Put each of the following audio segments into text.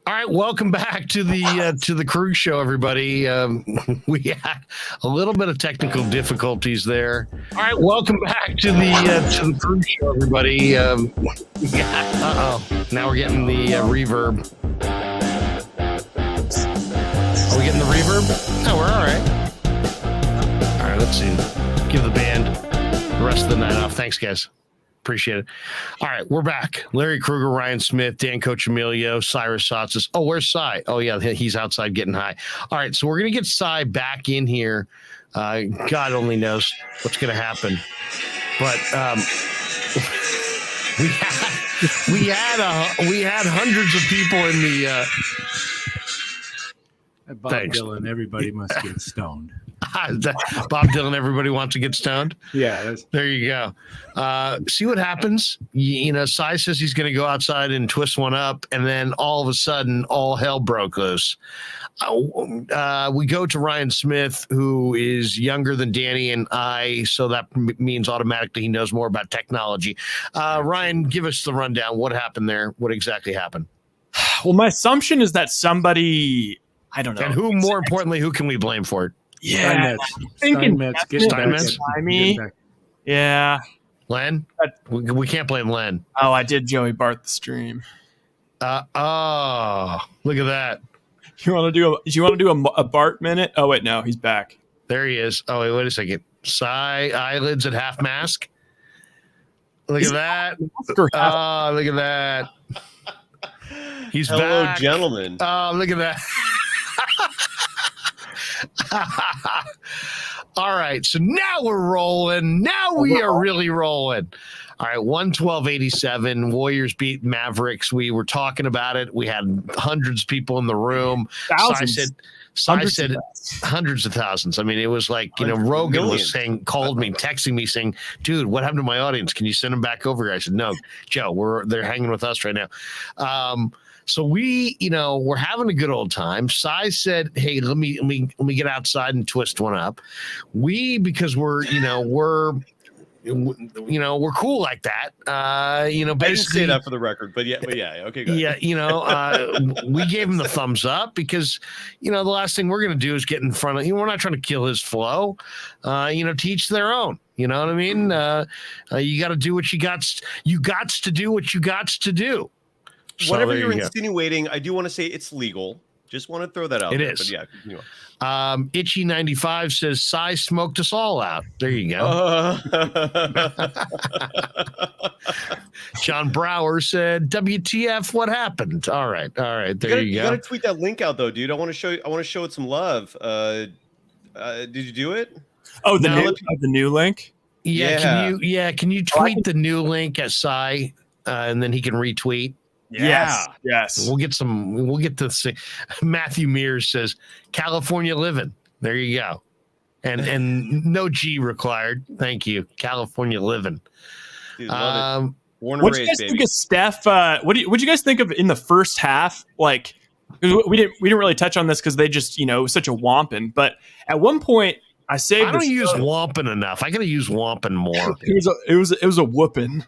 All right, welcome back to the Krueg show, everybody. We had a little bit of technical difficulties there. All right, welcome back to the Krueg show, everybody. Now we're getting the reverb. Are we getting the reverb? No, we're all right. All right, let's see. Give the band the rest of the night off. Thanks, guys. Appreciate it. All right, we're back. Larry Krueger, Ryan Smith, Dan Coach Emilio, Cyrus Sotzis. Oh, where's Cy? Oh, yeah, he's outside getting high. All right, so we're going to get Cy back in here. God only knows what's going to happen. But we had hundreds of people in the Bob Dylan, everybody must get stoned. Bob Dylan, everybody wants to get stoned. Yeah, there you go. See what happens. Cy says he's going to go outside and twist one up, and then all of a sudden, all hell broke loose. We go to Ryan Smith, who is younger than Danny and I, so that means automatically he knows more about technology. Ryan, give us the rundown. What happened there? What exactly happened? Well, my assumption is that somebody, I don't know. And who, more importantly, who can we blame for it? Yeah, Steinmetz. Yeah. Len? We can't blame Len. Oh, I did Joey Bart the stream. Look at that. You want to do a Bart minute? Oh wait, no, he's back. There he is. Oh wait a second. Cy eyelids at half mask. Look at that. Oh, look at that. He's Hello, back. Gentlemen. Oh, look at that. All right, so now we're rolling. Now we are really rolling. All right, 112-87. Warriors beat Mavericks. We were talking about it. We had hundreds of people in the room. Thousands. Cy said hundreds of thousands. I mean, it was like, Rogan was called me, texting me saying, dude, what happened to my audience? Can you send them back over here? I said, no, Joe, they're hanging with us right now. So we're having a good old time. Cy said, hey, let me get outside and twist one up. Because we're cool like that. Basically, I didn't say that for the record, but yeah, okay, good. Yeah, we gave him the thumbs up because, the last thing we're going to do is get in front of, we're not trying to kill his flow, teach their own. You know what I mean? You got to do what you got to do what you got to do. So whatever you're insinuating, I do want to say it's legal. Just want to throw that out there. It is. But yeah, continue on. Itchy95 says, Cy smoked us all out. There you go. John Brower said, WTF, what happened? All right. There you go. You got to tweet that link out, though, dude. I want to show it some love. Did you do it? Oh, the new link? Yeah. Can you tweet the new link at Cy, and then he can retweet? Yes. We'll get this. Matthew Mears says California living. There you go. And no G required. Thank you. California living. Dude, love it. What do you guys think of Steph? What do you guys think of in the first half? Like we didn't really touch on this because they just, it was such a wampin'. But at one point I don't use wampin' enough. I gotta use wampin' more. it was a whoopin'.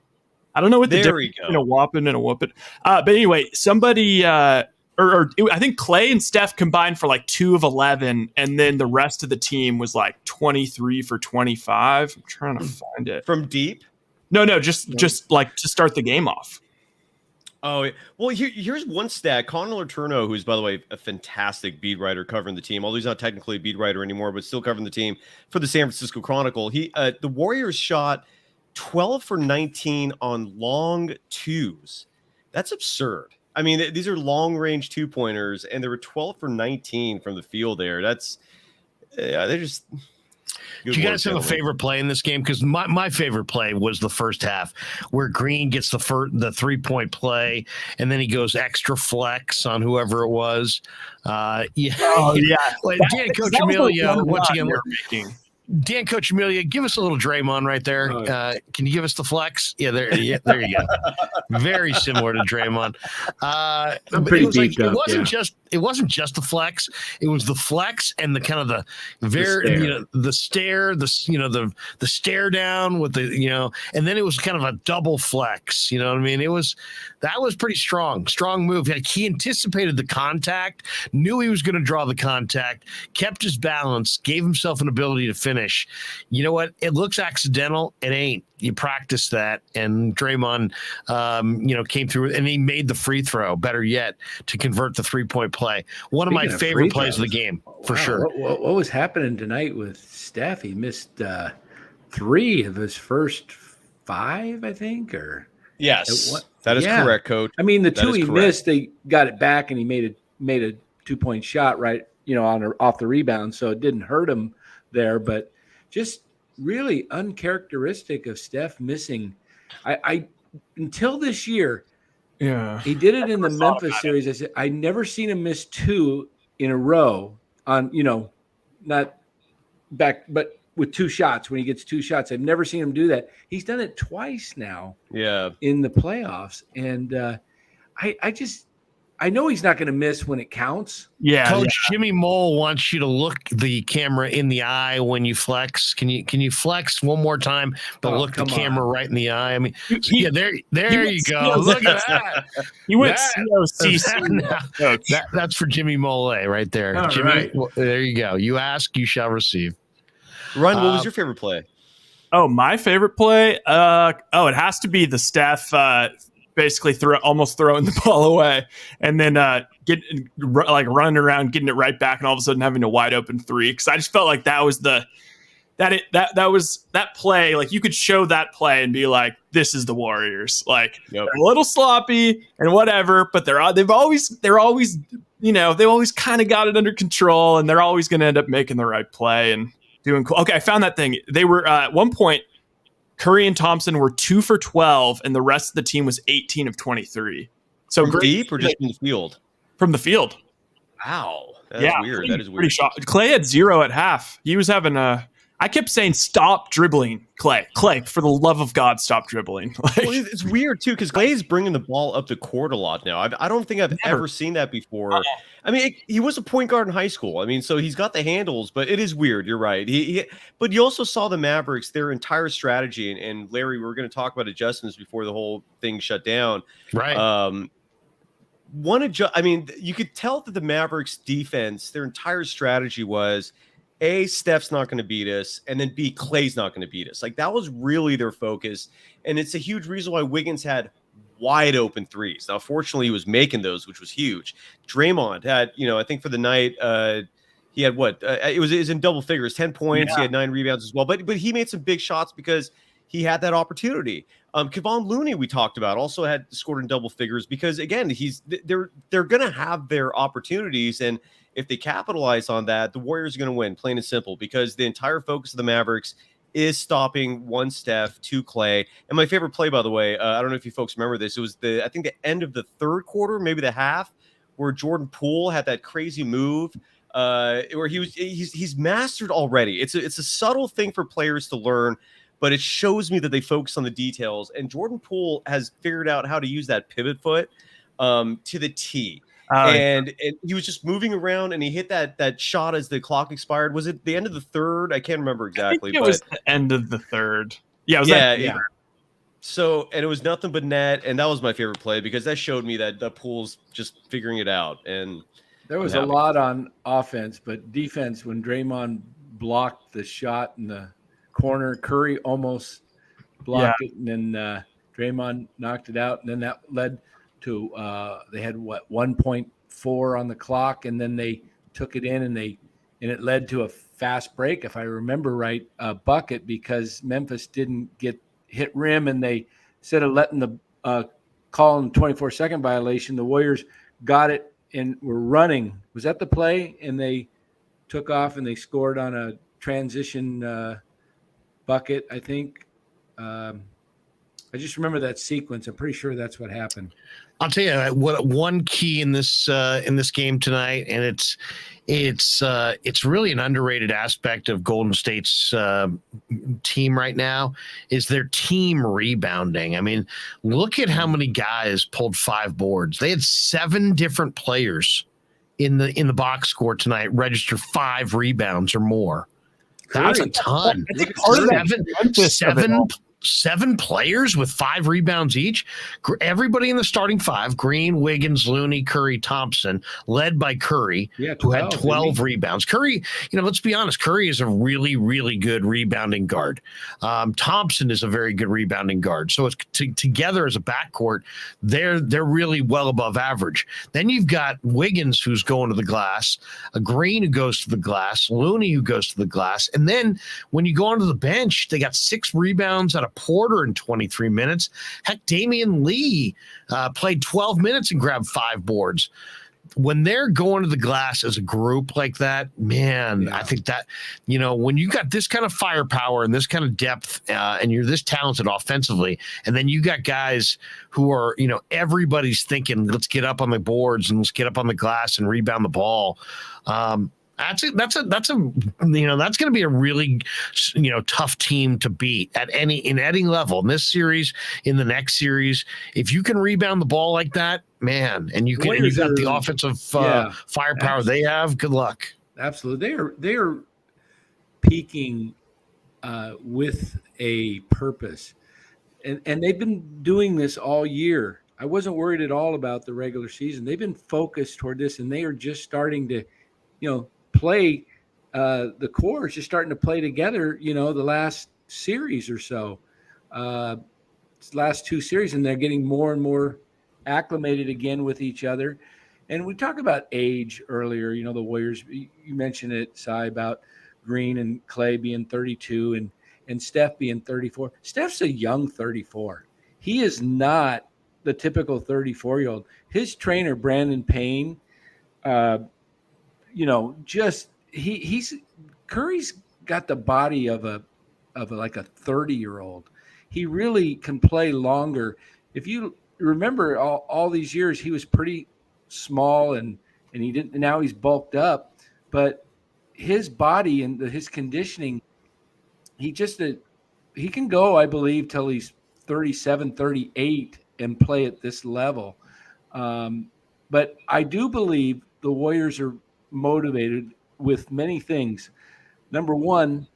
I don't know what the difference between a whopping and a whooping. But anyway, somebody, I think Clay and Steph combined for like 2 of 11, and then the rest of the team was like 23 for 25. I'm trying to find it from deep. No, just like to start the game off. Oh, well, here's one stat. Connor Letourneau, who's, by the way, a fantastic beat writer covering the team, although he's not technically a beat writer anymore, but still covering the team for the San Francisco Chronicle. The Warriors shot 12 for 19 on long twos. That's absurd. I mean, these are long range 2-pointers, and there were 12 for 19 from the field there. They're just. Do you guys have a favorite play in this game? Because my favorite play was the first half, where Green gets the 3-point play, and then he goes extra flex on whoever it was. Oh yeah. Dan, Coach Emilio, once again, Dan Coach Amelia, give us a little Draymond right there. Can you give us the flex? Yeah, there you go. Very similar to Draymond. I'm pretty beefed up. It wasn't just the flex. It was the flex and the kind of the stare, the stare down with the, and then it was kind of a double flex. You know what I mean? That was pretty strong move. Like, he anticipated the contact, knew he was going to draw the contact, kept his balance, gave himself an ability to finish. You know what? It looks accidental. It ain't. You practice that, and Draymond, came through, and he made the free throw. Better yet, to convert the 3-point play. One of my favorite plays of the game, for sure. What was happening tonight with Steph? He missed 3 of his first 5, I think, or yes, that is correct, Coach. I mean, the 2 he missed, they got it back, and he made a 2-point shot right, off the rebound, so it didn't hurt him there, but just really uncharacteristic of Steph missing. I until this year, he did it in the Memphis series. I said I never seen him miss 2 in a row on not back, but with 2 shots when he gets 2 shots. I've never seen him do that. He's done it twice now. Yeah, in the playoffs, and I know he's not going to miss when it counts. Yeah, Coach Jimmy Mole wants you to look the camera in the eye when you flex. Can you flex one more time, but look the camera right in the eye? I mean, there you go. Look at that. You went COCC. That's for Jimmy Mole right there. All Jimmy, right. there you go. You ask, you shall receive. Ryan, what was your favorite play? Oh, my favorite play? It has to be the Steph basically almost throwing the ball away, and then running around, getting it right back, and all of a sudden having a wide open 3. Because I just felt like that was that play. Like, you could show that play and be like, this is the Warriors. Like, they're a little sloppy and whatever, but they've always kind of got it under control, and they're always going to end up making the right play and doing cool. Okay, I found that thing. They were at one point, Curry and Thompson were 2 for 12, and the rest of the team was 18 of 23. So from deep or just from the field? From the field. Wow, that's weird. That is weird. Clay had 0 at half. He was having I kept saying, stop dribbling, Clay. Clay, for the love of God, stop dribbling. Well, it's weird, too, because Clay's bringing the ball up the court a lot now. I don't think I've ever seen that before. I mean, he was a point guard in high school. I mean, so he's got the handles, but it is weird. You're right. But you also saw the Mavericks, their entire strategy, and Larry, we were going to talk about adjustments before the whole thing shut down. Right. You could tell that the Mavericks defense, their entire strategy was, A, Steph's not going to beat us, and then B, Clay's not going to beat us. Like, that was really their focus, and it's a huge reason why Wiggins had wide open 3s. Now, fortunately, he was making those, which was huge. Draymond had, I think for the night, he had it was in double figures, 10 points. Yeah. He had 9 rebounds as well, but he made some big shots because he had that opportunity. Kevon Looney, we talked about, also had scored in double figures because, again, they're going to have their opportunities, and if they capitalize on that, the Warriors are going to win, plain and simple, because the entire focus of the Mavericks is stopping 1 Steph, 2 Clay. And my favorite play, by the way, I don't know if you folks remember this. It was I think the end of the third quarter, maybe the half, where Jordan Poole had that crazy move where he's mastered already. It's a subtle thing for players to learn, but it shows me that they focus on the details. And Jordan Poole has figured out how to use that pivot foot to the T. And he was just moving around, and he hit that shot as the clock expired. Was it the end of the third? I can't remember exactly. It was the end of the third. Yeah, it was yeah. So, and it was nothing but net, and that was my favorite play because that showed me that the Poole's just figuring it out. And there was a lot on offense, but defense, when Draymond blocked the shot in the corner, Curry almost blocked it, and then Draymond knocked it out, and then that led to they had 1.4 on the clock, and then they took it in, and it led to a fast break, if I remember right, a bucket, because Memphis didn't hit rim, and they, instead of letting the call in 24-second violation, the Warriors got it and were running. Was that the play? And they took off and they scored on a transition bucket, I think. I just remember that sequence. I'm pretty sure that's what happened. I'll tell you what one key in this game tonight, and it's really an underrated aspect of Golden State's team right now, is their team rebounding. I mean, look at how many guys pulled 5 boards. They had 7 different players in the box score tonight register 5 rebounds or more. That's a ton. Seven players with 5 rebounds each. Everybody in the starting 5, Green, Wiggins, Looney, Curry, Thompson, led by Curry, who had 12 rebounds. Curry, let's be honest, Curry is a really, really good rebounding guard. Thompson is a very good rebounding guard. So it's together as a backcourt, they're really well above average. Then you've got Wiggins, who's going to the glass, a Green who goes to the glass, Looney who goes to the glass. And then when you go onto the bench, they got 6 rebounds out of Porter in 23 minutes. Heck, Damian Lee played 12 minutes and grabbed 5 boards. When they're going to the glass as a group like that, man, I think that, when you got this kind of firepower and this kind of depth and you're this talented offensively, and then you got guys who are, everybody's thinking, let's get up on the boards and let's get up on the glass and rebound the ball. That's going to be a really, tough team to beat in any level in this series, in the next series. If you can rebound the ball like that, man, and you've got the offensive firepower they have, good luck. Absolutely. They are peaking with a purpose. And they've been doing this all year. I wasn't worried at all about the regular season. They've been focused toward this, and they are just starting to, play. The core is just starting to play together, the last series or so, last 2 series, and they're getting more and more acclimated again with each other. And we talked about age earlier, the Warriors, you mentioned it, Cy, about Green and Clay being 32 and Steph being 34. Steph's a young 34. He is not the typical 34-year-old. His trainer, Brandon Payne, Curry's got the body of like a 30-year-old. He really can play longer. If you remember all these years, he was pretty small and he didn't. Now he's bulked up, but his body and his conditioning, he can go, I believe, till he's 37, 38 and play at this level. But I do believe the Warriors are motivated with many things. Number one,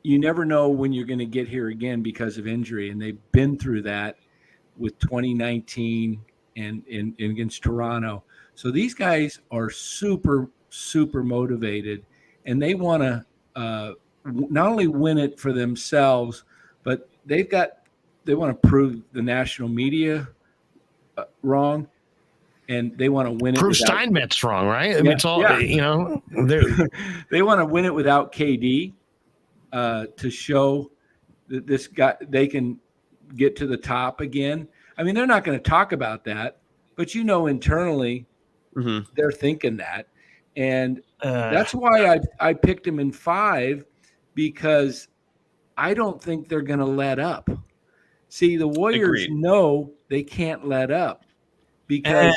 you never know when you're going to get here again because of injury, and they've been through that with 2019 and against Toronto. So these guys are super, super motivated, and they want to not only win it for themselves, but they want to prove the national media wrong. And they want to win it. Prove Steinmetz wrong, right? I mean, it's all, they want to win it without KD to show that this guy, they can get to the top again. I mean, they're not going to talk about that, but internally they're thinking that. And that's why I picked him in 5, because I don't think they're going to let up. See, the Warriors know they can't let up. Because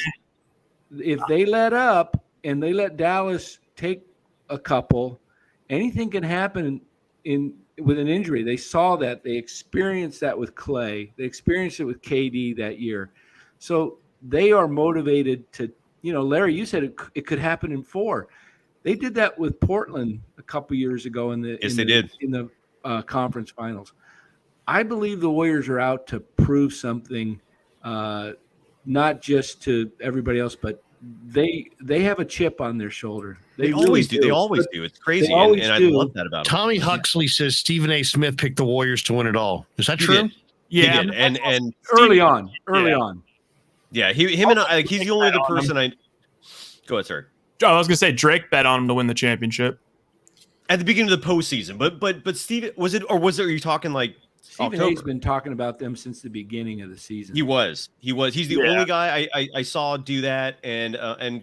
if they let up and they let Dallas take a couple, anything can happen with an injury. They saw that. They experienced that with Clay. They experienced it with KD that year. So they are motivated to, Larry, you said it could happen in 4. They did that with Portland a couple years ago in the conference finals. I believe the Warriors are out to prove something, not just to everybody else, but they have a chip on their shoulder. They always do. They always do. It's crazy, and I love that about them. Tommy Huxley says Stephen A. Smith picked the Warriors to win it all. Is that true? Yeah, he did. And early on. Yeah, him and I. He's the only other person I. Go ahead, sir. I was gonna say Drake bet on him to win the championship at the beginning of the postseason, but Steve, was it? Are you talking like? Stephen A's been talking about them since the beginning of the season. He was. He's the only guy I saw do that, and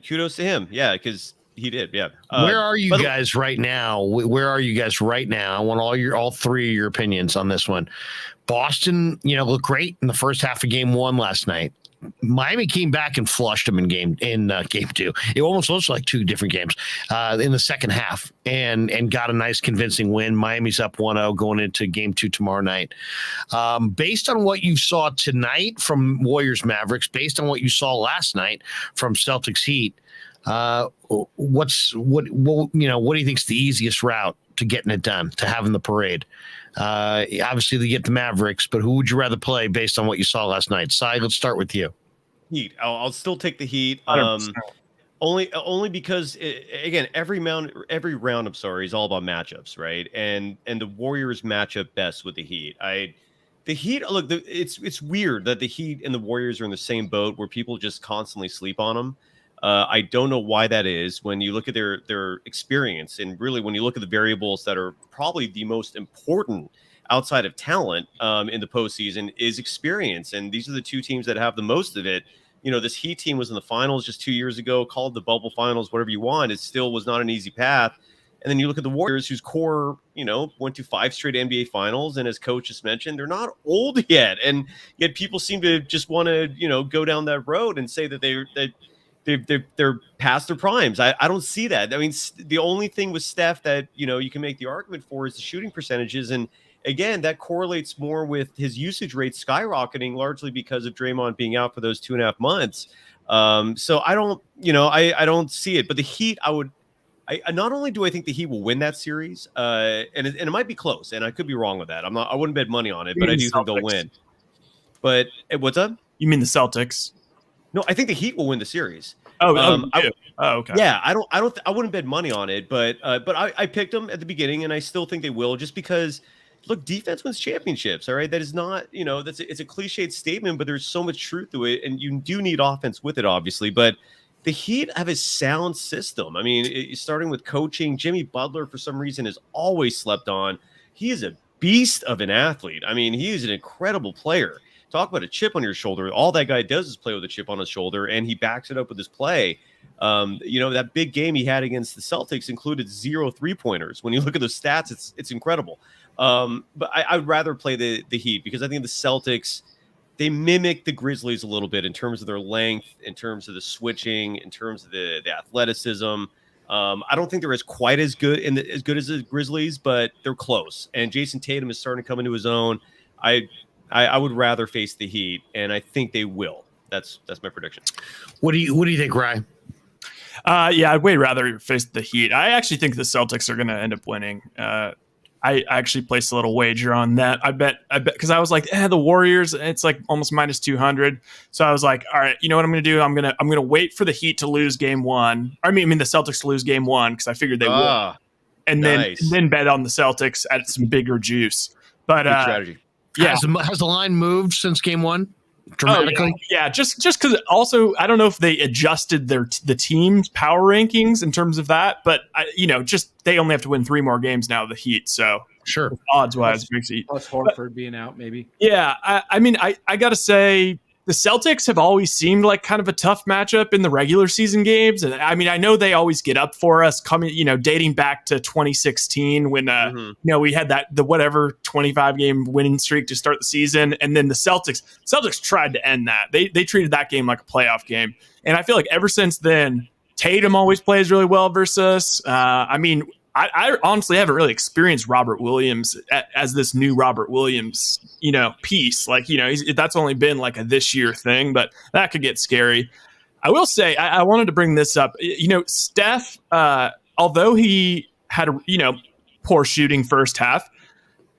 kudos to him. Yeah, because He did, yeah. Where are you guys right now? Where are you guys right now? I want all three of your opinions on this one. Boston, looked great in the first half of game one last night. Miami came back and flushed them in game two. It almost looks like two different games in the second half, and got a nice convincing win. Miami's up 1-0 going into game two tomorrow night. Based on what you saw tonight from Warriors-Mavericks, based on what you saw last night from Celtics-Heat, what do you think is the easiest route to getting it done, to having the parade? Obviously they get the Mavericks, but who would you rather play based on what you saw last night? Cy, let's start with you. Heat. I'll still take the Heat. Only because again, every round, is all about matchups, right? And the Warriors match up best with the Heat. The Heat, look, it's weird that the Heat and the Warriors are in the same boat where people just constantly sleep on them. I don't know why that is. When you look at their experience, and really when you look at the variables that are probably the most important outside of talent in the postseason is experience. And these are the two teams that have the most of it. This Heat team was in the finals just 2 years ago, called the bubble finals, whatever you want. It still was not an easy path. And then you look at the Warriors, whose core, went to 5 straight NBA finals. And as coach just mentioned, they're not old yet. And yet people seem to just want to, go down that road and say that they're past their primes. I don't see that. I mean, the only thing with Steph that, you can make the argument for is the shooting percentages. And again, that correlates more with his usage rate skyrocketing, largely because of Draymond being out for those 2.5 months. So I don't, I don't see it. But the Heat, not only do I think the Heat will win that series, and it might be close, and I could be wrong with that. I wouldn't bet money on it, but I do think they'll win. But what's up? You mean the Celtics? No, I think the Heat will win the series. Okay. Yeah, I wouldn't bet money on it, but I picked them at the beginning, and I still think they will, just because. Look, defense wins championships. All right, that is not, it's a cliched statement, but there's so much truth to it, and you do need offense with it, obviously. But the Heat have a sound system. I mean, starting with coaching, Jimmy Butler for some reason is always slept on. He is a beast of an athlete. I mean, he is an incredible player. Talk about a chip on your shoulder. All that guy does is play with a chip on his shoulder, and he backs it up with his play. That big game he had against the Celtics included 0 3-pointers. When you look at the stats, it's incredible. But I'd rather play the Heat because I think the Celtics, they mimic the Grizzlies a little bit in terms of their length, in terms of the switching, in terms of the athleticism. I don't think they're as good as the Grizzlies, but they're close. And Jason Tatum is starting to come into his own. I would rather face the Heat, and I think they will. That's my prediction. What do you think, Ryan? Yeah, I'd way rather face the Heat. I actually think the Celtics are going to end up winning. I actually placed a little wager on that. I bet because I was like, the Warriors, it's like almost minus 200. So I was like, all right, you know what I'm going to do? I'm going to wait for the Heat to lose game one. I mean the Celtics to lose game one because I figured they would, and then bet on the Celtics at some bigger juice. But good strategy. Yeah, has the line moved since game one? Dramatically? Yeah, just because also I don't know if they adjusted the team's power rankings in terms of that, but just they only have to win 3 more games now, the Heat. So sure, odds wise, makes it plus Horford being out, maybe. Yeah, I gotta say the Celtics have always seemed like kind of a tough matchup in the regular season games, and I mean I know they always get up for us, dating back to 2016 when we had the 25 game winning streak to start the season, and then the Celtics tried to end that. They treated that game like a playoff game, and I feel like ever since then Tatum always plays really well versus us. I honestly haven't really experienced Robert Williams as this new Robert Williams, piece. Like, that's only been like a this year thing, but that could get scary. I will say, I wanted to bring this up. Steph, although he had poor shooting first half,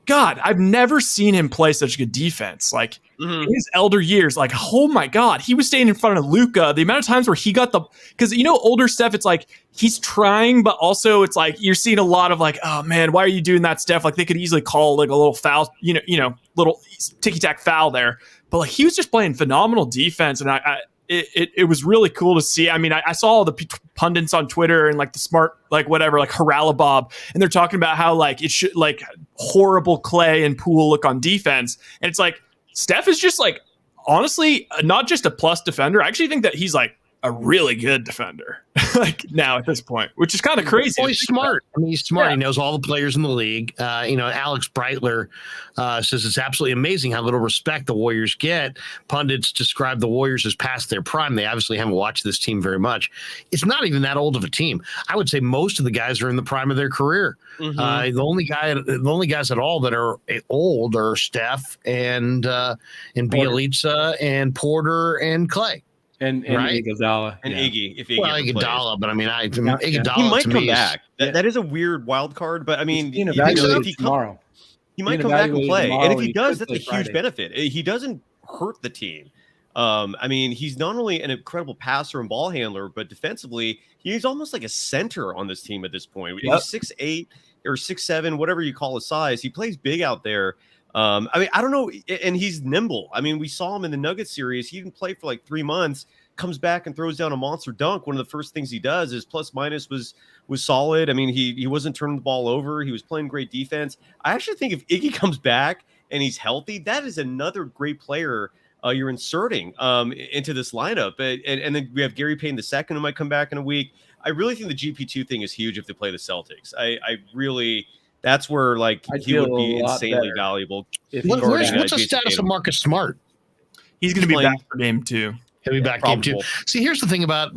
God, I've never seen him play such good defense. Like in his elder years, like, oh my God, he was staying in front of Luka. The amount of times where he got because older Steph, it's like he's trying, but also it's like you're seeing a lot of like, oh man, why are you doing that, Steph? Like they could easily call like a little foul, little ticky-tack foul there. But like he was just playing phenomenal defense, and it was really cool to see. I mean, I saw all the pundits on Twitter and like the smart, like whatever, like Haralabob, and they're talking about how like it should like horrible Clay and Poole look on defense. And it's like, Steph is just like, honestly, not just a plus defender. I actually think that he's like a really good defender, like now at this point, which is kind of crazy. Well, he's smart. I mean, he's smart. Yeah. He knows all the players in the league. Alex Breitler says it's absolutely amazing how little respect the Warriors get. Pundits describe the Warriors as past their prime. They obviously haven't watched this team very much. It's not even that old of a team. I would say most of the guys are in the prime of their career. Mm-hmm. The only guys at all that are old are Steph and Bielitsa and Porter and Clay. And right? Iguodala. And Iggy, if Iggy Iguodala, but I mean, Iguodala he might to come me back. That is a weird wild card, but I mean, he might come back and play. And if he does, that's a huge benefit. He doesn't hurt the team. I mean, he's not only an incredible passer and ball handler, but defensively, he's almost like a center on this team at this point. Yep. He's 6'8" or 6'7", whatever you call his size. He plays big out there. I mean, I don't know. And he's nimble. I mean, we saw him in the Nuggets series. He didn't play for like 3 months, comes back and throws down a monster dunk. One of the first things he does is plus minus was solid. I mean, he wasn't turning the ball over. He was playing great defense. I actually think if Iggy comes back and he's healthy, that is another great player you're inserting into this lineup. And then we have Gary Payton II who might come back in a week. I really think the GP2 thing is huge if they play the Celtics. I really... That's where he would be insanely valuable. What's the status of Marcus Smart? He's going to be back for game 2. He'll be back game 2. See, here's the thing about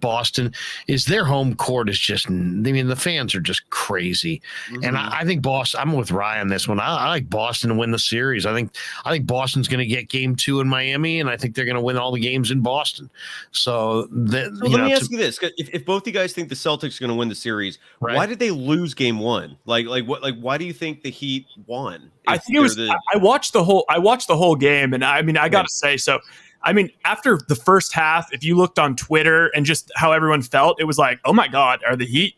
Boston is their home court is just, I mean, the fans are just crazy. Mm-hmm. And I think Boston, I'm with Ryan on this one. I like Boston to win the series. I think Boston's going to get game 2 in Miami, and I think they're going to win all the games in Boston. So let me ask you this. If both you guys think the Celtics are going to win the series, right, why did they lose game 1? Why do you think the Heat won? I think it was, I watched the whole game, and I mean, I got to say, so I mean, after the first half, if you looked on Twitter and just how everyone felt, it was like, oh my God, the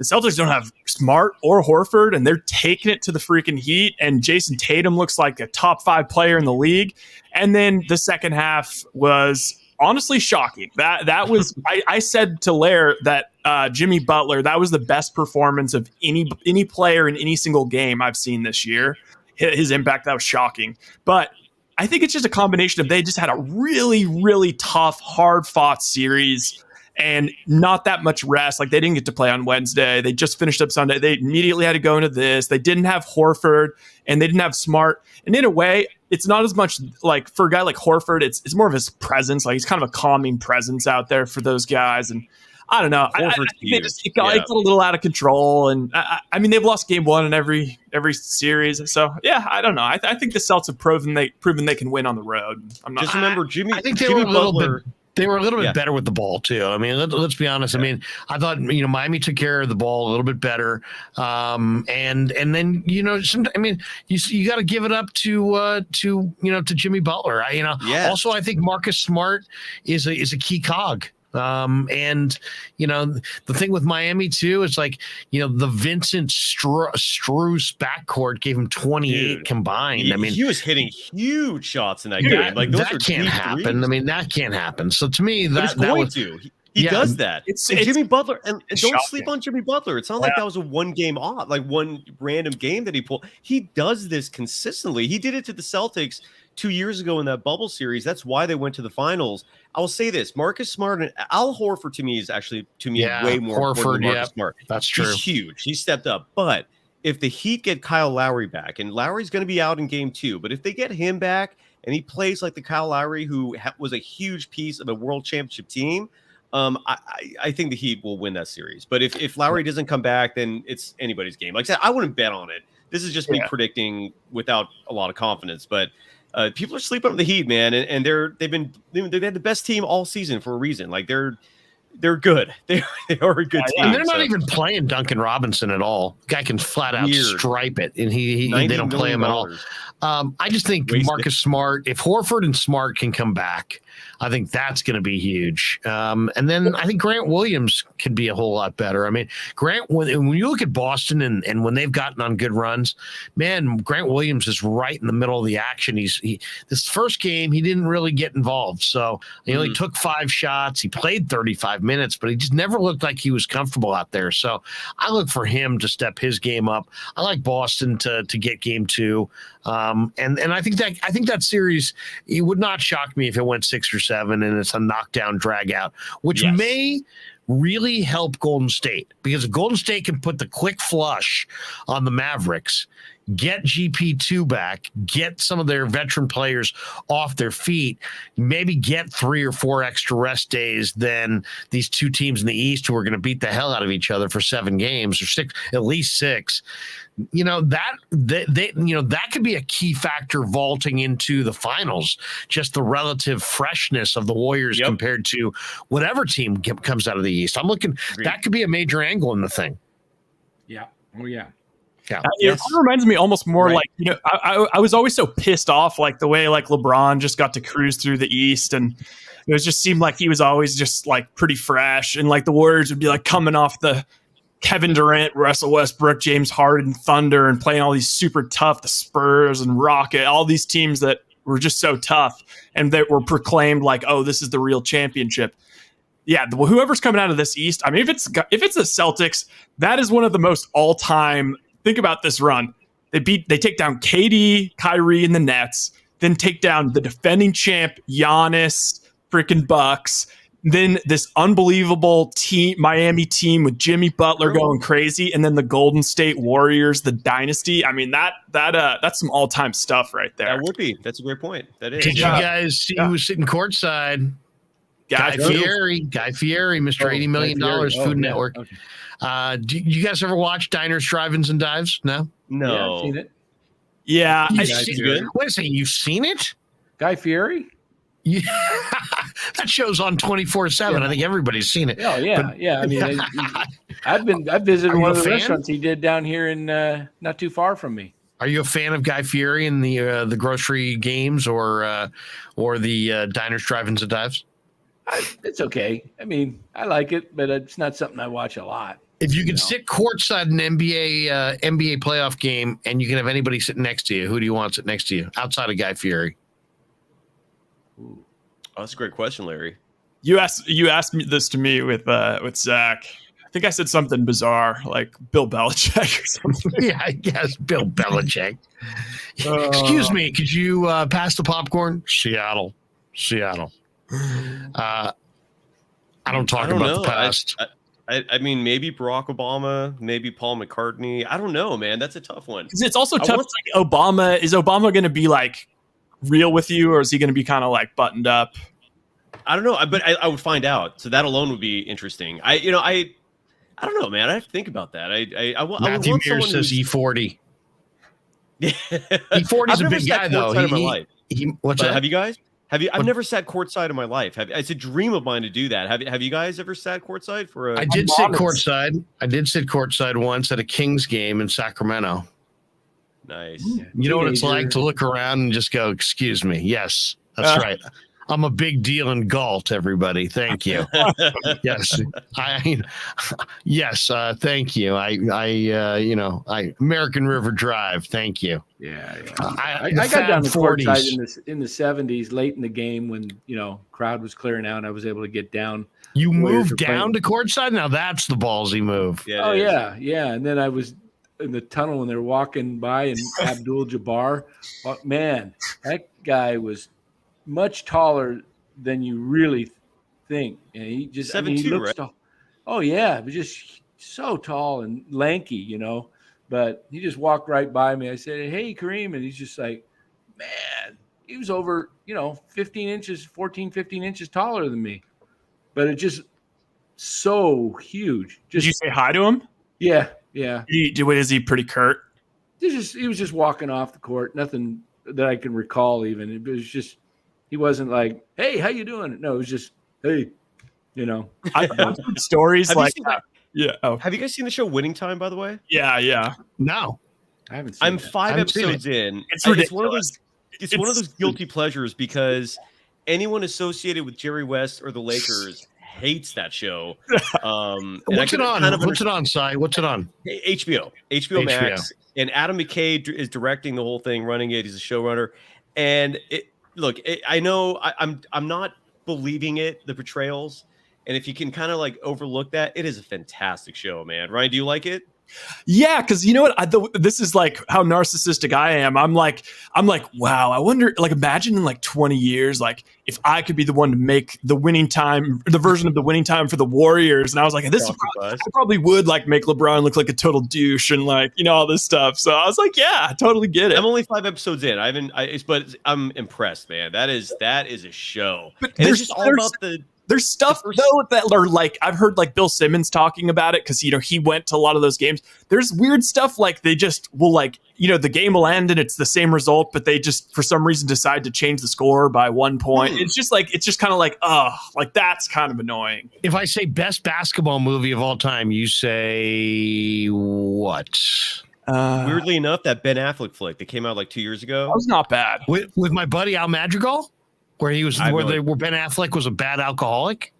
Celtics don't have Smart or Horford, and they're taking it to the freaking Heat. And Jason Tatum looks like a top 5 player in the league. And then the second half was honestly shocking. That was, I said to Lair that Jimmy Butler, that was the best performance of any player in any single game I've seen this year. His impact, that was shocking. But I think it's just a combination of they just had a really, really tough, hard-fought series and not that much rest. Like, they didn't get to play on Wednesday. They just finished up Sunday. They immediately had to go into this. They didn't have Horford, and they didn't have Smart. And in a way, it's not as much like for a guy like Horford, it's more of his presence. Like, he's kind of a calming presence out there for those guys. And I don't know. I think it got a little out of control, and I mean, they've lost game 1 in every series. So yeah, I don't know. I think the Celtics have proven they can win on the road. I'm not. Just remember, Jimmy. I think they were a little bit. They were a little bit better with the ball too. I mean, let's be honest. Yeah. I mean, I thought Miami took care of the ball a little bit better, and then I mean, you got to give it up to Jimmy Butler. Also, I think Marcus Smart is a key cog. And the thing with Miami too is the Vincent Strus backcourt gave him 28 combined. I mean, he was hitting huge shots in that game. Like, those that can't happen. Threes. I mean, that can't happen. So to me, that was He does that. It's Jimmy Butler, and don't sleep on Jimmy Butler. It's not like that was a one game off, like one random game that he pulled. He does this consistently. He did it to the Celtics 2 years ago in that bubble series. That's why they went to the finals. I will say this: Marcus Smart and Al Horford to me is actually way more important than Marcus Smart. That's true. He's huge. He stepped up. But if the Heat get Kyle Lowry back, and Lowry's going to be out in game 2, but if they get him back and he plays like the Kyle Lowry who was a huge piece of a world championship team, I think the Heat will win that series. But if Lowry doesn't come back, then it's anybody's game. Like I said, I wouldn't bet on it. This is just me predicting without a lot of confidence. But people are sleeping on the Heat, man, and they've had the best team all season for a reason. Like they're good. They are a good team. And they're not even playing Duncan Robinson at all. Guy can flat out stripe it, and they don't play him at all. I just think Marcus Smart, if Horford and Smart can come back, I think that's going to be huge. And then I think Grant Williams could be a whole lot better. I mean, Grant, when you look at Boston and when they've gotten on good runs, man, Grant Williams is right in the middle of the action. This first game, he didn't really get involved. So he only took 5 shots. He played 35 5 minutes, but he just never looked like he was comfortable out there. So I look for him to step his game up. I like Boston to get game 2. And I think that series, it would not shock me if it went 6 or 7 and it's a knockdown drag out, which may really help Golden State, because if Golden State can put the quick flush on the Mavericks, get GP2 back, get some of their veteran players off their feet, maybe get 3 or 4 extra rest days than these two teams in the East who are going to beat the hell out of each other for 7 games or 6, at least 6. That could be a key factor vaulting into the finals. Just the relative freshness of the Warriors compared to whatever team comes out of the East. I'm looking. That could be a major angle in the thing. Yeah. Oh yeah. Yeah. It reminds me almost more like, I was always so pissed off, like the way like LeBron just got to cruise through the East, and it just seemed like he was always just like pretty fresh, and like the Warriors would be like coming off the Kevin Durant, Russell Westbrook, James Harden, Thunder, and playing all these super tough, the Spurs and Rocket, all these teams that were just so tough and that were proclaimed like, oh, this is the real championship. Yeah, whoever's coming out of this East, I mean, if it's the Celtics, that is one of the most all-time. Think about this run. They take down KD, Kyrie, and the Nets, then take down the defending champ, Giannis, freaking Bucks. Then this unbelievable Miami team with Jimmy Butler going crazy, and then the Golden State Warriors, the dynasty. I mean, that's some all-time stuff right there. That would be. That's a great point. That is. Did you guys see who was sitting courtside? Guy Fieri, Mr. $80 million Food Network. Okay. Do you guys ever watch Diners, Drive-Ins, and Dives? No? No. Yeah, I've seen it. Yeah. Good. Wait a second, you've seen it? Guy Fieri? Yeah. That show's on 24/7. Yeah. I think everybody's seen it. Oh, yeah. But, I mean, I've visited one of the restaurants he did down here in not too far from me. Are you a fan of Guy Fieri in the grocery games or the Diners, Drive-Ins, and Dives? It's okay. I mean, I like it, but it's not something I watch a lot. If you could sit courtside in an NBA playoff game and you can have anybody sitting next to you, who do you want sitting next to you outside of Guy Fieri? Ooh. Oh, that's a great question, Larry. You asked this to me with Zach. I think I said something bizarre, like Bill Belichick or something. Yeah, I guess Bill Belichick. Excuse me, could you pass the popcorn? Seattle. I don't talk about the past. I mean, maybe Barack Obama, maybe Paul McCartney. I don't know, man. That's a tough one. It's also tough. Like Obama. Is Obama going to be like real with you, or is he going to be kind of like buttoned up? I don't know, but I would find out. So that alone would be interesting. I don't know, man. I have to think about that. Matthew Mears says E40. E40 is a big guy, though. What's that? Have you guys? I've never sat courtside in my life. It's a dream of mine to do that. Have you guys ever sat courtside for a? I did sit courtside. I did sit courtside once at a Kings game in Sacramento. Nice. You know what it's like to look around and just go, "Excuse me." Yes, that's right. I'm a big deal in Galt, everybody. Thank you. Yes. Yes. Thank you. American River Drive. Thank you. Yeah. I got down to courtside in the 70s, late in the game when, crowd was clearing out. I was able to get down. You moved down to courtside? Now that's the ballsy move. Yeah, oh, yeah. Yeah. And then I was in the tunnel when they were walking by, and Abdul-Jabbar, man, that guy was much taller than you really think, and he just 7'2", right? tall. Oh yeah, but just so tall and lanky, But he just walked right by me. I said, "Hey, Kareem," and he's just like, "Man, he was over, 15 inches taller than me." But it just so huge. Did you say hi to him? Yeah. Is he pretty curt? He was just walking off the court. Nothing that I can recall. Even it was just. He wasn't like, "Hey, how you doing?" No, it was just, "Hey," I've heard stories like that. Yeah. Oh. Have you guys seen the show Winning Time, by the way? Yeah. No, I haven't seen it. I'm 5 episodes in. It's ridiculous. It's one of those guilty pleasures because anyone associated with Jerry West or the Lakers hates that show. What's it on? What's it on, Si? What's it on? HBO Max. And Adam McKay is directing the whole thing, running it. He's a showrunner. And I know I'm not believing it, the portrayals. And if you can kind of like overlook that, it is a fantastic show, man. Ryan, do you like it? Yeah, because you know what? This is like how narcissistic I am. I'm like, wow. I wonder, like, imagine in like 20 years, like if I could be the one to make the winning time, the version of the winning time for the Warriors. And I was like, I probably would like make LeBron look like a total douche and like all this stuff. So I was like, yeah, I totally get it. I'm only 5 episodes in. But I'm impressed, man. That is a show. But it's just all about There's stuff though that are like I've heard like Bill Simmons talking about it because he went to a lot of those games. There's weird stuff like they just will like the game will end and it's the same result, but they just for some reason decide to change the score by 1 point. It's just kind of like like that's kind of annoying. If I say best basketball movie of all time, you say what? Weirdly enough, that Ben Affleck flick that came out like 2 years ago. That was not bad. With my buddy Al Madrigal. Where he was, where Ben Affleck was a bad alcoholic.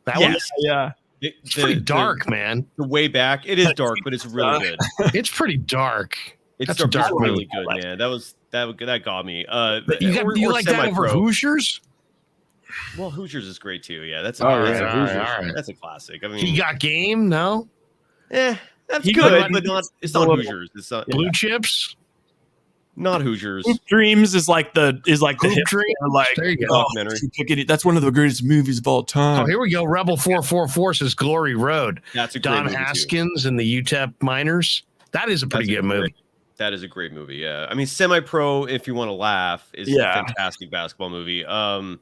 Yeah. It's pretty dark, man. The way back, it is dark, but it's really good. It's pretty dark. It's dark, really good, man. That got me. You like that over Hoosiers? Well, Hoosiers is great too. Yeah, that's that's a classic. I mean, He Got Game? No, that's good, but not. It's not Hoosiers. It's not Blue Chips. Not Hoosiers. Hoop Dreams is like the hit dream. Like, there you go. That's one of the greatest movies of all time. Oh, here we go. Rebel 444 says Glory Road. That's a great Don movie Haskins and the UTEP Miners. That is a pretty good movie. That is a great movie. Yeah, I mean, Semi-Pro, if you want to laugh, is a fantastic basketball movie. But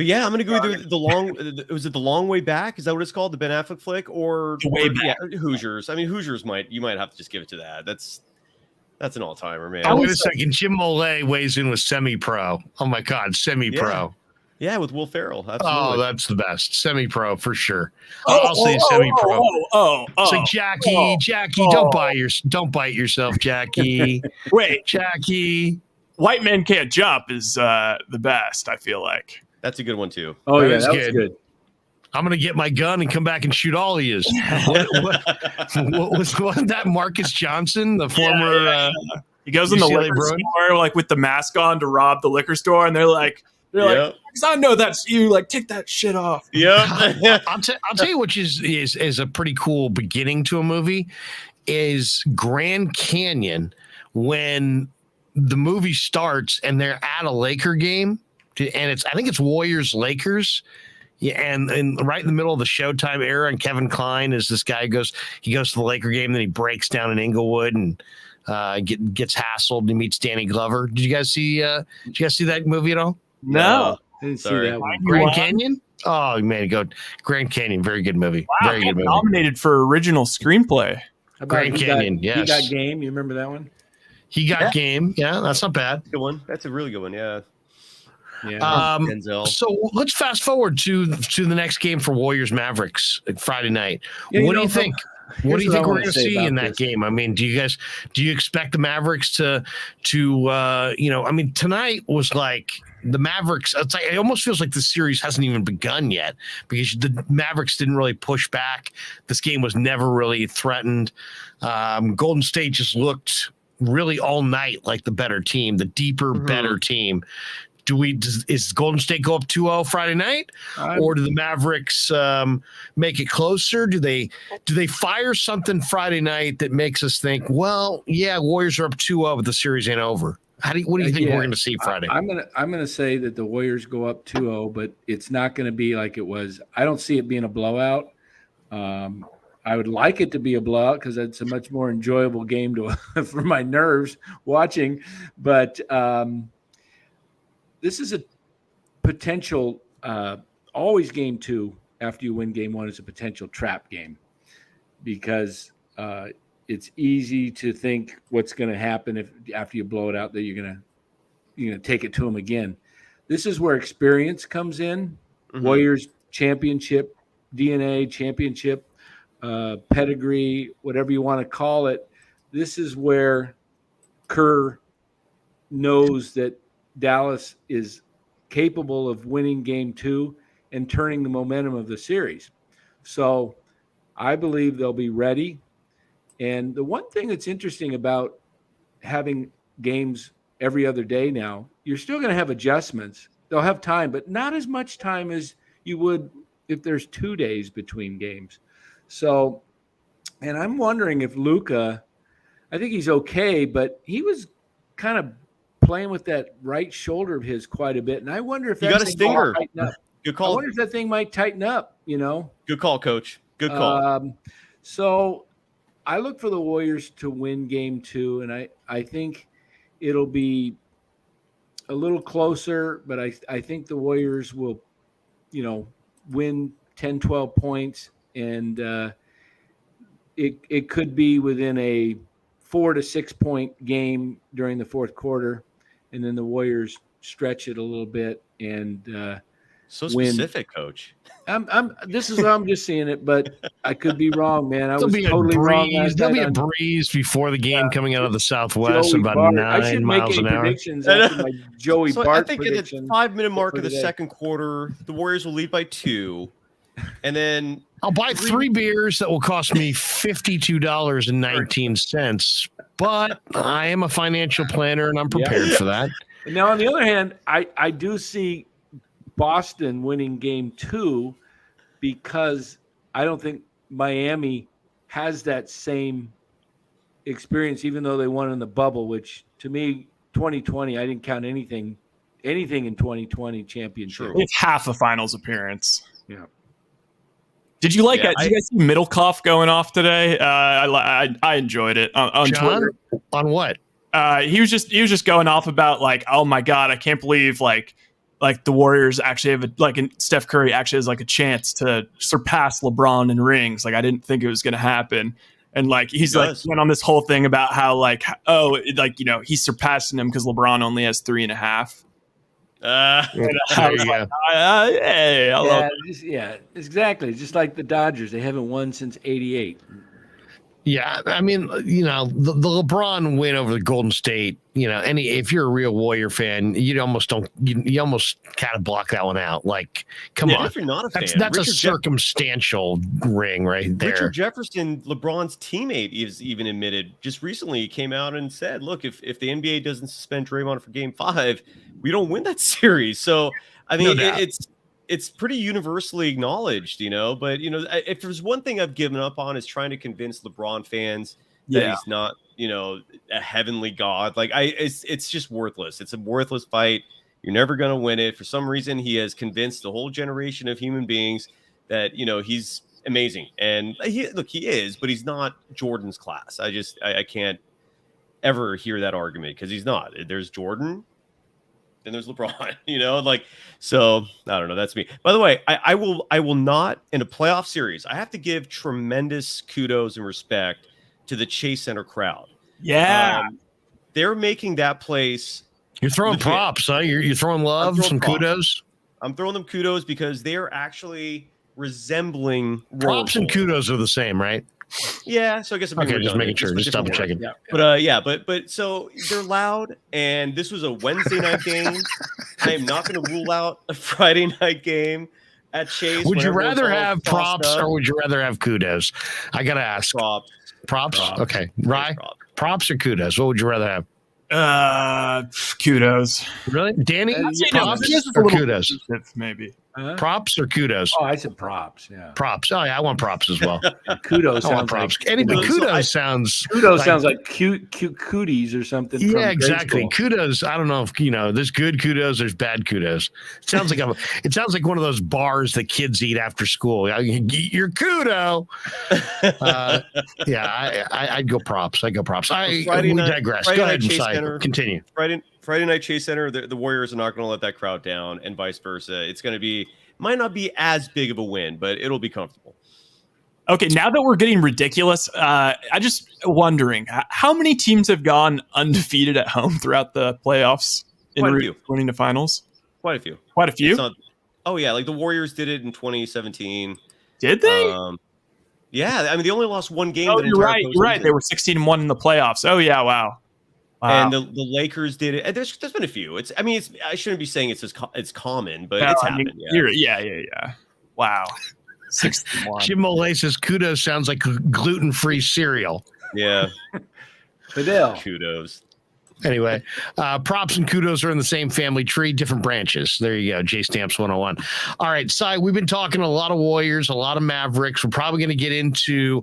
yeah, I'm gonna go either the long. Was it The Long Way Back? Is that what it's called? The Ben Affleck flick, or Hoosiers? I mean, Hoosiers you might have to just give it to that. That's an all-timer, man. Wait a second. Jim Mollet weighs in with Semi-Pro. Oh, my God. Semi-Pro. Yeah, with Will Ferrell. Absolutely. Oh, that's the best. Semi-Pro for sure. I'll say Semi-Pro. Say Jackie, don't bite yourself, Jackie. Wait, Jackie. White Men Can't Jump is the best, I feel like. That's a good one, too. Oh, that was good. I'm going to get my gun and come back and shoot all of you. Wasn't that Marcus Johnson, the former? He goes in the liquor store like with the mask on to rob the liquor store, and they're like, because I know that's you. Like, take that shit off. Yeah. I'll tell you which is a pretty cool beginning to a movie is Grand Canyon when the movie starts and they're at a Laker game, and I think it's Warriors-Lakers. Yeah, and right in the middle of the Showtime era, and Kevin Kline is this guy who goes to the Laker game, then he breaks down in Inglewood and gets hassled and he meets Danny Glover. Did you guys see that movie at all? No. I didn't see that one. Grand Canyon? Oh man, go Grand Canyon, very good movie. Wow, very good movie. Nominated for original screenplay. Grand Canyon, yes. He Got Game, you remember that one? He Got Game. Yeah, that's not bad. Good one. That's a really good one, yeah. Yeah. So let's fast forward to the next game for Warriors-Mavericks Friday night. What do you think? What do you think we're going to see in that game? I mean, do you expect the Mavericks to I mean, tonight was like the Mavericks. It almost feels like the series hasn't even begun yet because the Mavericks didn't really push back. This game was never really threatened. Golden State just looked really all night like the better team, the deeper, better team. Is Golden State go up 2-0 Friday night, or do the Mavericks make it closer? Do they fire something Friday night that makes us think, well, yeah, Warriors are up 2-0, but the series ain't over? What do you think we're going to see Friday? I'm gonna say that the Warriors go up 2-0, but it's not going to be like it was. I don't see it being a blowout. I would like it to be a blowout because it's a much more enjoyable game for my nerves watching, but. This is a potential always game 2 after you win game 1 is a potential trap game because it's easy to think what's going to happen if after you blow it out that you're going to take it to them again. This is where experience comes in. Warriors championship, DNA championship, pedigree, whatever you want to call it. This is where Kerr knows that Dallas is capable of winning game 2 and turning the momentum of the series. So I believe they'll be ready. And the one thing that's interesting about having games every other day now, you're still going to have adjustments. They'll have time, but not as much time as you would if there's 2 days between games. So, and I'm wondering if Luka, I think he's okay, but he was kind of playing with that right shoulder of his quite a bit. And I wonder if you got a stinger. Good call. I wonder if that thing might tighten up, Good call, Coach. Good call. So I look for the Warriors to win game 2, and I think it'll be a little closer, but I think the Warriors will, win 10, 12 points, and it could be within a 4 to 6 point game during the fourth quarter, and then the Warriors stretch it a little bit and so specific, Coach. This is how I'm just seeing it, but I could be wrong, man. There'll be a breeze before the game coming out of the southwest, Joey about Bart. 9 miles an hour. Predictions after my Joey Bart I think prediction. at the 5-minute mark of the second quarter, the Warriors will lead by 2, and then I'll buy 3 beers that will cost me $52.19, but I am a financial planner and I'm prepared for that. Now, on the other hand, I do see Boston winning game 2 because I don't think Miami has that same experience, even though they won in the bubble, which to me, 2020, I didn't count anything in 2020 championship. It's half a finals appearance. Yeah. Did you like it? Did you guys see Middlecoff going off today? I enjoyed it on John, Twitter. On what? He was just going off about like, oh my God, I can't believe like the Warriors actually have and Steph Curry actually has like a chance to surpass LeBron in rings. Like I didn't think it was going to happen. And like, he's like went on this whole thing about how like, he's surpassing him because LeBron only has 3.5. Exactly. Just like the Dodgers, they haven't won since '88. Yeah, I mean, the LeBron win over the Golden State, if you're a real Warrior fan, you almost kind of block that one out. Like, come on. If you're not a fan, that's a circumstantial ring right there. Richard Jefferson, LeBron's teammate, is even admitted just recently. He came out and said, look, if the NBA doesn't suspend Draymond for game 5, we don't win that series. So, I mean, it's pretty universally acknowledged, but, if there's one thing I've given up on is trying to convince LeBron fans that he's not, a heavenly god. Like it's just worthless. It's a worthless fight. You're never going to win it. For some reason, he has convinced the whole generation of human beings that, he's amazing. And he is, but he's not Jordan's class. I can't ever hear that argument because he's not. There's Jordan. Then there's LeBron, so I don't know. That's me. By the way, I will not in a playoff series. I have to give tremendous kudos and respect to the Chase Center crowd. Yeah. They're making that place. You're throwing props, huh? You're throwing love, some props. Kudos. I'm throwing them kudos because they're actually resembling props and kudos are the same, right? Yeah, so I guess I'm just making sure, just double checking. Yeah. But so they're loud, and this was a Wednesday night game. I am not going to rule out a Friday night game at Chase. Would you rather have props or would you rather have kudos? I gotta ask. Props. Okay, Rye. Props or kudos? What would you rather have? Kudos. Really, Danny? Props or kudos? Maybe. Props or kudos? Oh, I said props. Yeah. Props. Oh, yeah, I want props as well. Kudos. I want props. Kudos sounds. Kudos sounds like cute cooties or something. Yeah, exactly. Kudos. I don't know if there's good kudos. There's bad kudos. It sounds like one of those bars that kids eat after school. Your kudo. I'd go props. We digress. Go ahead, Messiah. Continue. Friday night Chase Center, the Warriors are not going to let that crowd down, and vice versa. It's going to might not be as big of a win, but it'll be comfortable. Okay, now that we're getting ridiculous, I just wondering how many teams have gone undefeated at home throughout the playoffs in winning the finals? Quite a few. Quite a few? Like the Warriors did it in 2017. Did they? Yeah, I mean they only lost one game. Oh, you're right. They were 16-1 in the playoffs. Oh yeah, wow. And the Lakers did it. And there's been a few. I shouldn't be saying it's common, but it's happened. Yeah. Wow. 61. Jim Molay says kudos sounds like gluten-free cereal. Yeah. Fidel. Kudos. Anyway, props and kudos are in the same family tree, different branches. There you go. J Stamps 101. All right, Cy, we've been talking a lot of Warriors, a lot of Mavericks. We're probably going to get into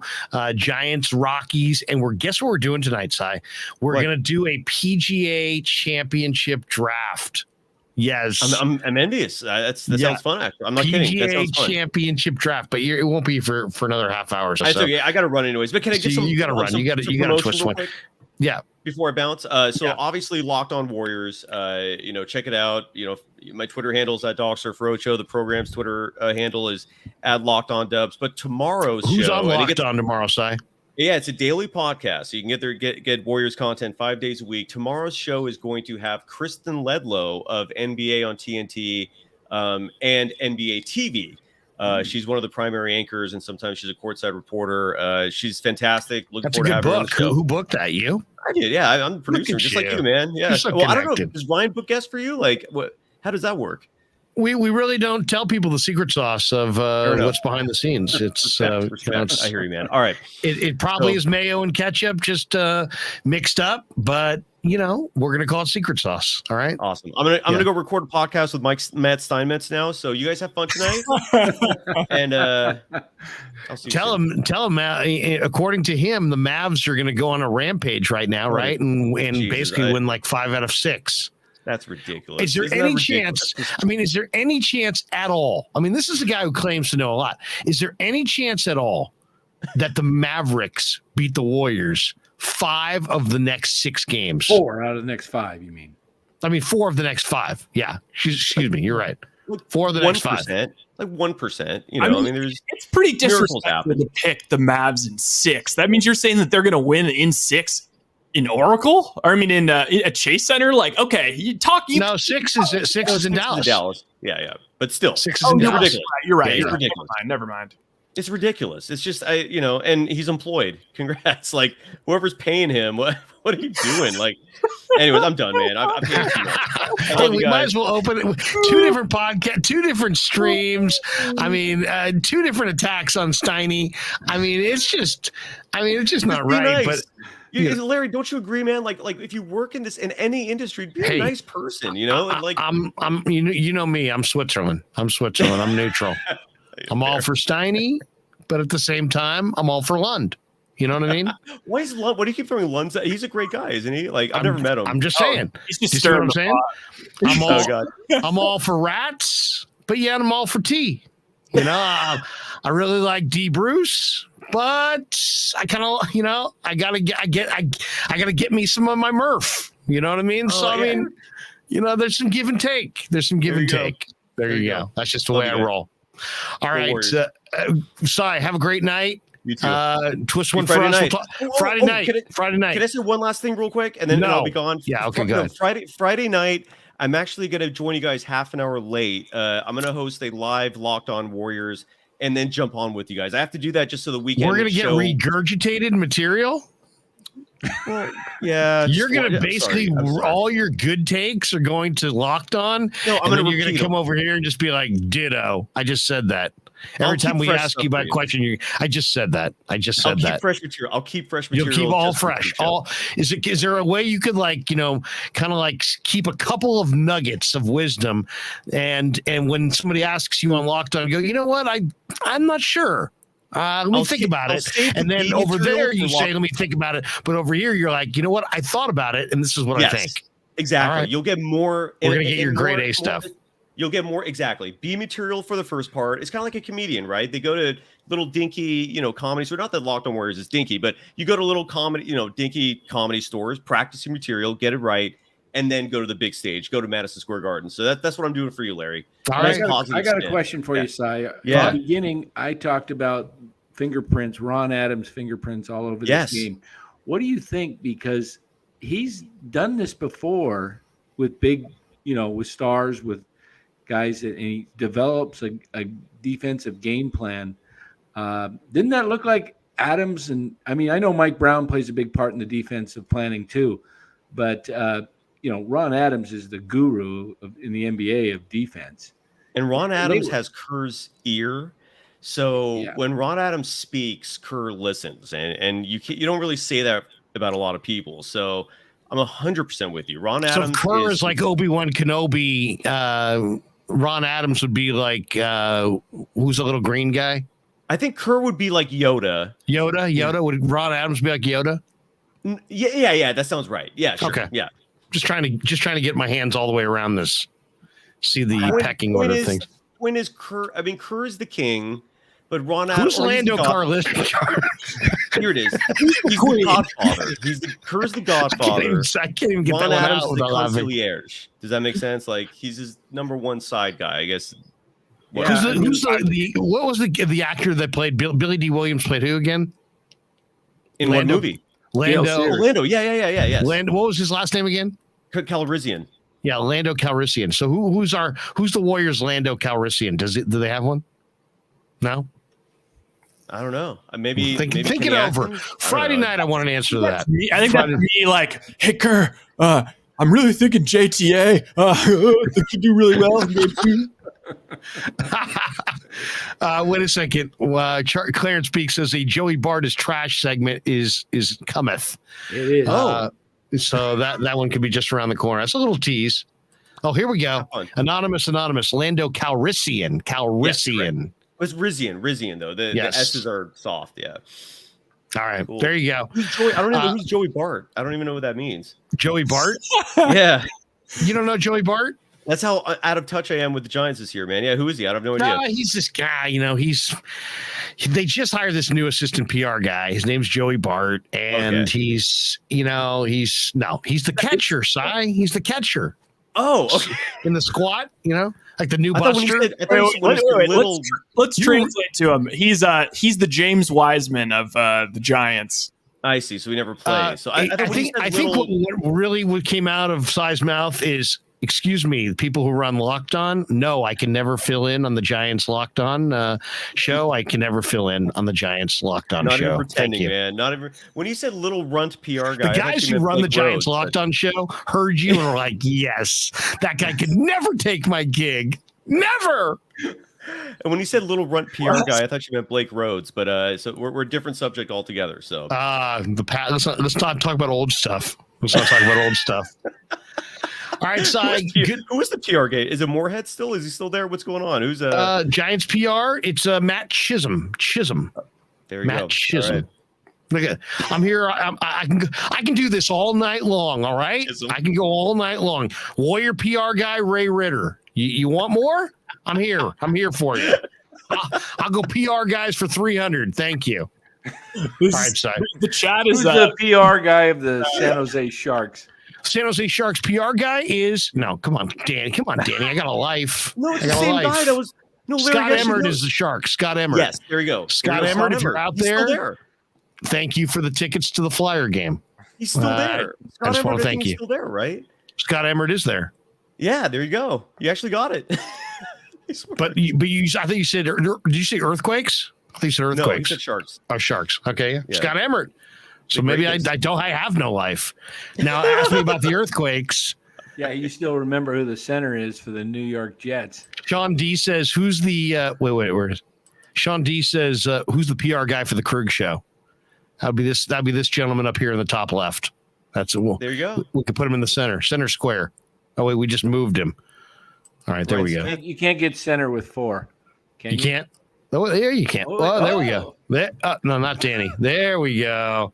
Giants, Rockies, and guess what we're doing tonight, Cy? We're going to do a PGA Championship draft. Yes, I'm envious. That sounds fun. Actually, I'm not kidding. That sounds fun. Championship draft, but it won't be for another half hour or so. I got to run anyways. But can I get some? You got to run. You got to twist one. Yeah. Before I bounce, obviously Locked On Warriors. Check it out. My Twitter handle is @DogSurfRoadshow. The program's Twitter handle is @LockedOnDubs. But tomorrow's who's show, on Locked On tomorrow, Cy? Yeah, it's a daily podcast, so you can get Warriors content 5 days a week. Tomorrow's show is going to have Kristen Ledlow of NBA on TNT and NBA TV. She's one of the primary anchors, and sometimes she's a courtside reporter. She's fantastic. Looking That's forward a good to having book. her on the show. Who booked that? You? I did. Yeah, I'm the producer, just like you, man. Yeah. So well, I don't know. Does Ryan book guests for you? Like, what? How does that work? We really don't tell people the secret sauce of what's behind the scenes. It's I hear you, man. All right. It probably is mayo and ketchup just mixed up, but we're gonna call it secret sauce. All right. Awesome. I'm gonna go record a podcast with Matt Steinmetz now. So you guys have fun tonight. And I'll see you soon. Tell him. According to him, the Mavs are gonna go on a rampage right now, right? And basically win like 5 out of 6. That's ridiculous. Is there any chance? I mean, is there any chance at all? I mean, this is a guy who claims to know a lot. Is there any chance at all that the Mavericks beat the Warriors 5 of the next 6 games? 4 out of the next 5, you mean? I mean, 4 of the next 5. Yeah. Excuse me. You're right. 4 of the next 5. Like 1%. It's pretty disrespectful to pick the Mavs in 6. That means you're saying that they're going to win in 6. In Oracle, or I mean, in a Chase Center, like okay, No, 6 is in Dallas. Yeah, but still, 6 is in Dallas. Ridiculous. You're right. It's ridiculous. Never mind. It's ridiculous. It's just and he's employed. Congrats, like whoever's paying him. What are you doing? Like, anyways, I'm done, man. I'm paying too much. We might as well open it with 2 different podcasts, 2 different streams. I mean, 2 different attacks on Steiny. I mean, it's just not right, but. Larry, don't you agree, man? Like if you work in any industry, be a nice person, Like I'm you know me, I'm Switzerland. I'm neutral. I'm all for Steiny, but at the same time, I'm all for Lund. You know what I mean? Why is Lund? What do you keep throwing Lund? He's a great guy, isn't he? Like I've never met him. I'm just saying. He's just stirring what I'm saying. I'm all for rats, but yeah, I'm all for tea. I really like D. Bruce. But I kind of, I gotta get me some of my Murph. You know what I mean? I mean, there's some give and take. There you go. That's just the way I roll. All right, Cy, have a great night. You too. Twist one for us. Friday night. Friday night. Can I say one last thing real quick, and then I'll be gone? Yeah. Okay. Go ahead. Friday night. I'm actually going to join you guys half an hour late. I'm going to host a live Locked On Warriors. And then jump on with you guys. I have to do that just so the weekend. We're going to get regurgitated material. Well, yeah, you're going to basically all your good takes are going to Locked On. No, you're going to come over here and just be like, ditto. I just said that. Every time we ask you about a question, I just said that. I'll keep fresh material. I'll keep fresh material. You'll keep all fresh. Is there a way you could kind of keep a couple of nuggets of wisdom, and when somebody asks you on Locked On, go, you know what? I'm not sure. Let me think about it. And then over there, you say, let me think about it. But over here, you're like, you know what? I thought about it, and this is what I think. Exactly. Right. You'll get more. We're going to get your grade A stuff. You'll get more. Exactly. B material for the first part. It's kind of like a comedian, right? They go to little dinky, comedy store. Not that Locked On Warriors is dinky, but you go to little comedy, dinky comedy stores, practice your material, get it right, and then go to the big stage. Go to Madison Square Garden. So that's what I'm doing for you, Larry. All right. I got a question for you, Cy. Yeah. At the beginning, I talked about fingerprints, Ron Adams' fingerprints all over this game. What do you think? Because he's done this before with big, with stars, with guys, and he develops a defensive game plan. Didn't that look like Adams? And I mean, I know Mike Brown plays a big part in the defensive planning too, but Ron Adams is the guru in the NBA of defense. And Ron Adams has Kerr's ear. So when Ron Adams speaks, Kerr listens, and you don't really say that about a lot of people. So I'm 100% with you. Ron Adams. So if Kerr is like Obi-Wan Kenobi, Ron Adams would be like who's the little green guy? I think Kerr would be like Yoda. Yoda. Would Ron Adams be like Yoda? Yeah. That sounds right. Yeah. Sure. Okay. Yeah. Just trying to get my hands all the way around this. See the pecking order of things. When is Kerr? I mean, Kerr is the king, but Ron Adams. Who's Lando Calrissian? Here it is. He's the Godfather. Kerr's the Godfather. I can't even get Ron that Adams one is out. the concierge. Does that make sense? Like he's his number one side guy, I guess. Yeah. What was the actor that played Billy D. Williams played who again? In what movie? Lando. Yeah. What was his last name again? Calrissian. Yeah, Lando Calrissian. So who's the Warriors' Lando Calrissian? Do they have one? No. I don't know. Maybe think it over. Friday night, I want an answer to that. I think that's me. Like, hey Kerr, I'm really thinking JTA. I think you do really well in game 2. Wait a second. Clarence Peak says the Joey Bart is trash segment is cometh. It is. So that one could be just around the corner. That's a little tease. Oh, here we go. Anonymous. Lando Calrissian. Yes, it's Rizian though. The S's are soft. Yeah. All right. Cool. There you go. I don't know who's Joey Bart. I don't even know what that means. Joey Bart? Yeah. You don't know Joey Bart? That's how out of touch I am with the Giants this year, man. Yeah, who is he? I have no idea. He's this guy, they just hired this new assistant PR guy. His name's Joey Bart, and he's the catcher, Cy. He's the catcher. Oh, okay. In the squat, like the new Buster. Let's translate to him. He's the James Wiseman of the Giants. I see. So he never plays. So I think what really came out of Cy's mouth is, excuse me, people who run Locked On. No, I can never fill in on the Giants Locked On show. I can never fill in on the Giants Locked On show. Not even pretending, man. Not even when you said little runt PR guy. The guys who run the Giants Locked On show heard you and were like, yes, that guy could never take my gig. Never. And when you said little runt PR guy, I thought you meant Blake Rhodes, but so we're a different subject altogether. So let's not talk about old stuff. Let's not talk about old stuff. All right, Cy. Who is the PR guy? Is it Moorhead still? Is he still there? What's going on? Who's Giants PR? It's Matt Chisholm. There you Matt go. Chisholm. Right. Look at, I'm here. I can do this all night long. All right, I can go all night long. Warrior PR guy Ray Ritter. You want more? I'm here. I'm here for you. I'll go PR guys for 300. Thank you. All right, Cy. The chat is the PR guy of the San Jose Sharks. San Jose Sharks PR guy is come on, Danny. I got a life. No, it's the same guy that was. No, Scott Emmert is the Shark. Scott Emmert. Yes, there you go. Scott Emmert, if you're out there, thank you for the tickets to the Flyer game. He's still there. I just want to thank you. He's still there, right? Scott Emmert is there. Yeah, there you go. You actually got it. but I think you said. Did you say earthquakes? I think you said earthquakes. No, he said sharks. Oh, sharks. Okay, yeah. Scott Emmert. So maybe I have no life. Now ask me about the earthquakes. Yeah, you still remember who the center is for the New York Jets. Sean D says, who's the where is Sean D says, who's the PR guy for the Krueg show? That'd be this gentleman up here in the top left. That's it. There you go. We could put him in the center square. Oh wait, we just moved him. All right, there we go. You can't get center with 4. Can you? Can't. Oh, there you can't. There we go. No, not Danny. There we go.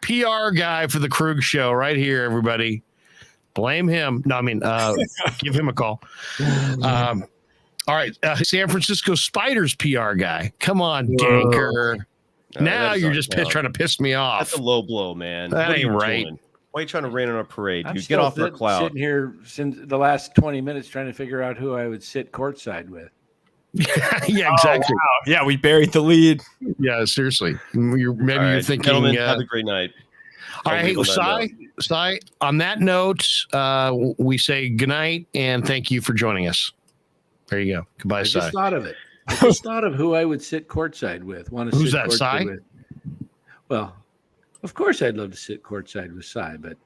PR guy for the Krueg show right here, everybody. Blame him. No, I mean, give him a call. All right. San Francisco Spiders PR guy. Come on, Danker. Now you're just trying to piss me off. That's a low blow, man. That ain't right. Why are you trying to rain on a parade? I'm get off the cloud. Sitting here since the last 20 minutes trying to figure out who I would sit courtside with. Yeah, exactly. Wow. Yeah, we buried the lead. Yeah, seriously. You're thinking. Gentlemen, have a great night. All right, Cy, on that note, we say goodnight and thank you for joining us. There you go. Goodbye, Cy. I just thought of it. I just thought of who I would sit courtside with. Who's that, Cy? Well, of course I'd love to sit courtside with Cy, but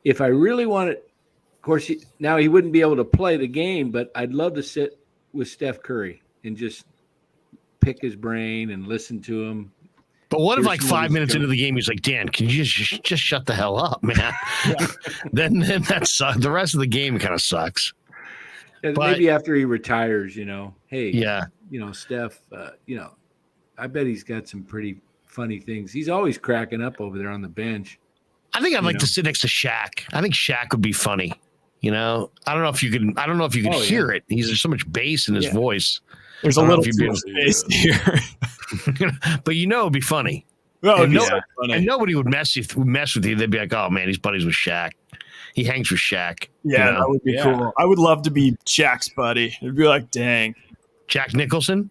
if I really wanted, of course, now he wouldn't be able to play the game, but I'd love to sit with Steph Curry and just pick his brain and listen to him. But what if like 5 minutes into the game, he's like, Dan, can you just shut the hell up, man? then that sucks. The rest of the game kind of sucks. But maybe after he retires, hey, yeah, Steph, I bet he's got some pretty funny things. He's always cracking up over there on the bench. I think I'd like to sit next to Shaq. I think Shaq would be funny. I don't know if you can hear it. There's so much bass in his voice. There's a little space here. But it'd be funny. Oh, and, funny. And nobody would mess with you. They'd be like, oh man, he's buddies with Shaq. He hangs with Shaq. Yeah, that would be cool. I would love to be Shaq's buddy. It'd be like, dang. Jack Nicholson?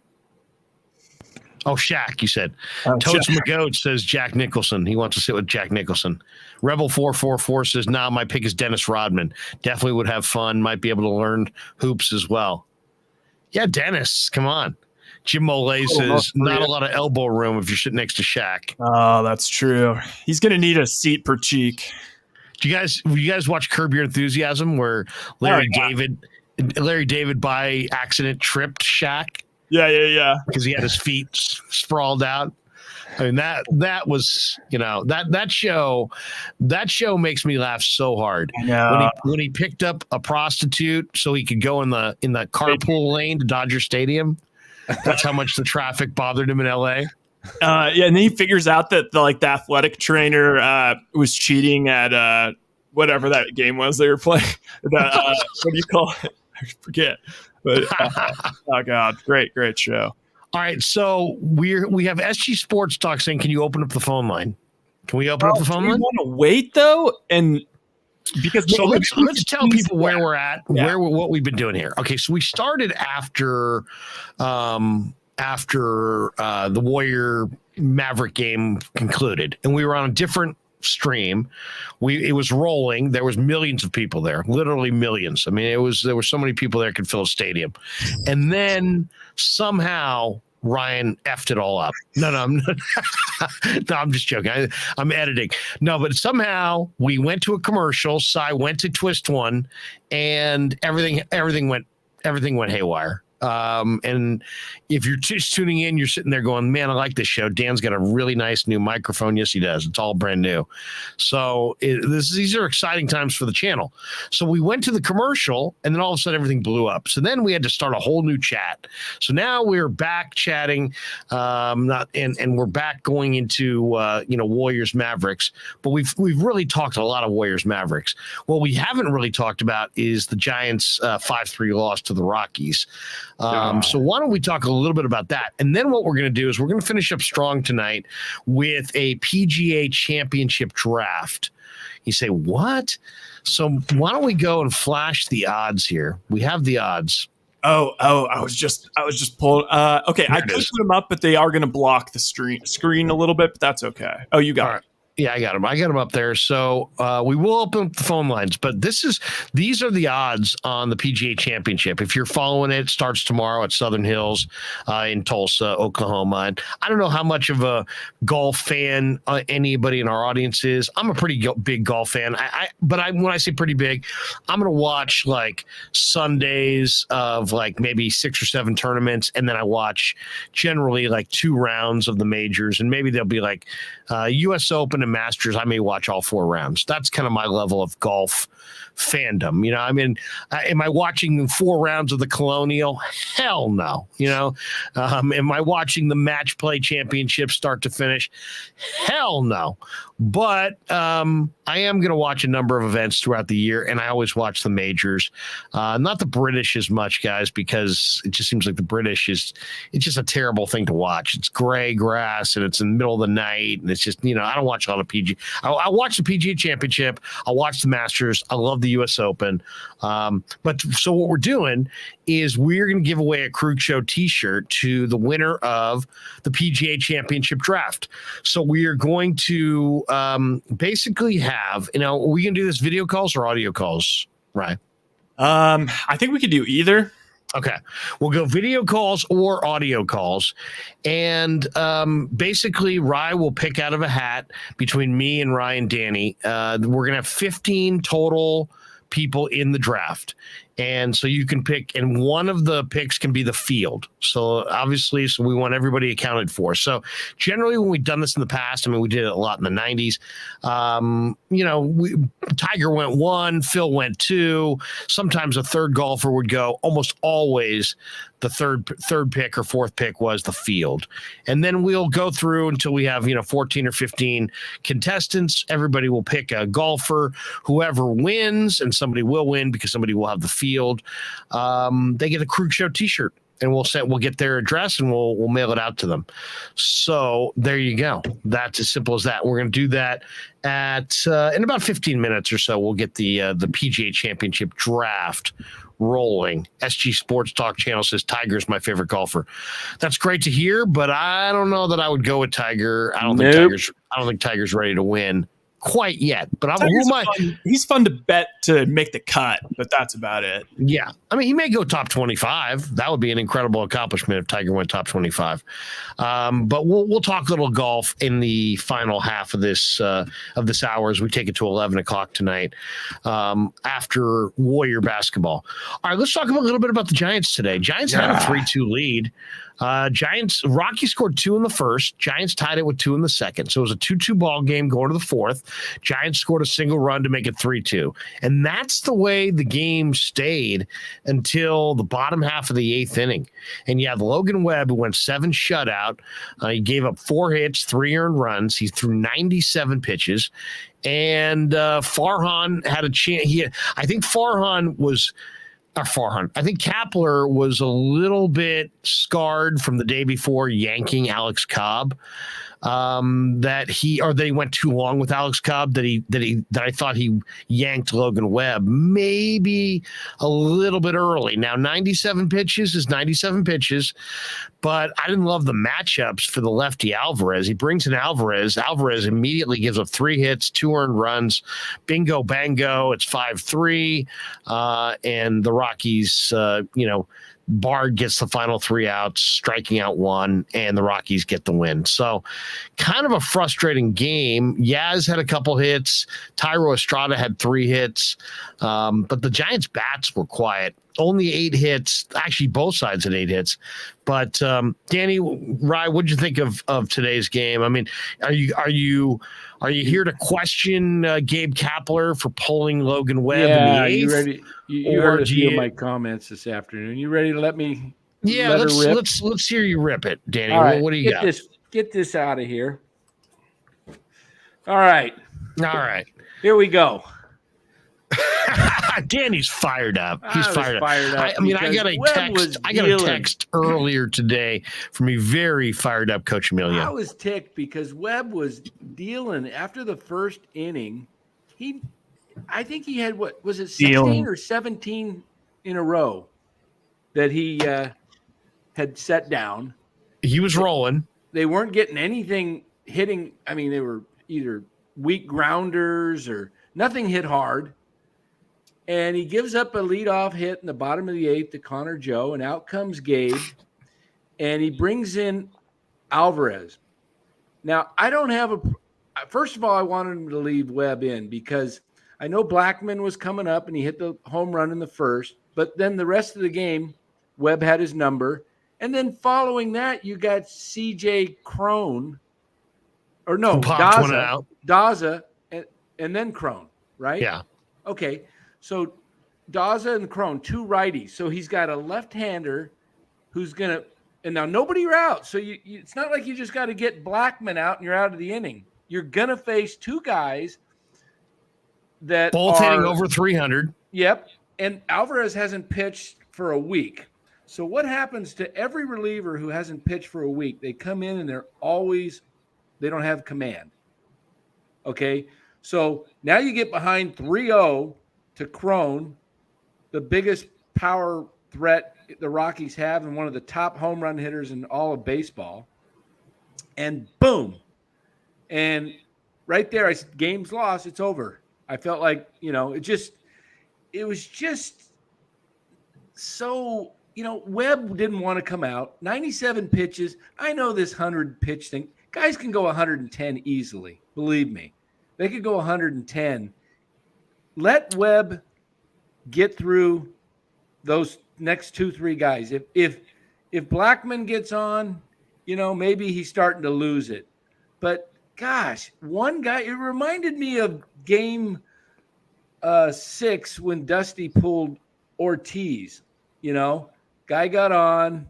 Oh, Shaq, you said. Toads McGoat says Jack Nicholson. He wants to sit with Jack Nicholson. Rebel 444 says, my pick is Dennis Rodman. Definitely would have fun. Might be able to learn hoops as well. Yeah, Dennis, come on. Jim Molay says, not a lot of elbow room if you're sitting next to Shaq. Oh, that's true. He's going to need a seat per cheek. Will you guys watch Curb Your Enthusiasm where Larry David by accident tripped Shaq? Yeah. Because he had his feet sprawled out. I mean, that was, that show makes me laugh so hard. I know. When he picked up a prostitute so he could go in the carpool lane to Dodger Stadium. That's how much the traffic bothered him in LA. And then he figures out that the athletic trainer was cheating at whatever that game was they were playing. What do you call it? I forget. But oh god, great show. All right, so we have SG Sports Talk saying, can you open up the phone line? Can we open up the phone line? Want to wait though, and because let's tell people where we're at, what we've been doing here. Okay, so we started after the Warrior Maverick game concluded, and we were on a different stream. It was rolling. There was millions of people there, literally millions. I mean, there were so many people there could fill a stadium, and then somehow Ryan effed it all up. No, I'm just joking. I'm editing. No, but somehow we went to a commercial. Cy went to twist one, and everything went haywire. And if you're just tuning in, you're sitting there going, man, I like this show. Dan's got a really nice new microphone. Yes, he does. It's all brand new. So these are exciting times for the channel. So we went to the commercial, and then all of a sudden everything blew up. So then we had to start a whole new chat. So now we're back chatting, and we're back going into Warriors-Mavericks. But we've really talked a lot of Warriors-Mavericks. What we haven't really talked about is the Giants' 5-3 loss to the Rockies. So why don't we talk a little bit about that? And then what we're going to do is we're going to finish up strong tonight with a PGA Championship draft. You say, what? So why don't we go and flash the odds here? We have the odds. Oh, I was just pulling. Okay, I could put them up, but they are going to block the screen a little bit, but that's okay. Oh, you got it. Yeah, I got them up there. So we will open up the phone lines, but these are the odds on the PGA Championship. If you're following it, starts tomorrow at Southern Hills in Tulsa, Oklahoma. And I don't know how much of a golf fan anybody in our audience is. I'm a pretty big golf fan. But when I say pretty big, I'm going to watch like Sundays of like maybe 6 or 7 tournaments, and then I watch generally like 2 rounds of the majors, and maybe there'll be like U.S. Open and Masters. I may watch all 4 rounds. That's kind of my level of golf fandom. I mean, am I watching 4 rounds of the Colonial? Hell no. Am I watching the match play championship start to finish? Hell no. But I am going to watch a number of events throughout the year, and I always watch the majors. Not the British as much, guys, because it just seems like the British it's just a terrible thing to watch. It's gray grass, and it's in the middle of the night, and it's just, I don't watch a lot of PGA. I watch the PGA Championship. I watch the Masters. I love the U.S. Open. But so what we're doing is we're going to give away a Krueg Show t-shirt to the winner of the PGA Championship draft. So we are going to basically have, are we going to do this video calls or audio calls, right? I think we could do either. Okay. We'll go video calls or audio calls. And basically, Rye will pick out of a hat between me and Rye and Danny. We're going to have 15 total people in the draft. And so you can pick, and one of the picks can be the field. So obviously, we want everybody accounted for. So generally, when we've done this in the past, I mean, we did it a lot in the 90s. Tiger went 1, Phil went 2. Sometimes a third golfer would go. Almost always the third pick or fourth pick was the field. And then we'll go through until we have, 14 or 15 contestants. Everybody will pick a golfer. Whoever wins, and somebody will win because somebody will have the field, they get a Krueg Show t-shirt. And we'll get their address and we'll mail it out to them. So there you go. That's as simple as that. We're going to do that at in about 15 minutes or so. We'll get the PGA Championship draft rolling. SG Sports Talk channel says Tiger's my favorite golfer. That's great to hear, but I don't know that I would go with Tiger. I don't think Tiger's ready to win quite yet, but he's fun to bet to make the cut, but that's about it. Yeah, I mean, he may go top 25. That would be an incredible accomplishment if Tiger went top 25. But we'll talk a little golf in the final half of this hour as we take it to 11 o'clock tonight after Warrior basketball. All right, let's talk a little bit about the Giants today. Giants had a 3-2 lead. Rockies scored 2 in the first. Giants tied it with 2 in the second. So it was a 2-2 ball game going to the fourth. Giants scored a single run to make it 3-2. And that's the way the game stayed until the bottom half of the 8th inning. And you have Logan Webb, who went 7 shutout. He gave up 4 hits, 3 earned runs. He threw 97 pitches. And Farhan had a chance. I think Kapler was a little bit scarred from the day before yanking Alex Cobb. They went too long with Alex Cobb that I thought he yanked Logan Webb maybe a little bit early. Now 97 pitches is 97 pitches, but I didn't love the matchups for the lefty Alvarez. He brings in Alvarez. Alvarez immediately gives up 3 hits, 2 earned runs. Bingo bango. It's 5-3, and the Rockies, Bart gets the final 3 outs, striking out 1, and the Rockies get the win. So kind of a frustrating game. Yaz had a couple hits. Tyro Estrada had 3 hits. But the Giants' bats were quiet. Only 8 hits. Actually, both sides had 8 hits. But Danny, Rye, what'd you think of today's game? I mean, are you here to question Gabe Kapler for pulling Logan Webb in the 8th? You ready? You heard a few of my comments this afternoon. You ready to let me? Yeah, let's hear you rip it, Danny. All right, what do you got? Get this out of here. All right. Here we go. Danny's fired up. He's fired up. I got a text earlier today from a very fired up Coach Emilio. I was ticked because Webb was dealing after the first inning. I think he had, what was it, 16 or 17 in a row that he had set down. He was rolling. They weren't getting anything hitting. I mean, they were either weak grounders or nothing hit hard. And he gives up a leadoff hit in the bottom of the 8th to Connor Joe, and out comes Gabe, and he brings in Alvarez. Now, first of all, I wanted him to leave Webb in because I know Blackman was coming up and he hit the home run in the first, but then the rest of the game, Webb had his number. And then following that, you got CJ Crone, or no, Daza, and then Crone, right? Yeah. Okay. So Daza and Crone, 2 righties. So he's got a left-hander who's going to – and now nobody are out. So it's not like you just got to get Blackman out and you're out of the inning. You're going to face 2 guys that both hitting over 300. Yep. And Alvarez hasn't pitched for a week. So what happens to every reliever who hasn't pitched for a week? They come in and they don't have command. Okay. So now you get behind 3-0 to Crone, the biggest power threat the Rockies have and one of the top home run hitters in all of baseball. And boom. And right there, I said, game's lost. It's over. I felt like, it was just so, Webb didn't want to come out. 97 pitches. I know this 100 pitch thing. Guys can go 110 easily. Believe me. They could go 110. Let Webb get through those next 2-3 guys. If Blackman gets on, maybe he's starting to lose it. But gosh, one guy, it reminded me of game 6 when Dusty pulled Ortiz. Guy got on.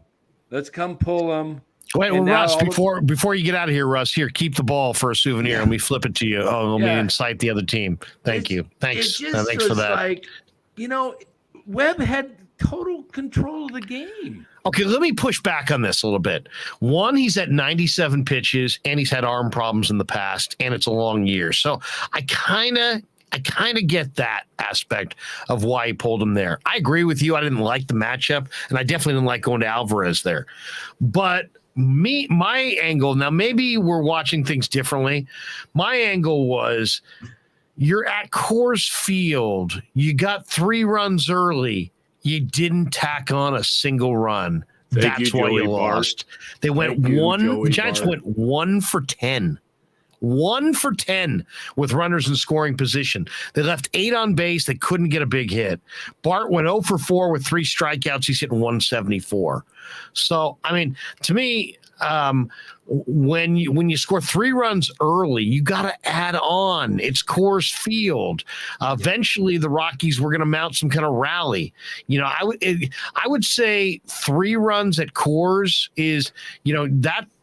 Let's come pull him. Wait, well, Russ, before you get out of here, Russ, here, keep the ball for a souvenir and we flip it to you. Oh, let me incite the other team. Thank you. Thanks. Thanks for that. Like, Webb had total control of the game. Okay, let me push back on this a little bit. One, he's at 97 pitches and he's had arm problems in the past, and it's a long year. So I kind of get that aspect of why he pulled him there. I agree with you. I didn't like the matchup, and I definitely didn't like going to Alvarez there. But my angle, now maybe we're watching things differently. My angle was, you're at Coors Field. You got 3 runs early. You didn't tack on a single run. That's why you lost. They went the Giants went 1 for 10. 1 for 10 with runners in scoring position. They left 8 on base. They couldn't get a big hit. Bart went 0 for 4 with 3 strikeouts. He's hitting 174. So, I mean, to me, when you score 3 runs early, you got to add on. It's Coors Field. Eventually, the Rockies were going to mount some kind of rally. I would say 3 runs at Coors is,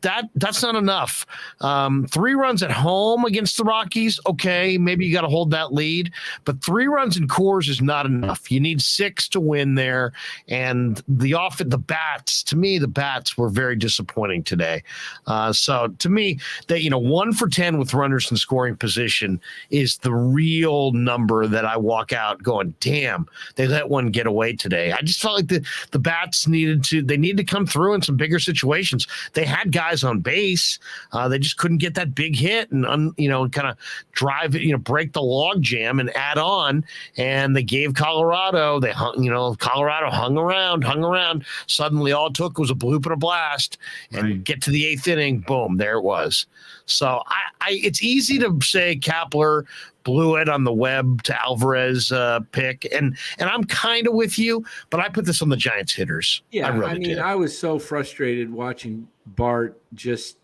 that's not enough. 3 runs at home against the Rockies, okay, maybe you got to hold that lead, but 3 runs in Coors is not enough. You need 6 to win there, and the bats were very disappointing today. So to me, that 1 for 10 with runners in scoring position is the real number that I walk out going, damn, they let one get away today. I just felt like the bats needed to come through in some bigger situations. They had guys on base. They just couldn't get that big hit and kind of drive it, break the log jam and add on. And they gave Colorado. Colorado hung around. Suddenly, all it took was a bloop and a blast, and get to the 8th inning. Boom, there it was. So it's easy to say Kapler blew it on the Webb to Alvarez pick, and I'm kind of with you, but I put this on the Giants hitters. Yeah, I mean, I was so frustrated watching Bart just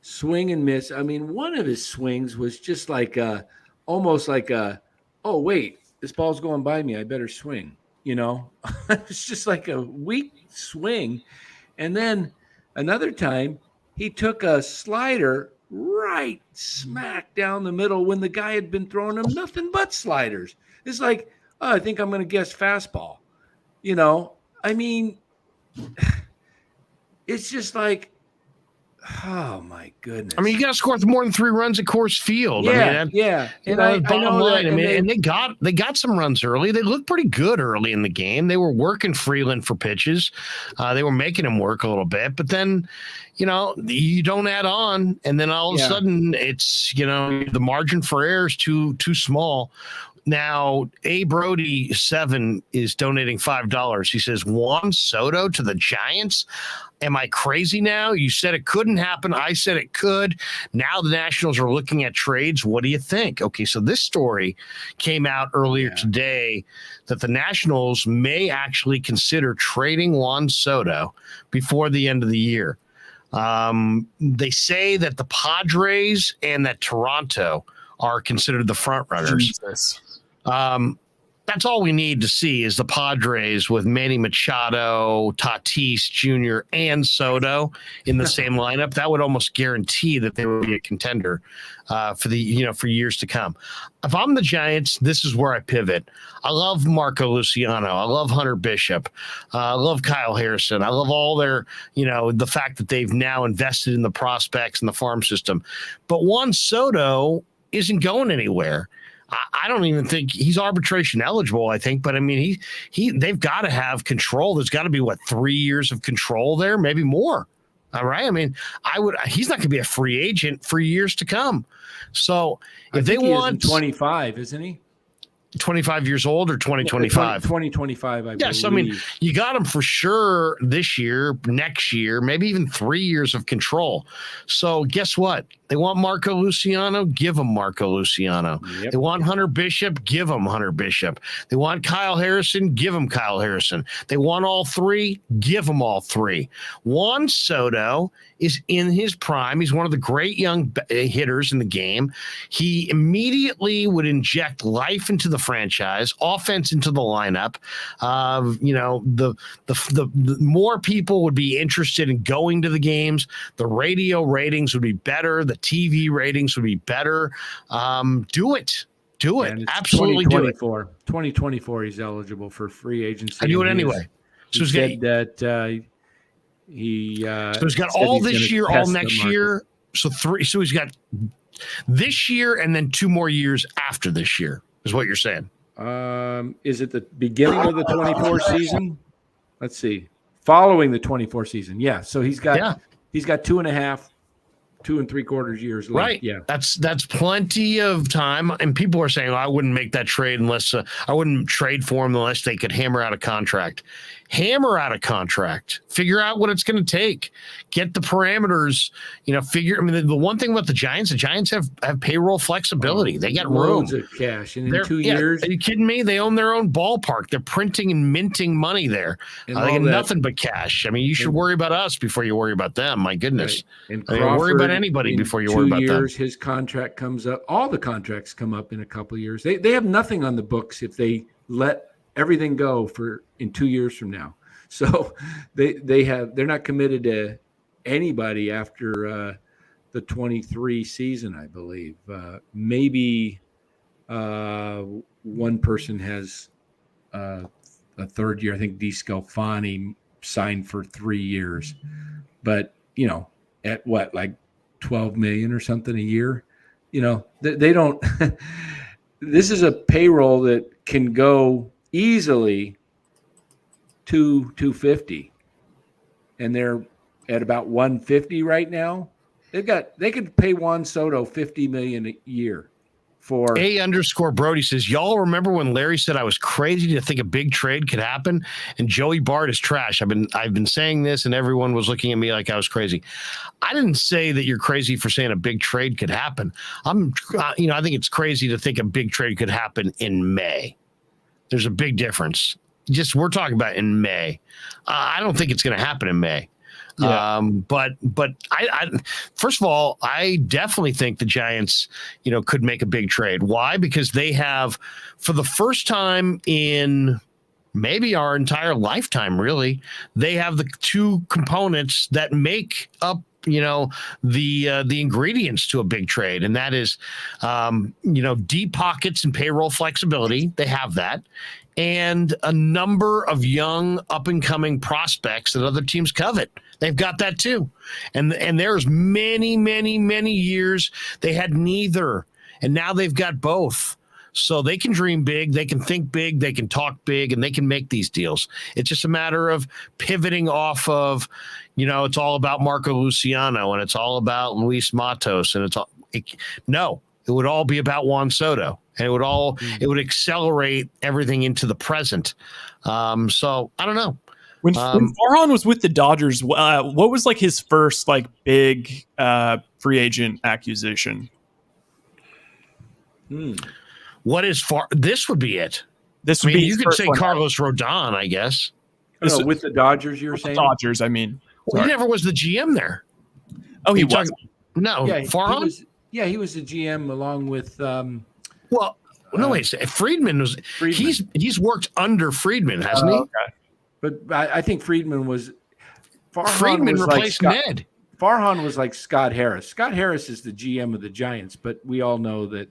swing and miss. I mean, one of his swings was just like almost like oh wait, this ball's going by me, I better swing. It's just like a weak swing, and then another time he took a slider right smack down the middle when the guy had been throwing him nothing but sliders. It's like, oh, I think I'm going to guess fastball. I mean, it's just like, oh my goodness. I mean, you got to score more than 3 runs at Coors Field. Yeah, yeah. And I know that. And they got some runs early. They looked pretty good early in the game. They were working Freeland for pitches. They were making him work a little bit, but then, you don't add on, and then all of a sudden it's, the margin for error is too small. Now, A. Brody 7 is donating $5. He says, Juan Soto to the Giants? Am I crazy now? You said it couldn't happen. I said it could. Now the Nationals are looking at trades. What do you think? Okay, so this story came out earlier today that the Nationals may actually consider trading Juan Soto before the end of the year. They say that the Padres and that Toronto are considered the front runners. Jesus. That's all we need to see is the Padres with Manny Machado, Tatis Jr., and Soto in the same lineup. That would almost guarantee that they would be a contender for years to come. If I'm the Giants, this is where I pivot. I love Marco Luciano. I love Hunter Bishop. I love Kyle Harrison. I love all their, the fact that they've now invested in the prospects and the farm system. But Juan Soto isn't going anywhere. I don't even think he's arbitration eligible, I think, but I mean, they've got to have control. There's got to be 3 years of control there, maybe more. All right. I mean, he's not going to be a free agent for years to come. So if they want 25, isn't he? 25 years old or 2025? 2025, I believe. Yes, I mean, you got him for sure this year, next year, maybe even 3 years of control. So guess what? They want Marco Luciano, give them Marco Luciano. Yep. They want Hunter Bishop, give them Hunter Bishop. They want Kyle Harrison, give them Kyle Harrison. They want all three, give them all three. Juan Soto is in his prime. He's one of the great young hitters in the game. He immediately would inject life into the franchise, offense into the lineup. The more people would be interested in going to the games. The radio ratings would be better. The TV ratings would be better. Do it. Absolutely do it. 2024, he's eligible for free agency. I do it anyway. So he said that he's got all this year, all next year. So he's got this year and then 2 more years after this year is what you're saying. Is it the beginning of the 24 season? Let's see. Following the 24 season. Yeah. So he's got 2.5, 2 3/4 years left. Right. Yeah. That's plenty of time. And people are saying, I wouldn't make that trade unless I wouldn't trade for him unless they could hammer out a contract. Hammer out a contract. Figure out what it's going to take. Get the parameters. The one thing about the Giants have payroll flexibility. They got loads room. of cash, and in 2 years, are you kidding me? They own their own ballpark. They're printing and minting money there. They got nothing but cash. I mean, you should worry about us before you worry about them. My goodness. Right. And worry about anybody before you worry about them. 2 years, his contract comes up. All the contracts come up in a couple of years. They have nothing on the books if they let everything go in 2 years from now. So they're not committed to anybody after the 23 season, I believe. Maybe one person has a third year. I think DeScalfani signed for 3 years, but at what, like 12 million or something a year? They don't. This is a payroll that can go easily to 250, and they're at about 150 right now. They could pay Juan Soto $50 million a year for A_Brody says, y'all remember when Larry said I was crazy to think a big trade could happen, and Joey Bart is trash. I've been saying this, and everyone was looking at me like I was crazy. I didn't say that you're crazy for saying a big trade could happen. I think it's crazy to think a big trade could happen in May. There's a big difference. We're talking about in May. I don't think it's going to happen in May. Yeah. But I first of all, I definitely think the Giants, could make a big trade. Why? Because they have, for the first time in maybe our entire lifetime, really, they have the 2 components that make up the ingredients to a big trade, and that is deep pockets and payroll flexibility. They have that, and a number of young up and coming prospects that other teams covet. They've got that too, and there's many years they had neither, and now they've got both. So they can dream big, they can think big, they can talk big, and they can make these deals. It's just a matter of pivoting off of, it's all about Marco Luciano and it's all about Luis Matos, and it would all be about Juan Soto, and it would accelerate everything into the present. So I don't know. When Farhan was with the Dodgers, what was like his first big free agent acquisition? What is this would be it. You could say Carlos Rodon, I guess. With the Dodgers, you were saying? Dodgers, I mean. Well, he never was the GM there. Oh, he was. No, Farhan? He was the GM along with Friedman was. He's worked under Friedman, hasn't he? Okay. But I think Friedman was. Friedman replaced Ned. Farhan was like Scott Harris. Scott Harris is the GM of the Giants, but we all know that,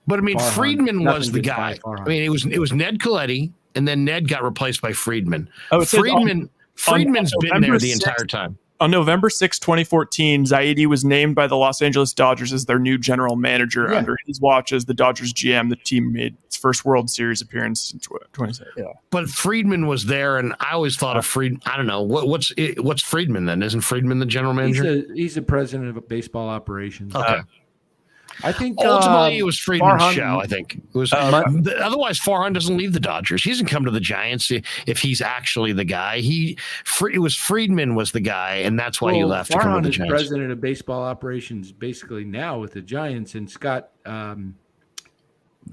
But I mean, Farhan, Friedman was the guy. I mean, it was Ned Coletti, and then Ned got replaced by Friedman. Friedman's been there the entire time. On November 6, 2014, Zaidi was named by the Los Angeles Dodgers as their new general manager. Yeah. Under his watch as the Dodgers GM, the team made its first World Series appearance in 2017. Yeah. But Friedman was there, and I always thought of Friedman. I don't know. What's Friedman then? Isn't Friedman the general manager? He's the president of baseball operations. Okay. I think ultimately it was Friedman's Farhan, show. I think it was. Otherwise, Farhan doesn't leave the Dodgers. He doesn't come to the Giants if he's actually the guy. It was Friedman was the guy, and that's why he left. Farhan to come to the is Giants. president of baseball operations basically now with the Giants, and Scott.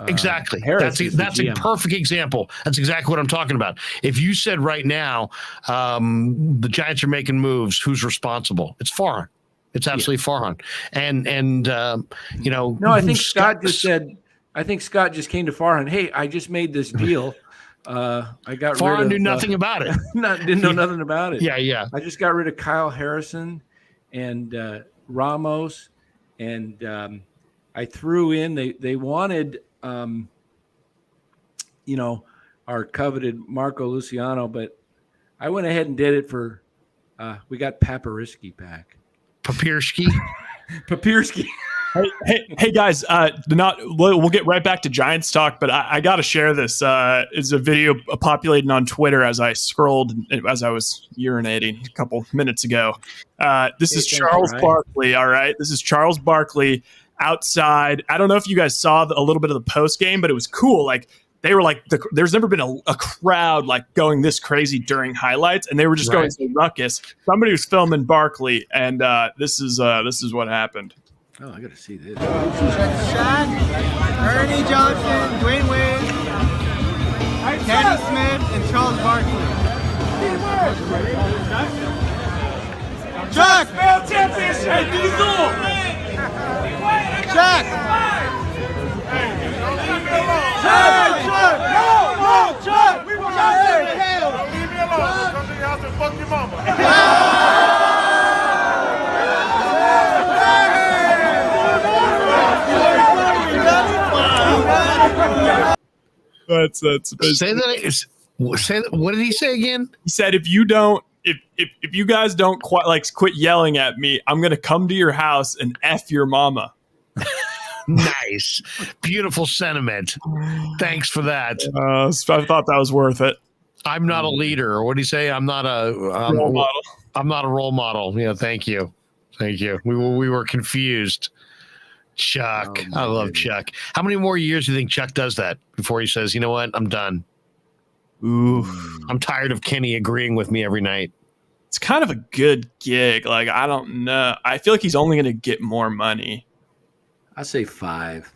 Exactly. Harris That's a perfect example. That's exactly what I'm talking about. If you said right now the Giants are making moves, who's responsible? It's Farhan. It's absolutely Farhan. And you know. No, I think Scott just said. I think Scott just came to Farhan. Hey, I just made this deal. I got Farhan rid of, knew nothing about it. Didn't know nothing about it. Yeah. I just got rid of Kyle Harrison and Ramos, and I threw in. They wanted. Our coveted Marco Luciano, but I went ahead and did it for. We got Papirski back. Papirski. Hey guys, we'll get right back to Giants talk, but I got to share this. It's a video populating on Twitter as I scrolled as I was urinating a couple minutes ago. This is Charles Barkley. All right, this is Charles Barkley outside. I don't know if you guys saw a little bit of the post game, but it was cool. Like they were like, there's never been a crowd like going this crazy during highlights, and they were just going so ruckus. Somebody was filming Barkley, and this is what happened. Oh, I got to see this. Shaq, Ernie Johnson, Dwayne Wade, Kenny Smith, and Charles Barkley. Chuck! Spell championship! Hey, Diesel! Chuck! Chuck! No, Chuck! We want to say hell! Don't leave me alone. Come to your house and fuck your mama. That's say that. What did he say again? He said, if you guys don't quit yelling at me, I'm gonna come to your house and F your mama. Nice, beautiful sentiment. Thanks for that. I thought that was worth it. I'm not a leader, or what do you say? I'm not a role model. I'm not a role model. Yeah, thank you. We were confused. Chuck. I love Chuck. How many more years do you think Chuck does that before he says, you know what, I'm done? Ooh. I'm tired of Kenny agreeing with me every night. It's kind of a good gig. Like, I don't know. I feel like he's only going to get more money. I say 5.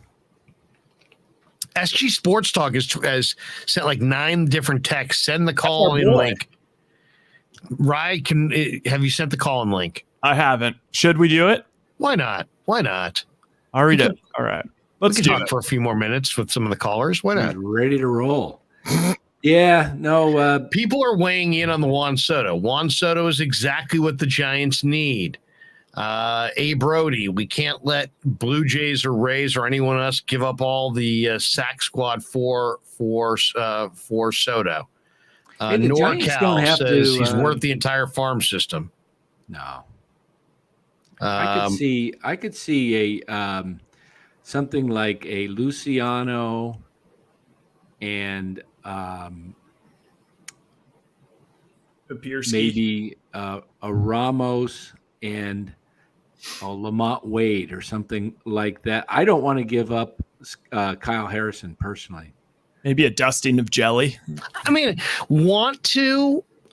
SG Sports Talk has sent like 9 different texts. Send the call-in link. Rye, have you sent the call-in link? I haven't. Should we do it? Why not? I'll read it. All right. Let's talk for a few more minutes with some of the callers. Why not? Ready to roll. Yeah, no. People are weighing in on the Juan Soto. Juan Soto is exactly what the Giants need. A. Brody, we can't let Blue Jays or Rays or anyone else give up all the sack squad for Soto. NorCal says he's worth the entire farm system. No. I could see a something like a Luciano and maybe a Ramos and Lamont Wade or something like that. I don't want to give up Kyle Harrison personally. Maybe a dusting of jelly. I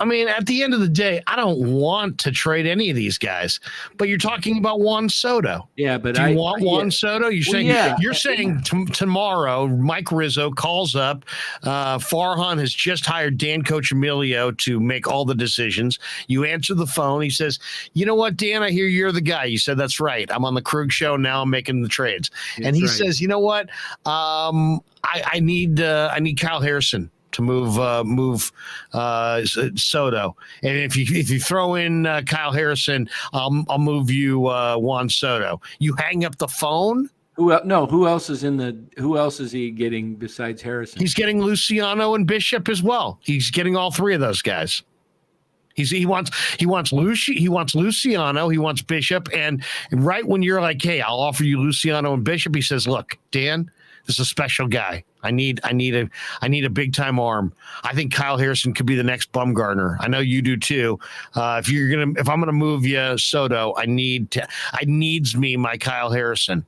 mean, at the end of the day, I don't want to trade any of these guys. But you're talking about Juan Soto. Yeah, but do you want Juan Soto? You're saying tomorrow, Mike Rizzo calls up. Farhan has just hired Dan Coach-Emilio to make all the decisions. You answer the phone. He says, "You know what, Dan? I hear you're the guy." You said, "That's right. I'm on the Krueg show now. I'm making the trades." And he says, "You know what? I need Kyle Harrison to move Soto, and if you throw in Kyle Harrison, I'll move you Juan Soto." You hang up the phone. Who else is he getting besides Harrison? He's getting Luciano and Bishop as well. He's getting all 3 of those guys. He wants Luciano, he wants Bishop, and right when you're like, "Hey, I'll offer you Luciano and Bishop," he says, "Look, Dan, this is a special guy. I need a big time arm. I think Kyle Harrison could be the next Bumgarner. I know you do too. If I'm gonna move you, Soto, I needs me my Kyle Harrison."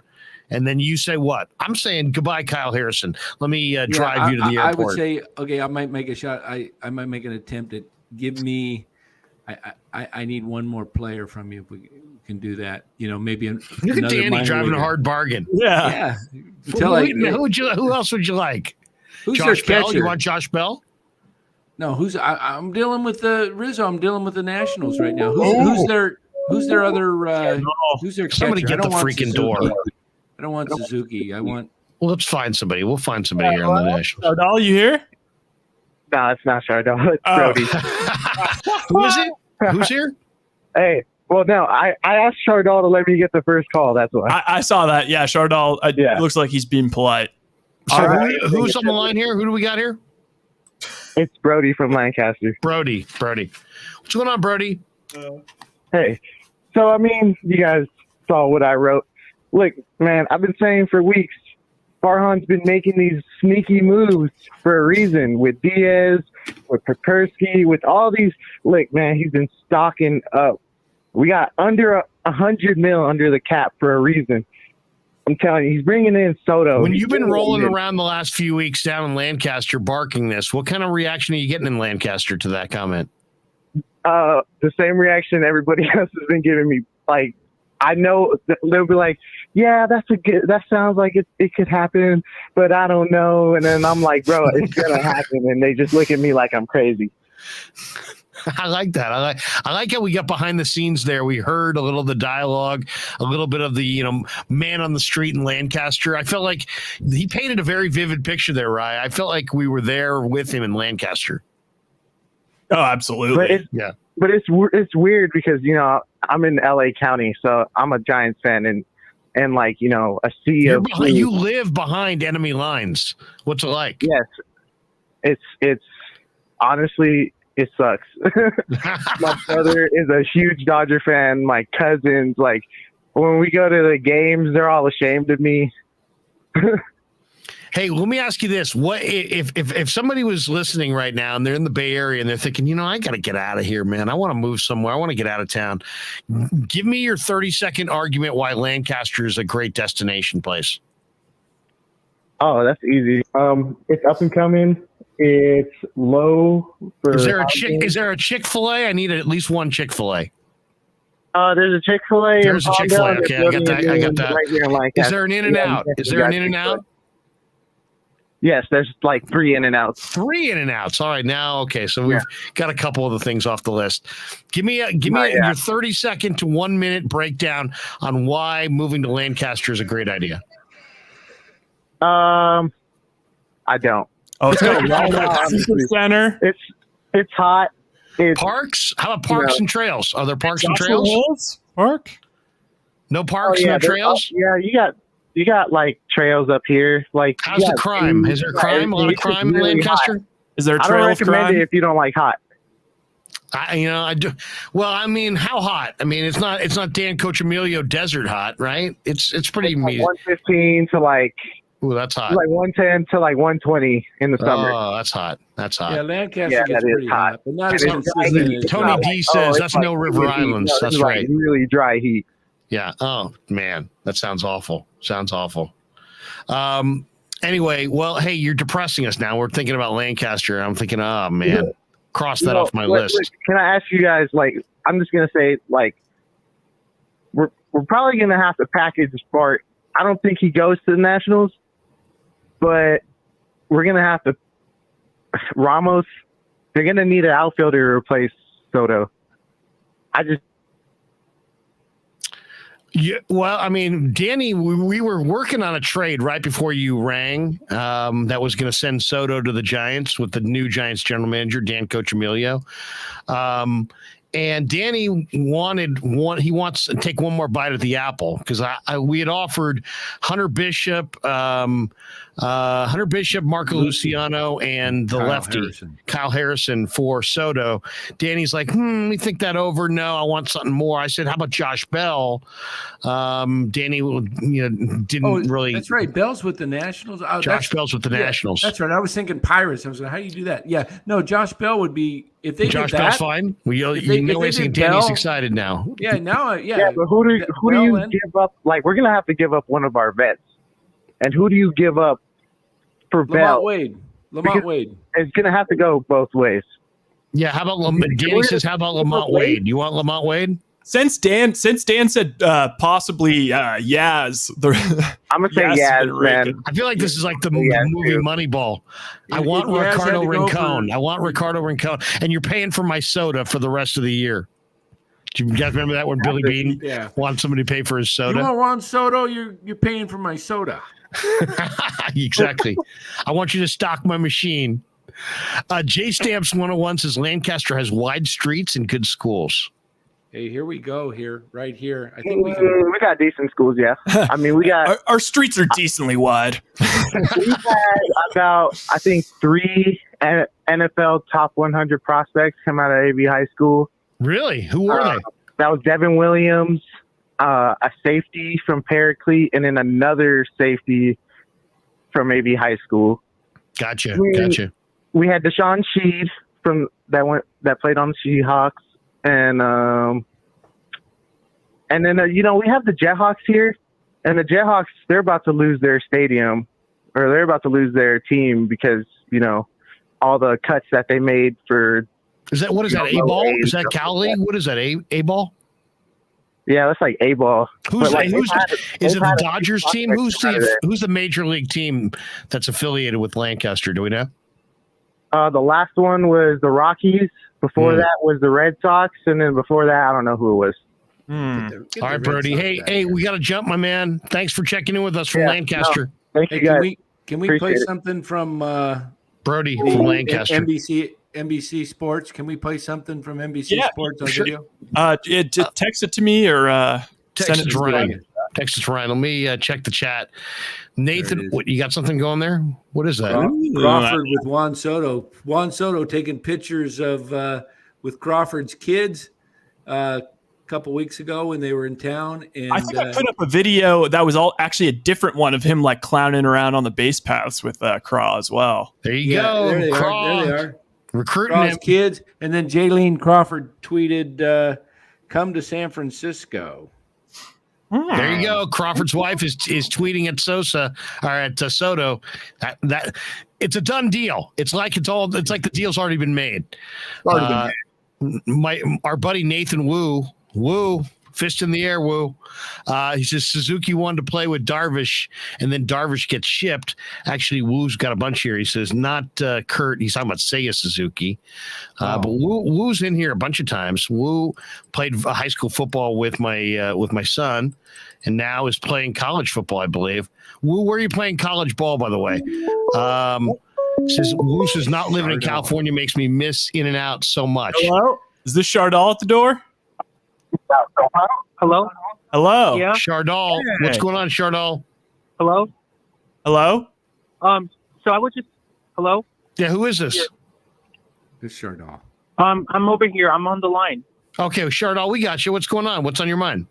and then you say what? I'm saying goodbye, Kyle Harrison. Let me drive you to the airport. I would say, okay, I might make a shot. I might make an attempt at give me. I need one more player from you if we can do that. Maybe look at Danny driving a hard bargain. Yeah. Who else would you like? Who's Josh their Bell? catcher? You want Josh Bell? No, I'm dealing with the Rizzo. I'm dealing with the Nationals right now. Who's their other? Who's their catcher? Somebody get the freaking door. I don't want Suzuki. I want. Well, let's find somebody. We'll find somebody here on the Nationals. Chardall, you here? No, it's not Chardall. It's Brody. Who is it? Who's here? Hey, well, no, I asked Chardall to let me get the first call. That's why. I saw that. Yeah, Chardall. Looks like he's being polite. So who's on the line here? Who do we got here? It's Brody from Lancaster. Brody. What's going on, Brody? Hey, so, I mean, you guys saw what I wrote. Look, man, I've been saying for weeks, Farhan's been making these sneaky moves for a reason with Diaz, with Pepersky, with all these. Look, man, he's been stocking up. We got under $100 million under the cap for a reason. I'm telling you, he's bringing in Soto. When you've been rolling around the last few weeks down in Lancaster barking this, what kind of reaction are you getting in Lancaster to that comment? The same reaction everybody else has been giving me. Like, I know they'll be like, yeah, that sounds like it could happen, but I don't know. And then I'm like, bro, it's going to happen. And they just look at me like I'm crazy. I like that. I like how we got behind the scenes there. We heard a little of the dialogue, a little bit of the man on the street in Lancaster. I felt like he painted a very vivid picture there, Rye. I felt like we were there with him in Lancaster. Oh, absolutely. But it's weird because I'm in LA County, so I'm a Giants fan, and like a sea of you live behind enemy lines. What's it like? Yes, it's honestly. It sucks. My brother is a huge Dodger fan. My cousins, like, when we go to the games, they're all ashamed of me. Hey, let me ask you this. What if somebody was listening right now and they're in the Bay Area and they're thinking, I got to get out of here, man. I want to move somewhere. I want to get out of town. Give me your 30-second argument why Lancaster is a great destination place. Oh, that's easy. It's up and coming. It's low. Is there a Chick-fil-A? I need at least one Chick-fil-A. There's a Chick-fil-A. There's a Chick-fil-A. Okay, I got that. Right here in Lancaster. Is there an In-N-Out? Is there an In-N-Out? Yes, there's like 3 In-N-Outs. 3 In-N-Outs. All right, now okay. So we've got a couple of the things off the list. Give me your 30-second to 1 minute breakdown on why moving to Lancaster is a great idea. I don't. Oh, it's got a super center. It's hot. Parks? How about parks and trails? Are there parks and trails? Park? No parks, no trails? You got like trails up here. Like, how's the crime? Is there crime? A lot of crime in Lancaster? Hot. Is there a trail? I don't recommend crime? It if you don't like hot. I do. Well, I mean, how hot? I mean, it's not Dan Cochimilio desert hot, right? It's pretty like 115 to like. Ooh, that's hot. Like 110 to like 120 in the summer. Oh, that's hot. That's hot. Yeah, Lancaster gets pretty hot. But not Tony D says that's no River Islands. No, that's right. Like really dry heat. Yeah. Oh man, that sounds awful. Sounds awful. Anyway, well, hey, you're depressing us now. We're thinking about Lancaster. I'm thinking, oh man, cross that off my list. Can I ask you guys? Like, I'm just gonna say, like, we're probably gonna have to package Bart. I don't think he goes to the Nationals. But we're going to have to – Ramos, they're going to need an outfielder to replace Soto. Yeah, well, I mean, Danny, we were working on a trade right before you rang that was going to send Soto to the Giants with the new Giants general manager, Dan Cochimilio. And Danny wants to take one more bite at the apple because we had offered Hunter Bishop, Hunter Bishop, Marco Luciano, and the lefty, Kyle Harrison for Soto. Danny's like, we think that over. No, I want something more. I said, how about Josh Bell? Danny, didn't really. That's right. Bell's with the Nationals. Josh Bell's with the Nationals. That's right. I was thinking Pirates. I was like, how do you do that? Yeah. No, Josh Bell would be if they Josh did that. Bell's fine. Danny's excited now. Yeah. Now. But who do you give up? Like, we're gonna have to give up one of our vets, and who do you give up for Bell? Lamont Wade. It's gonna have to go both ways. Yeah. How about Danny says? How about Lamont Wade? You want Lamont Wade? Since Dan said possibly Yaz, I'm gonna say Yaz, man. I feel like this is like the movie Moneyball. I want Ricardo Rincon. I want Ricardo Rincon, and you're paying for my soda for the rest of the year. Do you guys remember that when Billy Bean wants somebody to pay for his soda? You want Juan Soto? You're paying for my soda. Exactly. I want you to stock my machine. J Stamps 101 says Lancaster has wide streets and good schools. Hey, here we go. Right here. I think we got decent schools. Yeah, I mean we got our streets are decently wide. We've had about I think 3 NFL top 100 prospects come out of AB High School. Really? Who were they? That was Devin Williams, a safety from Paraclete, and then another safety from AB High School. Gotcha. We had Deshaun Sheed that played on the Seahawks. And then we have the Jethawks here, and the Jethawks, they're about to lose their stadium, or they're about to lose their team because all the cuts that they made for. What is that? A-ball? Is that Cal League? What is that? A-ball? Yeah, that's like A-ball. Is it the Dodgers team? Who's the major league team that's affiliated with Lancaster? Do we know? The last one was the Rockies. Before that was the Red Sox, and then before that, I don't know who it was. All right, Brody. Hey, we got to jump, my man. Thanks for checking in with us from Lancaster. No, thank you, guys. Can we play something from Brody from Lancaster? NBC Sports. Can we play something from NBC Sports on video? Text it to me or send it to Ryan. Text it to Ryan. Let me check the chat. Nathan, what, you got something going there? What is that? Crawford with Juan Soto. Juan Soto taking pictures of with Crawford's kids a couple weeks ago when they were in town. And I think I put up a video that was actually a different one of him like clowning around on the base paths with Craw as well. There you go. There they are. Recruiting Craw's kids. And then Jaylene Crawford tweeted, come to San Francisco. There you go. Crawford's wife is tweeting at Soto. That it's a done deal. It's like the deal's already been made. Our buddy Nathan Wu, fist in the air, Wu. He says Suzuki wanted to play with Darvish, and then Darvish gets shipped. Actually, Wu's got a bunch here. He says not Kurt. He's talking about Seiya Suzuki. But Wu's in here a bunch of times. Wu played high school football with my son, and now is playing college football, I believe. Wu, where are you playing college ball, by the way? Says Wu says not living in California makes me miss In and Out so much. Hello? Is this Chardal at the door? Hello? Hello. Yeah. Chardal. Hey. What's going on, Chardal? Hello? Hello? So I was just hello? Yeah, who is this? This Chardal. I'm over here. I'm on the line. Okay, Chardal, we got you. What's going on? What's on your mind?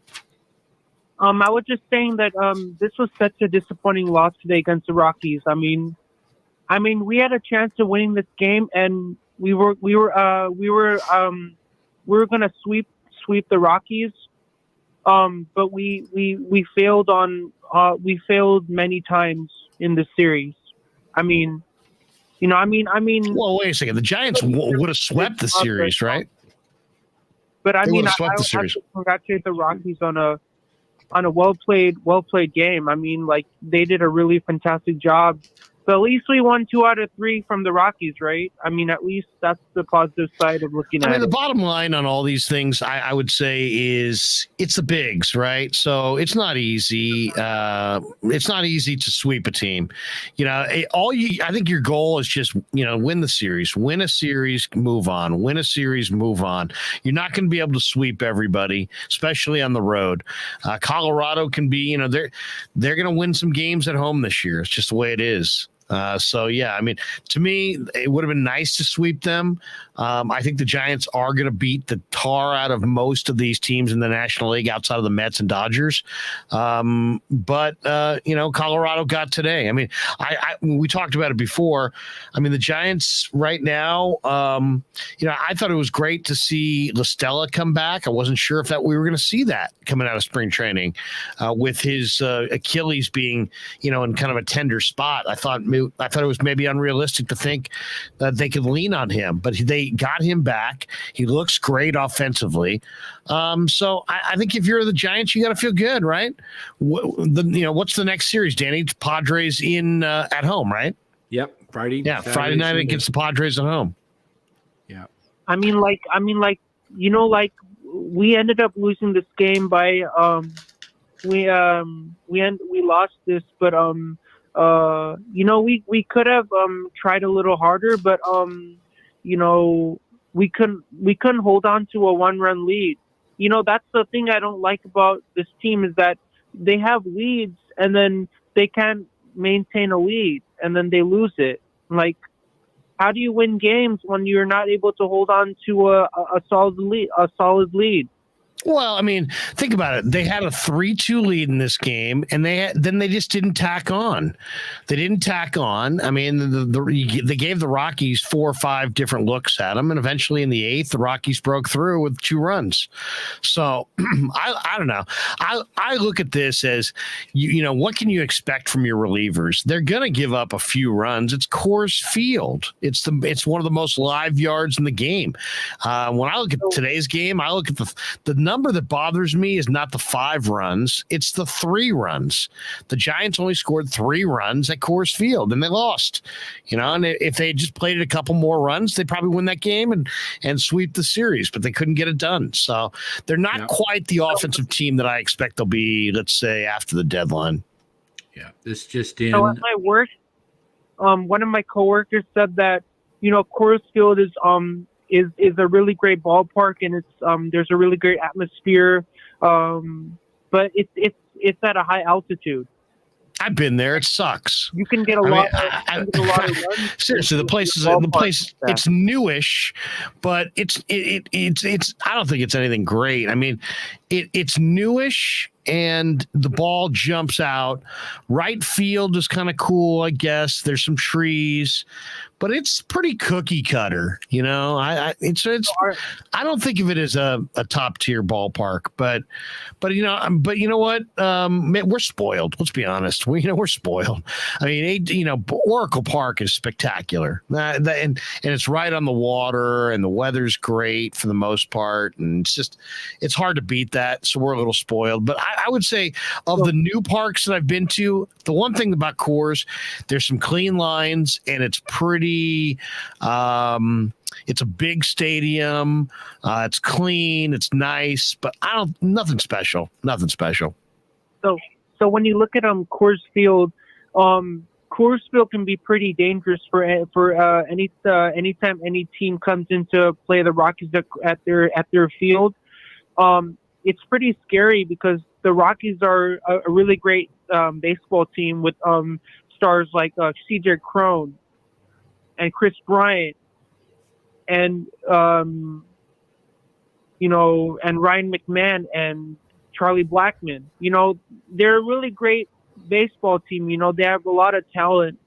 I was just saying that this was such a disappointing loss today against the Rockies. I mean, we had a chance of winning this game, and we were gonna sweep the Rockies, but we failed many times in this series. I mean. Well, wait a second. The Giants would have swept the series, right? But I have to congratulate the Rockies on a well played game. I mean, like they did a really fantastic job So at least we won 2 out of 3 from the Rockies, right? I mean, at least that's the positive side of looking at it. The bottom line on all these things, I would say, is it's the bigs, right? So it's not easy. It's not easy to sweep a team. I think your goal is just, win the series, win a series, move on, win a series, move on. You're not going to be able to sweep everybody, especially on the road. Colorado can be, they're going to win some games at home this year. It's just the way it is. To me, it would have been nice to sweep them. I think the Giants are going to beat the tar out of most of these teams in the National League outside of the Mets and Dodgers. But Colorado got today. I mean, we talked about it before. I mean, the Giants right now, I thought it was great to see La Stella come back. I wasn't sure if we were going to see that coming out of spring training with his Achilles being, in kind of a tender spot. I thought it was maybe unrealistic to think that they could lean on him, but they got him back. He looks great offensively. So I think if you're the Giants, you got to feel good, right? What's the next series, Danny? Padres in at home, right? Yep, Friday. Yeah, Friday night against the Padres at home. Yeah. I mean, we ended up losing this game by we lost this, but we could have tried a little harder, but we couldn't hold on to a 1-run lead. That's the thing I don't like about this team is that they have leads and then they can't maintain a lead and then they lose it. Like, how do you win games when you're not able to hold on to a solid lead? Well, I mean, think about it. They had a 3-2 lead in this game, and then they just didn't tack on. They didn't tack on. I mean, they gave the Rockies 4 or 5 different looks at them, and eventually in the 8th, the Rockies broke through with 2 runs. So I don't know. I look at this as, what can you expect from your relievers? They're going to give up a few runs. It's Coors Field. It's one of the most live yards in the game. When I look at today's game, I look at the number that bothers me is not the 5 runs, it's the 3 runs. The Giants only scored 3 runs at Coors Field and they lost. And if they just played it a couple more runs, they'd probably win that game and sweep the series, but they couldn't get it done. So they're not quite the offensive team that I expect they'll be, let's say, after the deadline. Yeah, this just in. So at my work, one of my coworkers said that, Coors Field is a really great ballpark and it's there's a really great atmosphere, but it's at a high altitude. I've been there. It sucks. You can get a lot of runs. Seriously, the place it's newish, but it's I don't think it's anything great. I mean, it's newish and the ball jumps out. Right field is kind of cool, I guess. There's some trees, but it's pretty cookie cutter, I don't think of it as a top tier ballpark, but you know what? We're spoiled. Let's be honest. We're spoiled. I mean, Oracle Park is spectacular, and it's right on the water, and the weather's great for the most part, and it's hard to beat that. So we're a little spoiled. But I would say of the new parks that I've been to, the one thing about Coors, there's some clean lines, and it's pretty. It's a big stadium. It's clean. It's nice, but nothing special. Nothing special. So when you look at Coors Field, Coors Field can be pretty dangerous for anytime any team comes in to play the Rockies at their field. It's pretty scary because the Rockies are a really great baseball team with stars like C.J. Cron and Chris Bryant and and Ryan McMahon and Charlie Blackmon. They're a really great baseball team. They have a lot of talent.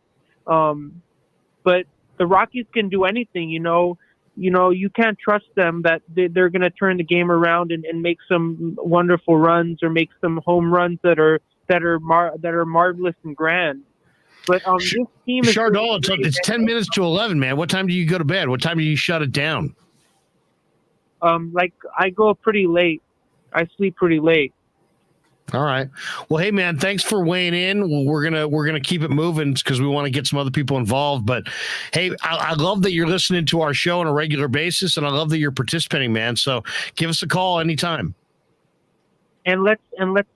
But the Rockies can do anything. You can't trust them that they're going to turn the game around and make some wonderful runs or make some home runs that are marvelous and grand. But this team is Chardol, it's 10 minutes to 11, man. What time do you go to bed? What time do you shut it down? I go pretty late. I sleep pretty late. All right. Well, hey man, thanks for weighing in. We're gonna keep it moving because we want to get some other people involved. But hey, I love that you're listening to our show on a regular basis, and I love that you're participating, man. So give us a call anytime. And let's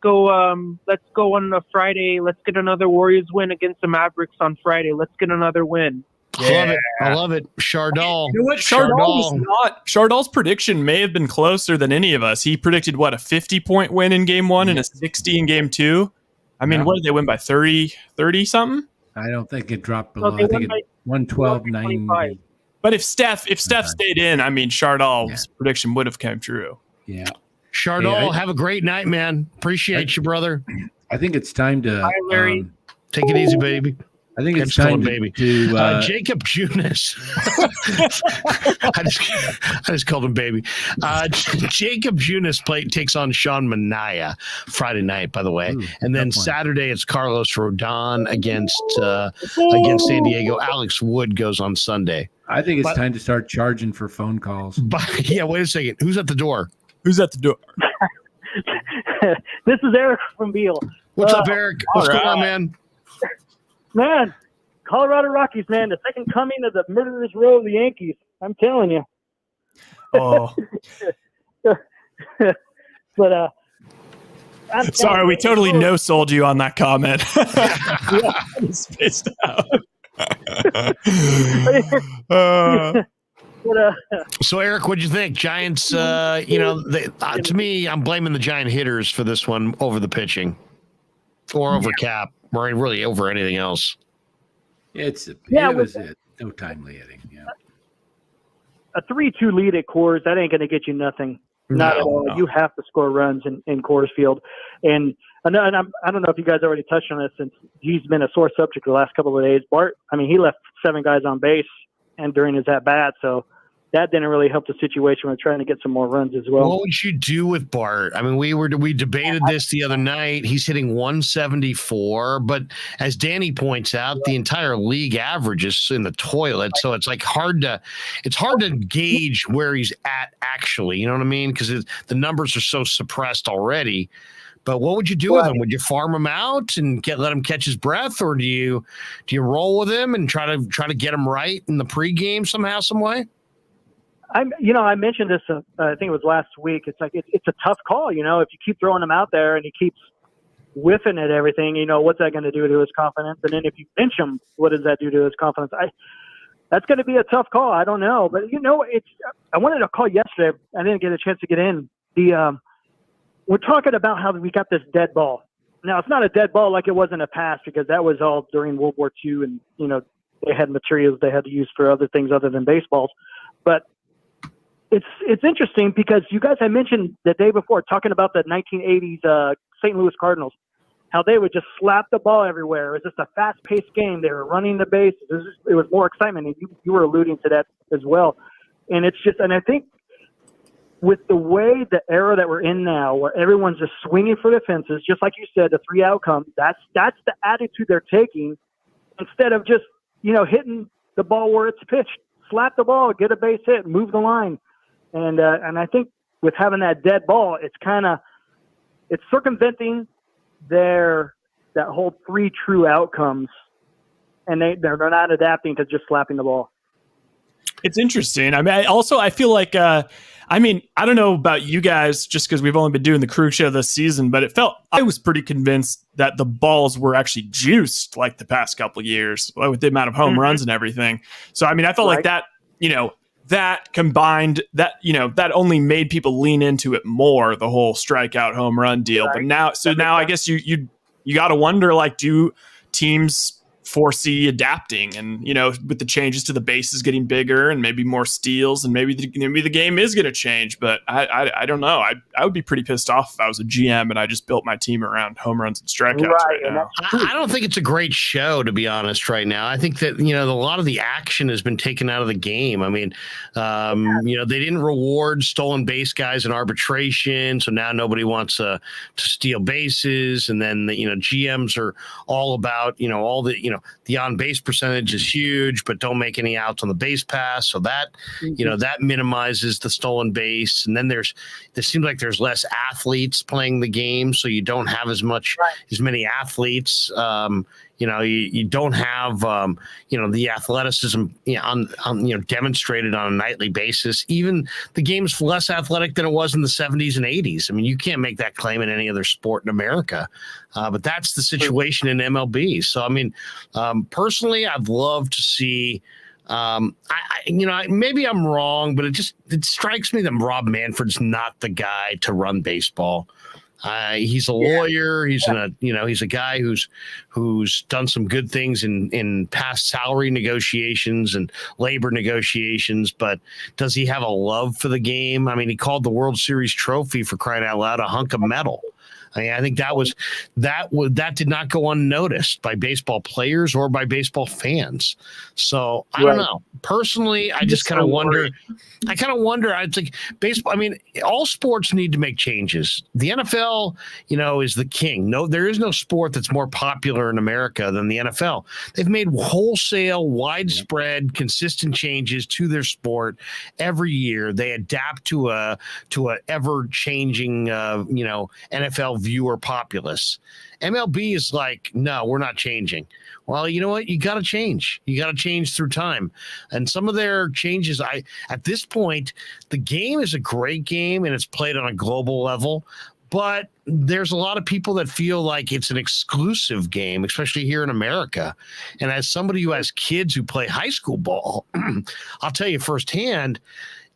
go on a Friday. Let's get another Warriors win against the Mavericks on Friday. Let's get another win. Yeah. I love it. Chardal. You know what? Chardal's prediction may have been closer than any of us. He predicted a 50-point win in game 1 and a 60 in game 2. I mean, what did they win by 30 something? I don't think it dropped below. I think it 112-9. But if Steph stayed in, I mean, Chardal's prediction would have come true. Yeah. Chardal, have a great night, man. Appreciate you, brother. I think it's time to Bye, Larry. Take it easy, baby. I think it's time baby. to Jacob Junis. I just called him baby. Jacob Junis takes on Sean Mania Friday night, by the way. And then Saturday it's Carlos Rodon against San Diego. Alex Wood goes on Sunday. I think it's time to start charging for phone calls. Yeah, wait a second. Who's at the door? Who's at the door? This is Eric from Beale. What's up, Eric? What's going on, man? Man, Colorado Rockies, man, the second coming of the murderous row of the Yankees. I'm telling you. Oh. But sorry, we totally no-sold you on that comment. I'm spaced out. So, Eric, what'd you think? Giants, to me, I'm blaming the Giant hitters for this one over the pitching or over Cap or really over anything else. It was no timely hitting. Yeah. A 3-2 lead at Coors, that ain't going to get you nothing. Not at all. No. You have to score runs in Coors Field. And I don't know if you guys already touched on this since he's been a sore subject the last couple of days. Bart, I mean, he left 7 guys on base and during his at-bat, so that didn't really help the situation with trying to get some more runs as well. What would you do with Bart? I mean, we debated this the other night. He's hitting 174, but as Danny points out, the entire league average is in the toilet. So it's like hard to gauge where he's at actually. You know what I mean? Because the numbers are so suppressed already. But what would you do with him? Would you farm him out and let him catch his breath, or do you roll with him and try to get him right in the pregame somehow, some way? I mentioned this. I think it was last week. It's like it's a tough call. You know, if you keep throwing him out there and he keeps whiffing at everything, what's that going to do to his confidence? And then if you bench him, what does that do to his confidence? That's going to be a tough call. I don't know, but I wanted to call yesterday. I didn't get a chance to get in. We're talking about how we got this dead ball. Now, it's not a dead ball like it was in the past because that was all during World War II and, they had materials they had to use for other things other than baseballs. But it's interesting because you guys had mentioned the day before talking about the 1980s St. Louis Cardinals, how they would just slap the ball everywhere. It was just a fast-paced game. They were running the base. It was more excitement, and you were alluding to that as well. And I think with the way the era that we're in now, where everyone's just swinging for the fences, just like you said, the 3 outcomes, that's the attitude they're taking instead of just, hitting the ball where it's pitched. Slap the ball, get a base hit, move the line. And I think with having that dead ball, it's circumventing that whole 3 true outcomes, and they're not adapting to just slapping the ball. It's interesting. I mean, I feel like, I don't know about you guys just because we've only been doing the Krueg show this season, but I was pretty convinced that the balls were actually juiced like the past couple of years with the amount of home runs and everything. So, I mean, I felt like that, that combined that, that only made people lean into it more, the whole strikeout home run deal. Right. But now I guess you got to wonder, like, do teams foresee adapting and, with the changes to the bases getting bigger and maybe more steals and maybe the game is going to change. But I don't know. I would be pretty pissed off if I was a GM and I just built my team around home runs and strikeouts right now. I don't think it's a great show, to be honest, right now. I think that, a lot of the action has been taken out of the game. I mean, they didn't reward stolen base guys in arbitration. So now nobody wants to steal bases. And then, GMs are all about, all the, the on base percentage is huge, but don't make any outs on the base pass. So that, that minimizes the stolen base. And then there seems like there's less athletes playing the game. So you don't have as many athletes. You don't have, the athleticism demonstrated on a nightly basis. Even the game's less athletic than it was in the 70s and 80s. I mean, you can't make that claim in any other sport in America, but that's the situation in MLB. So, I mean, personally, I'd love to see, maybe I'm wrong, but it strikes me that Rob Manfred's not the guy to run baseball. He's a lawyer. He's a guy who's done some good things in past salary negotiations and labor negotiations. But does he have a love for the game? I mean, he called the World Series trophy, for crying out loud, a hunk of metal. I mean, I think that did not go unnoticed by baseball players or by baseball fans. So I don't know. Personally, I just kind of wonder. I think baseball. I mean, all sports need to make changes. The NFL, is the king. No, there is no sport that's more popular in America than the NFL. They've made wholesale, widespread, consistent changes to their sport every year. They adapt to a ever changing, NFL viewer populace. MLB is like, no, we're not changing. Well, you know what? You got to change. You got to change through time. And some of their changes, at this point, the game is a great game and it's played on a global level. But there's a lot of people that feel like it's an exclusive game, especially here in America. And as somebody who has kids who play high school ball, I'll tell you firsthand,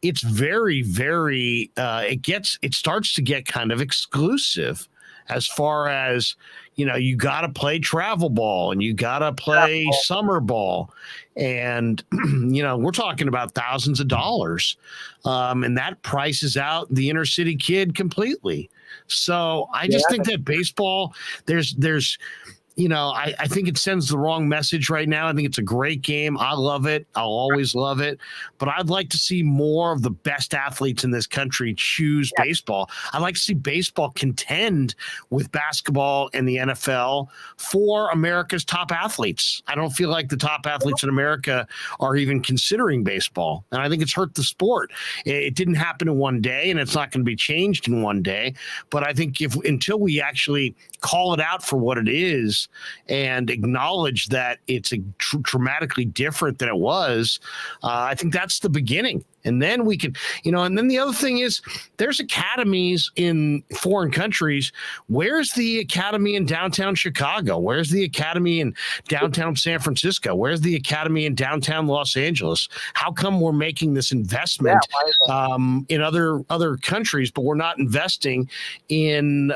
it's very, very, it starts to get kind of exclusive as far as, you got to play travel ball and you got to play summer ball. And, we're talking about thousands of dollars. And that prices out the inner city kid completely. So I just think that baseball, there's I think it sends the wrong message right now. I think it's a great game. I love it. I'll always love it. But I'd like to see more of the best athletes in this country choose baseball. I'd like to see baseball contend with basketball and the NFL for America's top athletes. I don't feel like the top athletes in America are even considering baseball. And I think it's hurt the sport. It didn't happen in one day, and it's not going to be changed in one day. But I think until we actually call it out for what it is and acknowledge that it's dramatically different than it was, I think that's the beginning. And then we can, and then the other thing is there's academies in foreign countries. Where's the academy in downtown Chicago? Where's the academy in downtown San Francisco? Where's the academy in downtown Los Angeles? How come we're making this investment in other countries, but we're not investing in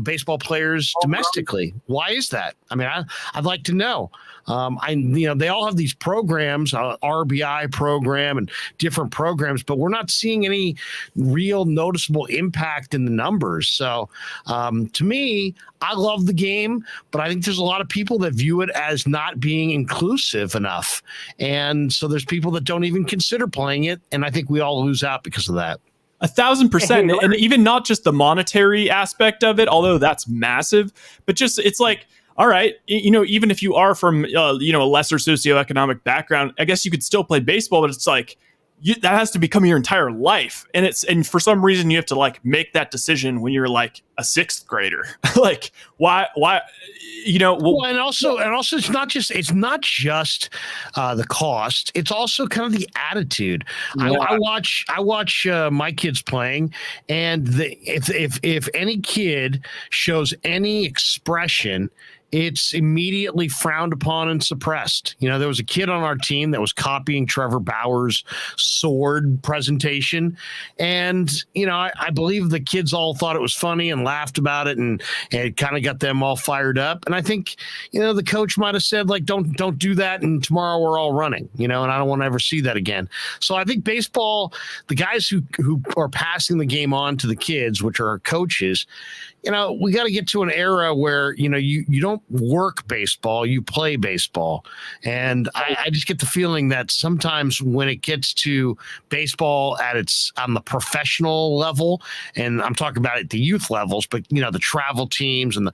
baseball players domestically? Why is that? I mean, I'd like to know. They all have these programs, RBI program and different programs, but we're not seeing any real noticeable impact in the numbers. So to me, I love the game, but I think there's a lot of people that view it as not being inclusive enough. And so there's people that don't even consider playing it. And I think we all lose out because of that. 1,000%. And even not just the monetary aspect of it, although that's massive, but just it's like, all right, even if you are from, a lesser socioeconomic background, I guess you could still play baseball, but it's like that has to become your entire life. And for some reason you have to make that decision when you're like a sixth grader. Like why, and also it's not just the cost. It's also kind of the attitude. Yeah. I watch my kids playing, and if any kid shows any expression, it's immediately frowned upon and suppressed. There was a kid on our team that was copying Trevor Bauer's sword presentation. And, I believe the kids all thought it was funny and laughed about it, and it kind of got them all fired up. And I think, the coach might have said, don't do that, and tomorrow we're all running, and I don't want to ever see that again. So I think baseball, the guys who are passing the game on to the kids, which are our coaches, we got to get to an era where, you don't work baseball, you play baseball. And I just get the feeling that sometimes when it gets to baseball on the professional level, and I'm talking about at the youth levels, but the travel teams and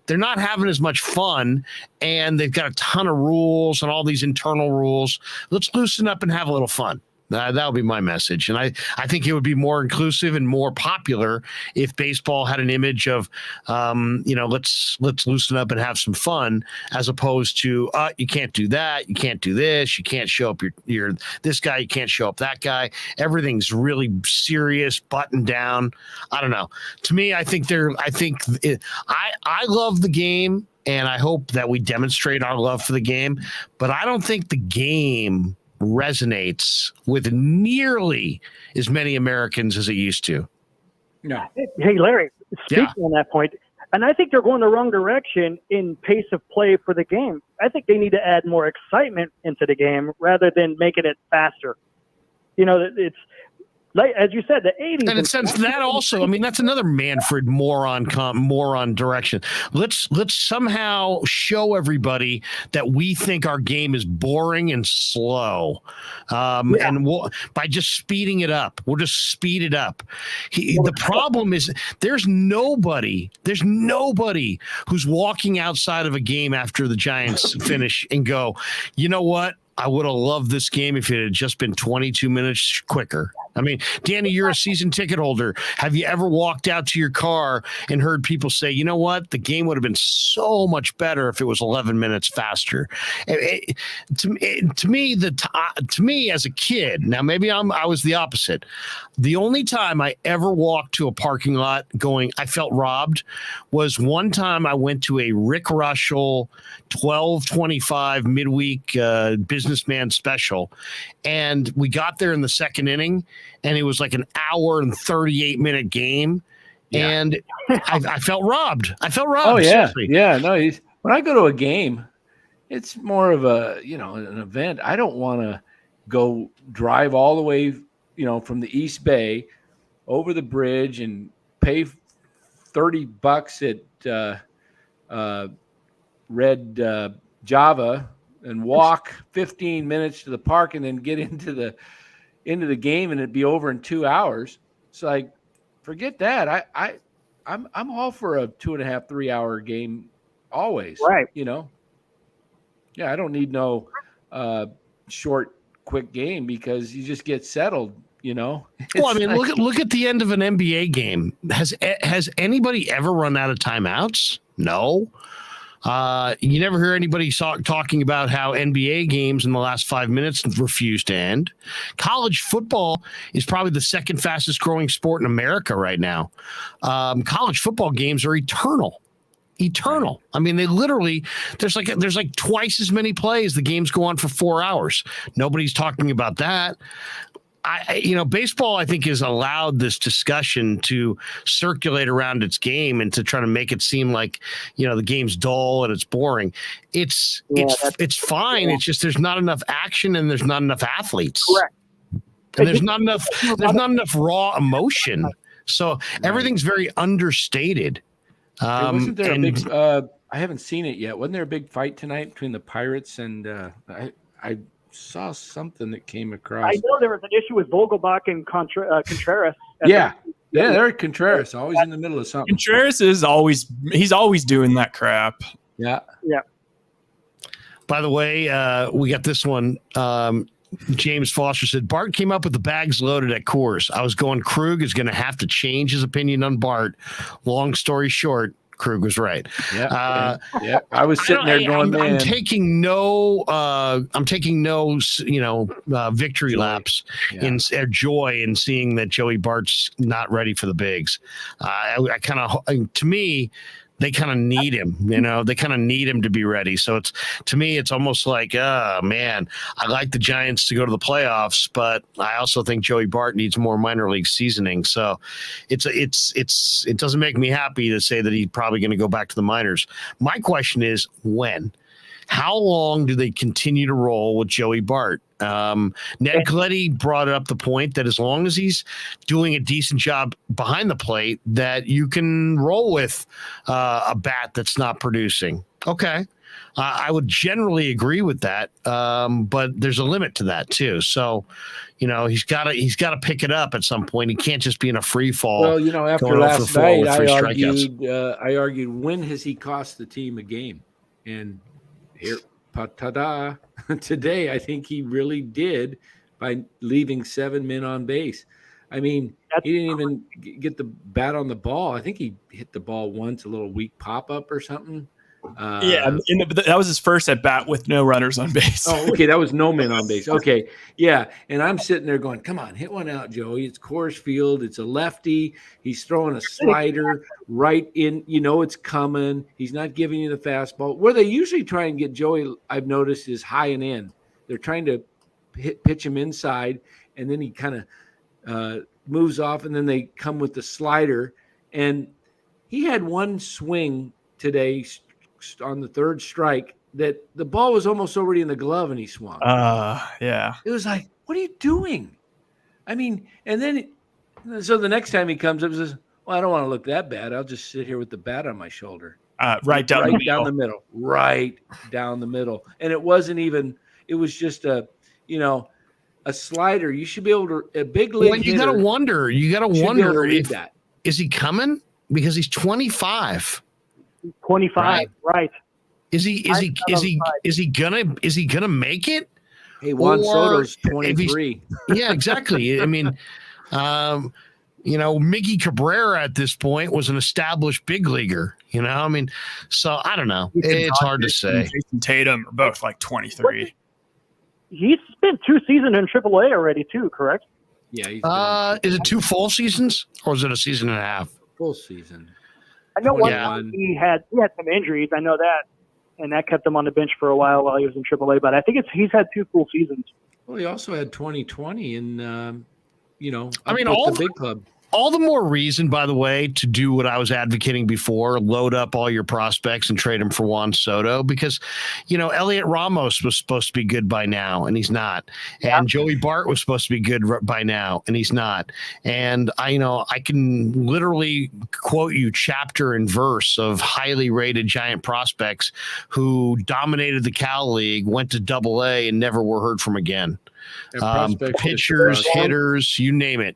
they're not having as much fun, and they've got a ton of rules and all these internal rules. Let's loosen up and have a little fun. That would be my message. And I think it would be more inclusive and more popular if baseball had an image of, let's loosen up and have some fun, as opposed to, you can't do that. You can't do this. You can't show up you're this guy. You can't show up that guy. Everything's really serious, buttoned down. I don't know. To me, I love the game, and I hope that we demonstrate our love for the game, but I don't think the game resonates with nearly as many Americans as it used to. No. Hey, Larry, speaking on that point, and I think they're going the wrong direction in pace of play for the game. I think they need to add more excitement into the game rather than making it faster. It's like, as you said, the 80s. And it says that also, that's another Manfred moron direction. Let's somehow show everybody that we think our game is boring and slow. And by just speeding it up, we'll just speed it up. The problem is there's nobody who's walking outside of a game after the Giants finish and go, you know what? I would have loved this game if it had just been 22 minutes quicker. Danny, you're a season ticket holder. Have you ever walked out to your car and heard people say, you know what? The game would have been so much better if it was 11 minutes faster. To me as a kid, now maybe I was the opposite. The only time I ever walked to a parking lot going, I felt robbed, was one time I went to a Rick Russell 12:25 midweek businessman special, and we got there in the second inning, and it was like an hour and 38-minute game, and I felt robbed. Oh yeah, seriously. Yeah. No, when I go to a game, it's more of a an event. I don't want to go drive all the way from the East Bay over the bridge and pay $30 at Red Java and walk 15 minutes to the park and then get into the game and it'd be over in 2 hours. It's like, forget that. I'm all for a 2.5, 3 hour game always. Right. Yeah, I don't need no short, quick game because you just get settled. Well, look at the end of an NBA game. Has anybody ever run out of timeouts? No. You never hear anybody talking about how NBA games in the last 5 minutes refuse to end. College football is probably the second fastest growing sport in America right now. College football games are eternal. They literally, there's like twice as many plays. The games go on for 4 hours. Nobody's talking about that. Baseball, I think, has allowed this discussion to circulate around its game and to try to make it seem like, the game's dull and it's boring. It's fine. Yeah. It's just there's not enough action and there's not enough athletes. Correct. And there's not enough raw emotion. So everything's very understated. Wasn't there a big? I haven't seen it yet. Wasn't there a big fight tonight between the Pirates and I saw something that came across. I know there was an issue with Vogelbach and Contreras. They're Contreras, always in the middle of something. Contreras is always doing that crap. Yeah. By the way, we got this one. James Foster said, Bart came up with the bags loaded at Coors. I was going, Krueg is going to have to change his opinion on Bart. Long story short, Krueg was right. Yeah. I was sitting there going, man. I'm taking no victory laps in joy in seeing that Joey Bart's not ready for the bigs. To me, they kind of need him, they kind of need him to be ready. So to me, it's almost like, man, I like the Giants to go to the playoffs, but I also think Joey Bart needs more minor league seasoning. So it doesn't make me happy to say that he's probably going to go back to the minors. My question is when? How long do they continue to roll with Joey Bart? Ned Coletti brought up the point that as long as he's doing a decent job behind the plate, that you can roll with a bat that's not producing. Okay. I would generally agree with that, but there's a limit to that too. So, he's got to pick it up at some point. He can't just be in a free fall. Well, after last night, I argued when has he cost the team a game? And here, ta-da! Today, I think he really did by leaving 7 men on base. I mean, he didn't even get the bat on the ball. I think he hit the ball once, a little weak pop-up or something. That was his first at bat with no runners on base. Oh, okay, that was no men on base. Okay, yeah, and I'm sitting there going, "Come on, hit one out, Joey. It's Coors Field. It's a lefty. He's throwing a slider right in. It's coming. He's not giving you the fastball. Where they usually try and get Joey, I've noticed, is high and in. They're trying to pitch him inside, and then he kind of moves off, and then they come with the slider. And he had one swing today on the third strike that the ball was almost already in the glove and he swung. Yeah. It was like, what are you doing? I mean, and then so the next time he comes up, he says, well, I don't want to look that bad. I'll just sit here with the bat on my shoulder. Right down the middle. Right down the middle. And it wasn't even, it was just a slider. You should be able to, a big league hitter. You got to wonder if that. Is he coming? Because he's 25. 25, right? Is he gonna make it? Hey, Juan Soto's 23. Yeah, exactly. I mean, Miggy Cabrera at this point was an established big leaguer. So I don't know. It's hard to say. Jason Tatum are both like 23. He's spent 2 seasons in AAA already, too. Correct? Yeah. Is it 2 full seasons or is it a season and a half? Full season. I know he had some injuries. I know that, and that kept him on the bench for a while he was in AAA. But I think he's had 2 full seasons. Well, he also had 2020 in, the big club. All the more reason, by the way, to do what I was advocating before, load up all your prospects and trade them for Juan Soto because, Elliot Ramos was supposed to be good by now, and he's not. And Joey Bart was supposed to be good by now, and he's not. And, I can literally quote you chapter and verse of highly rated giant prospects who dominated the Cal League, went to AA, and never were heard from again. Pitchers, hitters, you name it.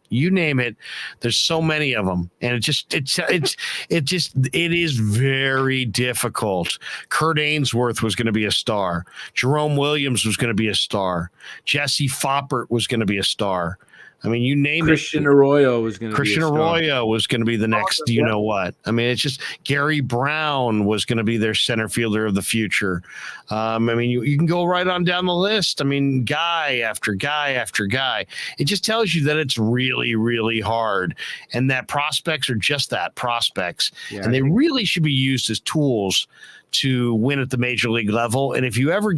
There's so many of them, and it is very difficult. Kurt Ainsworth was going to be a star. Jerome Williams was going to be a star. Jesse Foppert was going to be a star. I mean, you name Christian Arroyo was going to be Christian Arroyo was going to be the next, what? I mean, it's just Gary Brown was going to be their center fielder of the future. You can go right on down the list. I mean, guy after guy after guy. It just tells you that it's really, really hard and that prospects are just that, prospects. Yeah, and they really should be used as tools to win at the major league level. And if you ever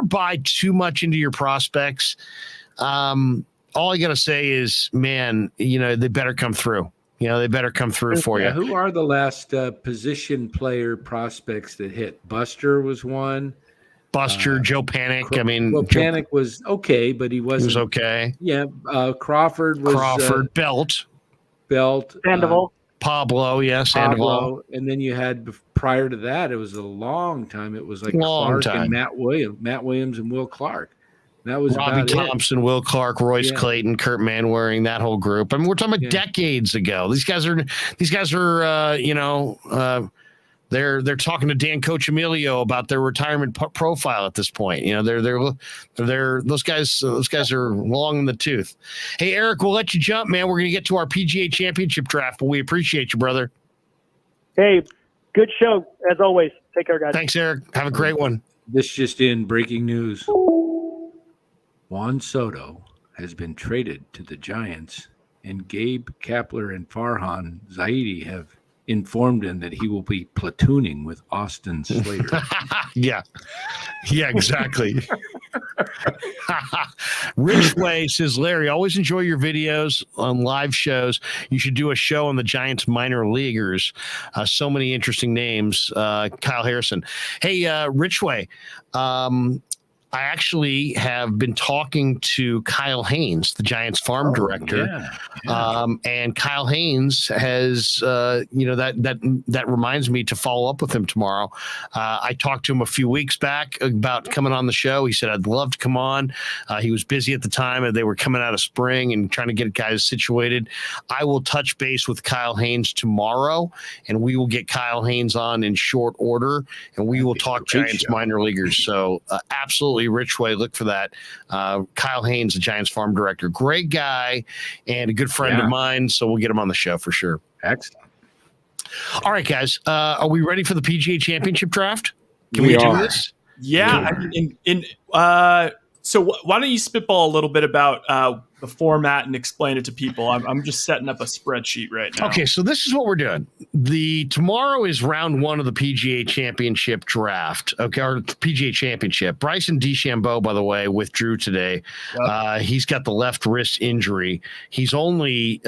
buy too much into your prospects, all I got to say is, man, they better come through. They better come through for you. Who are the last position player prospects that hit? Buster was one. Joe Panic. Joe Panic was okay, but he wasn't. He was okay. Yeah. Crawford was. Belt. Sandoval. Pablo, Sandoval. And then you had, prior to that, it was a long time. It was like Clark and Matt Williams and Will Clark. That was Robbie Thompson, Will Clark, Royce Clayton, Kurt Manwaring, that whole group. I mean, we're talking about decades ago. These guys are, they're talking to Dan Coach Emilio about their retirement profile at this point. Those guys are long in the tooth. Hey, Eric, we'll let you jump, man. We're going to get to our PGA Championship draft, but we appreciate you, brother. Hey, good show as always. Take care, guys. Thanks, Eric. Have a great one. This just in, breaking news. Juan Soto has been traded to the Giants, and Gabe Kapler and Farhan Zaidi have informed him that he will be platooning with Austin Slater. Yeah, exactly. Richway says, Larry, always enjoy your videos on live shows. You should do a show on the Giants minor leaguers. So many interesting names. Kyle Harrison. Hey, Richway. I actually have been talking to Kyle Haynes, the Giants farm director. And Kyle Haynes has, that reminds me to follow up with him tomorrow. I talked to him a few weeks back about coming on the show. He said, I'd love to come on. He was busy at the time and they were coming out of spring and trying to get guys situated. I will touch base with Kyle Haynes tomorrow and we will get Kyle Haynes on in short order and we will talk Giants minor leaguers. So absolutely. Richway, look for that. Kyle Haynes, the Giants farm director, great guy and a good friend of mine. So we'll get him on the show for sure. Excellent. All right, guys. Are we ready for the PGA Championship draft? Can we do this? Yeah. So why don't you spitball a little bit about the format and explain it to people? I'm just setting up a spreadsheet right now. Okay, so this is what we're doing. Tomorrow is round 1 of the PGA Championship draft. Okay, or PGA Championship. Bryson DeChambeau, by the way, withdrew today. Yep. He's got the left wrist injury. He's only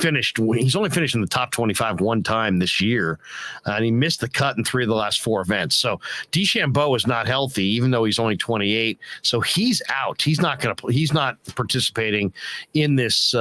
finished in the top 25 one time this year, and he missed the cut in 3 of the last 4 events. So DeChambeau is not healthy, even though he's only 28. So he's out. He's not participating in this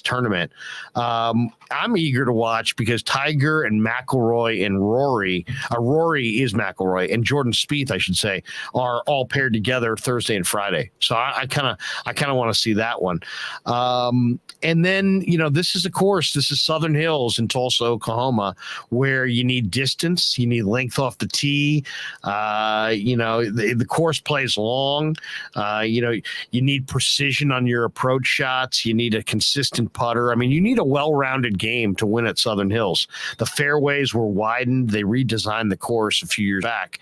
tournament. I'm eager to watch because Tiger and McIlroy and Rory is McIlroy and Jordan Spieth, I should say, are all paired together Thursday and Friday. So I kind of want to see that one. And then, this is a course. This is Southern Hills in Tulsa, Oklahoma, where you need distance, you need length off the tee. The course plays long. You need precision on your approach shots. You need a consistent putter. I mean, you need a well-rounded game to win at Southern Hills. The fairways were widened. They redesigned the course a few years back.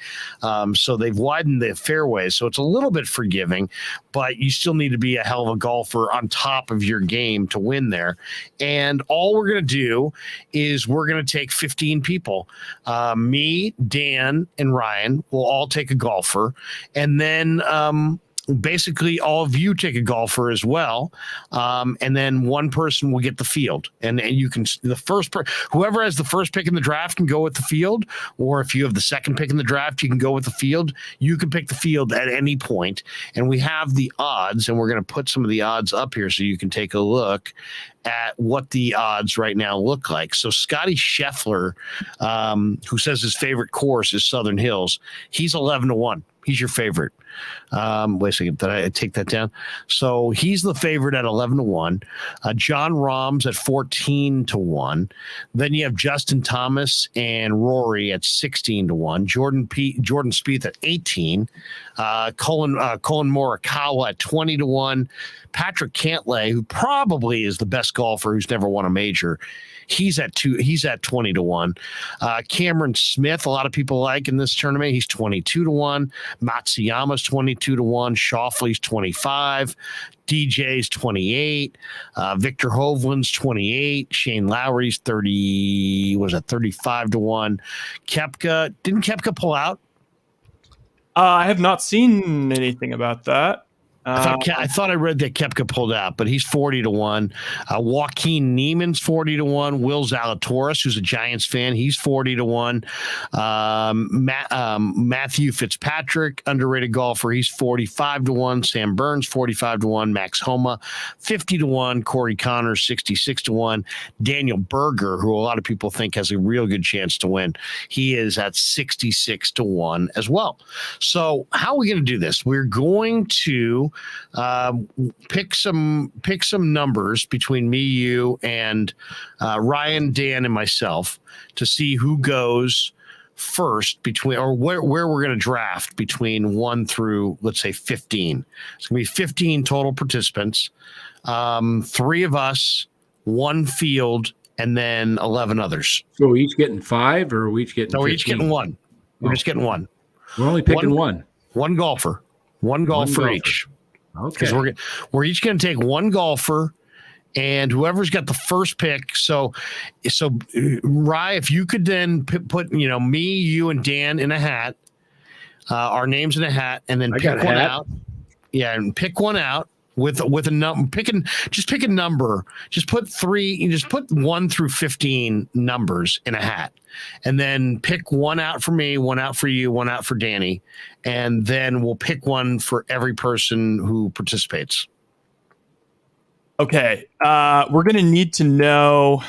So they've widened the fairways. So it's a little bit forgiving, but you still need to be a hell of a golfer on top of your game to win there. And all we're going to do is we're going to take 15 people. Me, Dan, and Ryan will all take a golfer. And then basically all of you take a golfer as well. And then one person will get the field. And you can, whoever has the first pick in the draft can go with the field. Or if you have the second pick in the draft, you can go with the field. You can pick the field at any point. And we have the odds, and we're going to put some of the odds up here so you can take a look at what the odds right now look like. So Scotty Scheffler, who says his favorite course is Southern Hills, he's 11-1. He's your favorite. Wait a second. Did I take that down? So he's the favorite at 11-1. John Rahm's at 14-1. Then you have Justin Thomas and Rory at 16-1. Jordan Spieth at 18. Colin Morikawa at 20-1. Patrick Cantlay, who probably is the best golfer who's never won a major, he's at 20-1. Cameron Smith, a lot of people like in this tournament, he's 22-1. Matsuyama's 22-1. Schauffele's 25. DJ's 28. Victor Hovland's 28. Shane Lowry's 35-1. Didn't Koepka pull out? I have not seen anything about that. I thought I read that Koepka pulled out, but he's 40-1. Joaquin Neiman's 40-1. Will Zalatoris, who's a Giants fan, he's 40-1. Matthew Fitzpatrick, underrated golfer, he's 45-1. Sam Burns, 45-1. Max Homa, 50-1. Corey Connors, 66-1. Daniel Berger, who a lot of people think has a real good chance to win, he is at 66-1 as well. So how are we going to do this? We're going to pick some numbers between me, you, and Ryan, Dan, and myself to see who goes first where we're going to draft between 1 through, let's say, 15. It's going to be 15 total participants, 3 of us, 1 field, and then 11 others. So we're each getting 5, or are we each getting? No, we're each getting 1. We're just getting 1. We're only picking one. One golfer. One golfer each. Okay. Because we're each going to take 1 golfer, and whoever's got the first pick. So, Rye, if you could then put me, you, and Dan in a hat, our names in a hat, and then pick one out. Yeah, and pick one out with a number. Just pick a number. Just put 3. You just put 1 through 15 numbers in a hat, and then pick one out for me, one out for you, one out for Danny, and then we'll pick one for every person who participates. Okay, we're gonna need to know.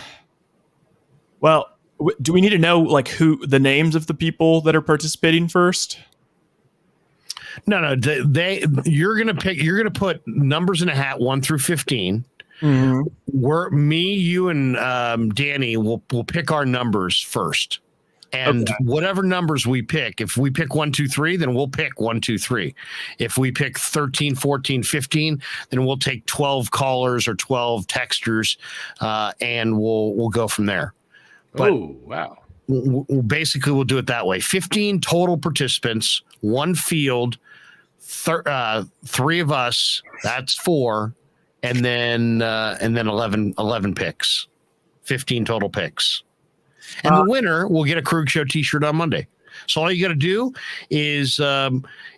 Well, do we need to know like who the names of the people that are participating first? No. You're gonna put numbers in a hat 1 through 15. Mm-hmm. You and Danny will pick our numbers first. And whatever numbers we pick, if we pick 1, 2, 3, then we'll pick 1, 2, 3. If we pick 13, 14, 15, then we'll take 12 callers or 12 texters, and we'll go from there. But wow. We'll do it that way. 15 total participants, 1 field, 3 of us, that's 4, and then 11 picks. 15 total picks. And the winner will get a Krueg Show t-shirt on Monday. So all you got to do is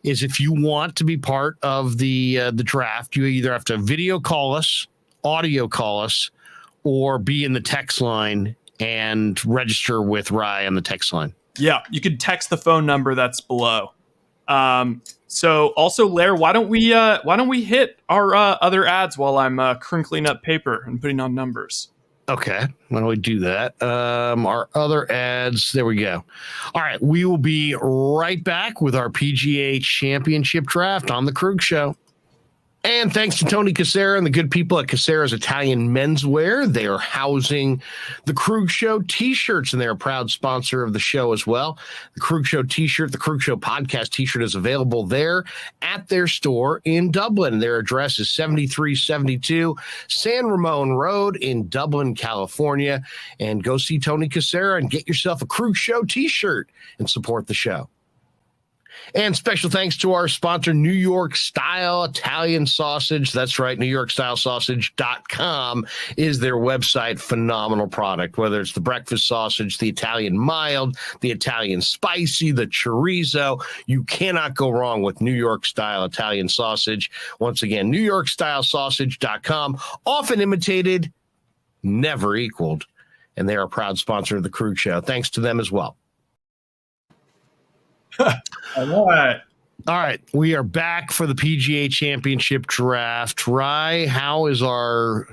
if you want to be part of the draft, you either have to video call us, audio call us, or be in the text line and register with Rye on the text line. Yeah, you can text the phone number that's below. So also, Lair, why don't we hit our other ads while I'm crinkling up paper and putting on numbers? Okay, why don't we do that? Our other ads, there we go. All right, we will be right back with our PGA Championship draft on the Krueg Show. And thanks to Tony Cassera and the good people at Cassera's Italian Menswear. They are housing the Krueg Show t-shirts, and they're a proud sponsor of the show as well. The Krueg Show t-shirt, the Krueg Show podcast t-shirt is available there at their store in Dublin. Their address is 7372 San Ramon Road in Dublin, California. And go see Tony Cassera and get yourself a Krueg Show t-shirt and support the show. And special thanks to our sponsor, New York Style Italian Sausage. That's right, NewYorkStyleSausage.com is their website. Phenomenal product, whether it's the breakfast sausage, the Italian mild, the Italian spicy, the chorizo. You cannot go wrong with New York Style Italian Sausage. Once again, NewYorkStyleSausage.com, often imitated, never equaled. And they are a proud sponsor of the Krueg Show. Thanks to them as well. All right. We are back for the PGA Championship draft. Rye, how is our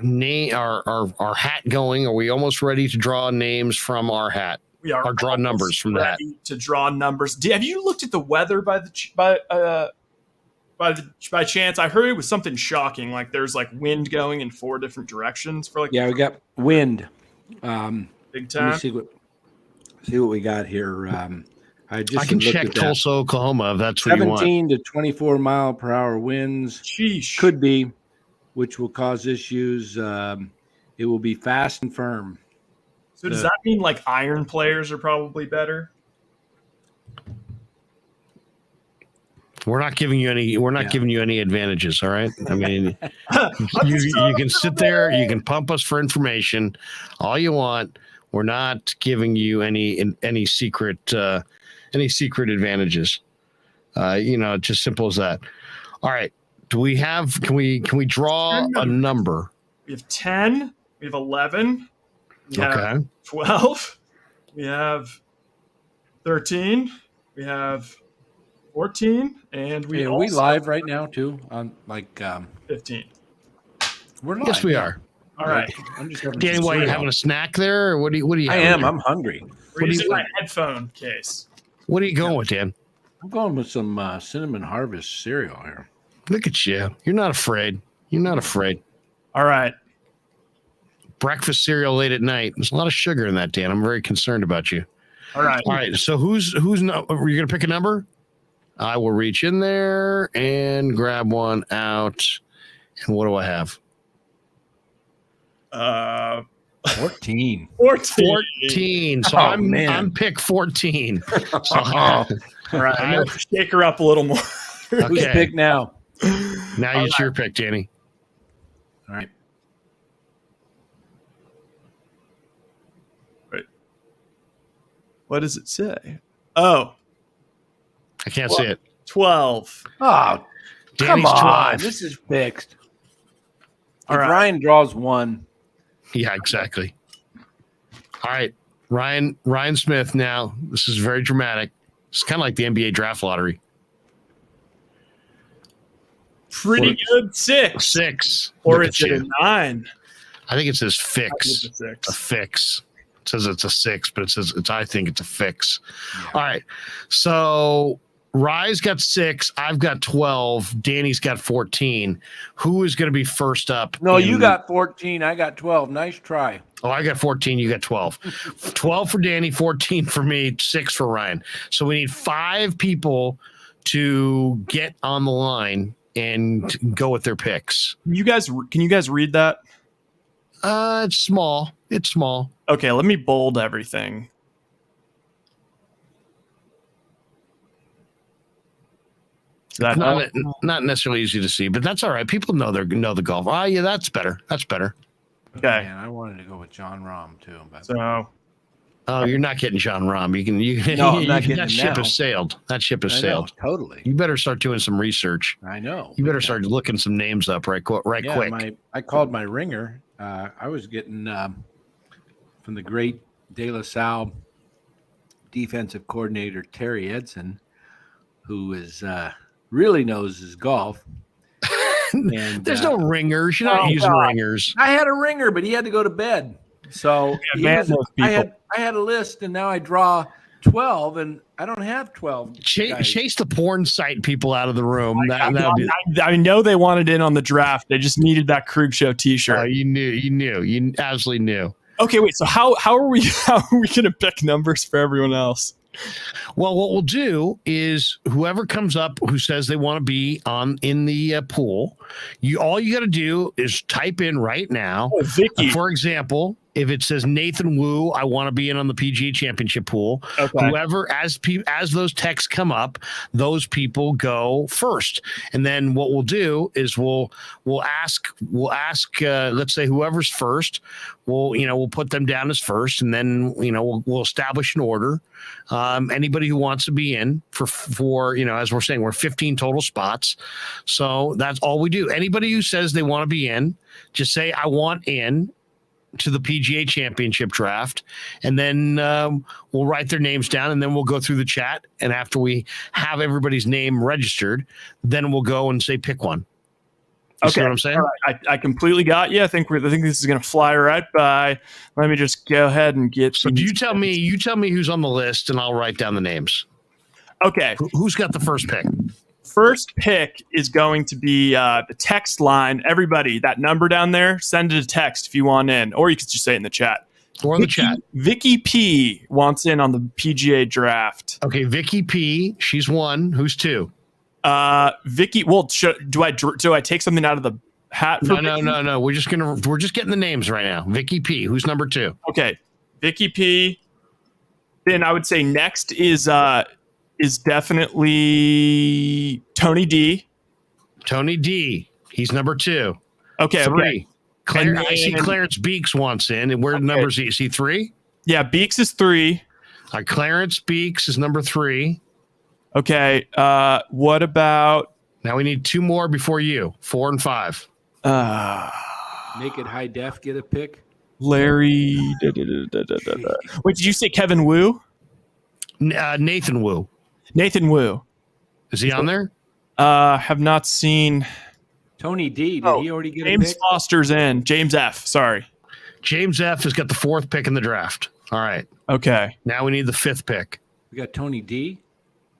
hat going? Are we almost ready to draw names from our hat? We are. Or draw numbers from the hat. To draw numbers. Have you looked at the weather by chance? I heard it was something shocking. Like there's like wind going in 4 different directions for like. Yeah, we got wind. Big time. Let me see what we got here. I can check Tulsa, Oklahoma, if that's what you want. 17 to 24 mile per hour winds. Sheesh. Could be, which will cause issues. It will be fast and firm. So does that mean like iron players are probably better? We're not giving you any. We're not giving you any advantages. All right. I mean, you can sit there. You can pump us for information all you want. We're not giving you any secret advantages. Just simple as that. All right. Do we have? Can we draw a number? We have 10. We have 11. We have okay. 12. We have 13. We have 14, and we are we live right now too on 15. We're live. Yes, we are. All right. I'm just having Danny, why are you having a snack there? Or what do you? I am. I'm hungry. We're using my headphone case. What are you going with, Dan? I'm going with some cinnamon harvest cereal here. Look at you. You're not afraid. All right. Breakfast cereal late at night. There's a lot of sugar in that, Dan. I'm very concerned about you. All right. So who's are you going to pick a number? I will reach in there and grab one out. And what do I have? 14. 14. So I'm pick 14. So, all right. I'm going to shake her up a little more. Okay. Who's pick now? Now it's your pick, Danny. All right. Wait. What does it say? Oh. I can't see it. 12. Oh, Danny's come on. 12. This is fixed. All right. Ryan draws 1. Yeah, exactly. All right. Ryan Smith now. This is very dramatic. It's kind of like the NBA draft lottery. Pretty good. 6. 6. Or Look is at it you. a 9? I think it says I fix. think it's a 6. A fix. It says it's a 6, but it says I think it's a fix. Yeah. All right. So Rye's got 6. I've got 12. Danny's got 14. Who is going to be first up? No, you got 14. I got 12. Nice try. Oh, I got 14. You got 12. 12 for Danny, 14 for me, 6 for Ryan. So we need 5 people to get on the line and go with their picks. Can you guys read that? It's small. It's small. Okay, let me bold everything. Not necessarily easy to see, but that's all right. People know the golf. Oh, yeah, that's better. That's better. Okay. Man, I wanted to go with John Rahm too. But So, you're not getting John Rahm. You can. No, I'm not getting that him ship now. has sailed. That ship has I know, sailed. totally. You better start doing some research. I know. You better start looking some names up right quick. I called my ringer. I was getting from the great De La Salle defensive coordinator Terry Edson, who is really knows his golf. And there's no ringers. You're not using ringers. I had a ringer, but he had to go to bed. So I had a list, and now I draw 12, and I don't have 12. Chase the porn site people out of the room. I know they wanted in on the draft. They just needed that Krueg Show T-shirt. You absolutely knew. Okay, wait. So how are we going to pick numbers for everyone else? Well, what we'll do is whoever comes up who says they want to be in the pool, all you got to do is type in right now. Oh, Vicky. For example, if it says Nathan Wu, I want to be in on the PGA Championship pool. Okay. Whoever, as those texts come up, those people go first. And then what we'll do is we'll ask. Let's say whoever's first, we'll put them down as first, and then we'll establish an order. Anybody who wants to be in for as we're saying, we're 15 total spots. So that's all we do. Anybody who says they want to be in, just say I want in to the PGA Championship draft, and then we'll write their names down, and then we'll go through the chat. And after we have everybody's name registered, then we'll go and say pick one. You see what I'm saying? Right. I completely got you. I think this is going to fly right by. Let me just go ahead and get. So you tell me who's on the list, and I'll write down the names. Okay. Who's got the first pick? First pick is going to be the text line. Everybody, that number down there, send it a text if you want in, or you could just say it in the chat. Or in the chat. Vicky P wants in on the PGA draft. Okay, Vicky P. She's 1. Who's 2? Vicky. Well, do I take something out of the hat? For No. We're just getting the names right now. Vicky P. Who's number 2? Okay, Vicky P. Then I would say next is definitely Tony D. Tony D. He's number 2. Okay. 3. I see Clarence Beeks wants in. And where numbers is he? 3? Yeah, Beeks is 3. Clarence Beeks is number 3. Okay. What about? Now we need 2 more before you. 4 and 5. Naked High Def get a pick. Larry. Wait, did you say Kevin Wu? Nathan Wu. Nathan Wu. Is he on there? Have not seen. Tony D. Did he already get James a pick? Foster's in. James F. Sorry. James F. has got the 4th pick in the draft. All right. Okay. Now we need the 5th pick. We got Tony D.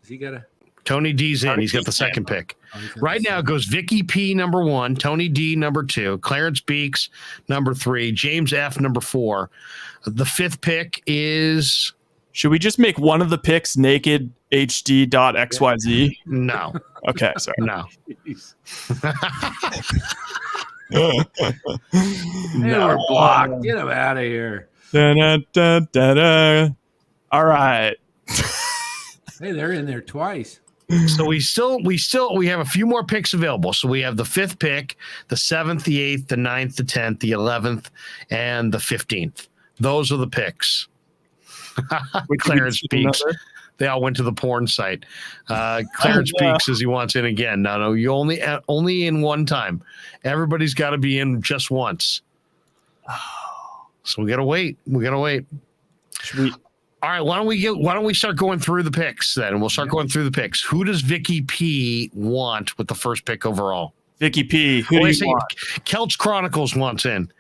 Has he got a? Tony D's in. He's got the 2nd pick. Right now it goes Vicky P. number 1, Tony D. number 2, Clarence Beeks number 3, James F. number 4. The 5th pick is. Should we just make one of the picks naked HD.xyz? No. Okay, sorry. No. We're blocked. Get him out of here. Da-da-da-da-da. All right. Hey, they're in there twice. So we have a few more picks available. So we have the 5th pick, the 7th, the 8th, the 9th, the 10th, the 11th, and the 15th. Those are the picks. Clarence Beeks. They all went to the porn site. Clarence Peak says he wants in again. No, you only in one time. Everybody's got to be in just once. So we gotta wait. All right, why don't we start going through the picks then? We'll start going through the picks. Who does Vicky P want with the first pick overall? Vicky P. Who do you want? Celts Chronicles wants in.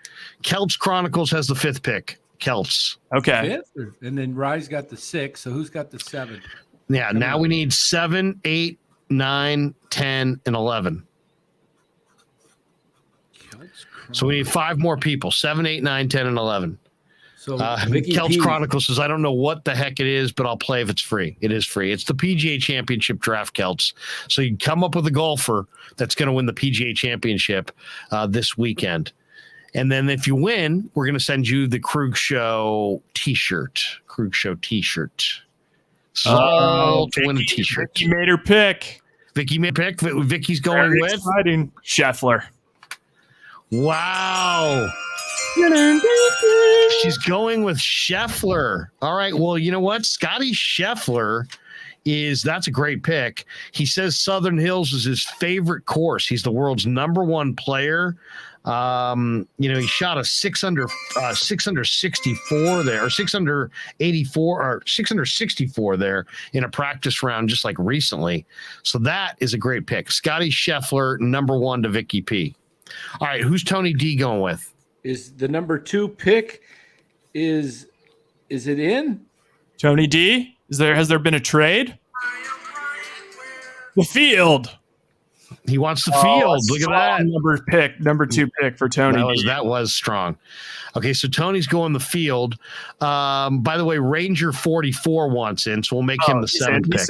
Celts Chronicles has the 5th pick. Celts. Okay. And then Rye's got the 6. So who's got the 7? Yeah, now we need 7, 8, 9, 10, and 11. So we need 5 more people. 7, 8, 9, 10, and 11. So Celts Chronicles says, I don't know what the heck it is, but I'll play if it's free. It is free. It's the PGA Championship draft, Celts. So you come up with a golfer that's going to win the PGA Championship this weekend. And then if you win, we're going to send you the Krueg Show t-shirt. So to win a t-shirt. Vicky made her pick. Vicky's going Very with? Exciting. Scheffler. Wow. She's going with Scheffler. All right. Well, you know what? Scotty Scheffler that's a great pick. He says Southern Hills is his favorite course. He's the world's #1 player. He shot a 664 there, or 684 or 664 there in a practice round just like recently. So that is a great pick. Scotty Scheffler, #1 to Vicky P. All right, who's Tony D going with? Is the #2 pick is it in? Tony D? Has there been a trade? The field. He wants the field. Look at that. #2 pick for Tony. That was strong. Okay, so Tony's going the field. By the way, Ranger 44 wants in, so we'll make him the 7th pick.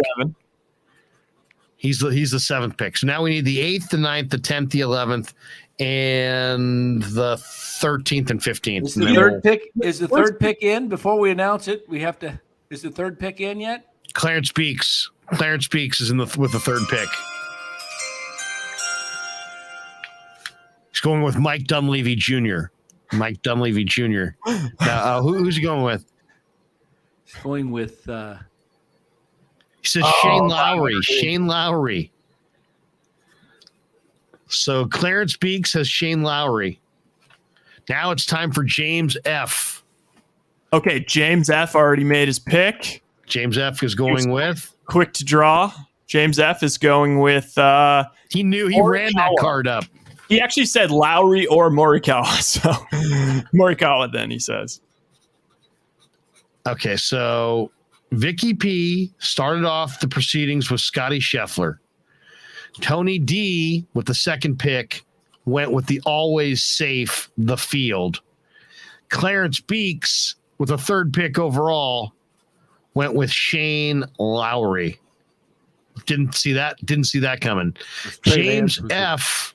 He's the 7th pick. So now we need the 8th, the 9th, the 10th, the 11th, and the 13th and 15th. Is the third pick in? Before we announce it, we have to. Is the third pick in yet? Clarence Beeks is in with the 3rd pick. He's going with Mike Dunleavy Jr. Now, who's he going with? He's going with. He says Shane Lowry. So Clarence Beeks has Shane Lowry. Now it's time for James F. Okay, James F. already made his pick. James F. is going with? Quick to draw. James F. is going with... he ran that card up. He actually said Lowry or Morikawa. So Morikawa then, he says. Okay, so Vicky P. started off the proceedings with Scotty Scheffler. Tony D. with the 2nd pick went with the always safe the field. Clarence Beeks with the 3rd pick overall went with Shane Lowry. Didn't see that coming. James F.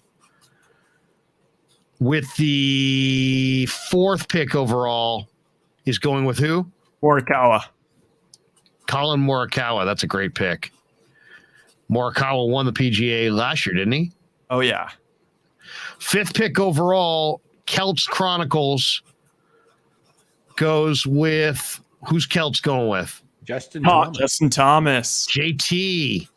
with the 4th pick overall is going with who? Morikawa. Colin Morikawa. That's a great pick. Morikawa won the PGA last year, didn't he? Oh, yeah. 5th pick overall, Celts Chronicles goes with who's Celts going with? Justin Thomas. JT.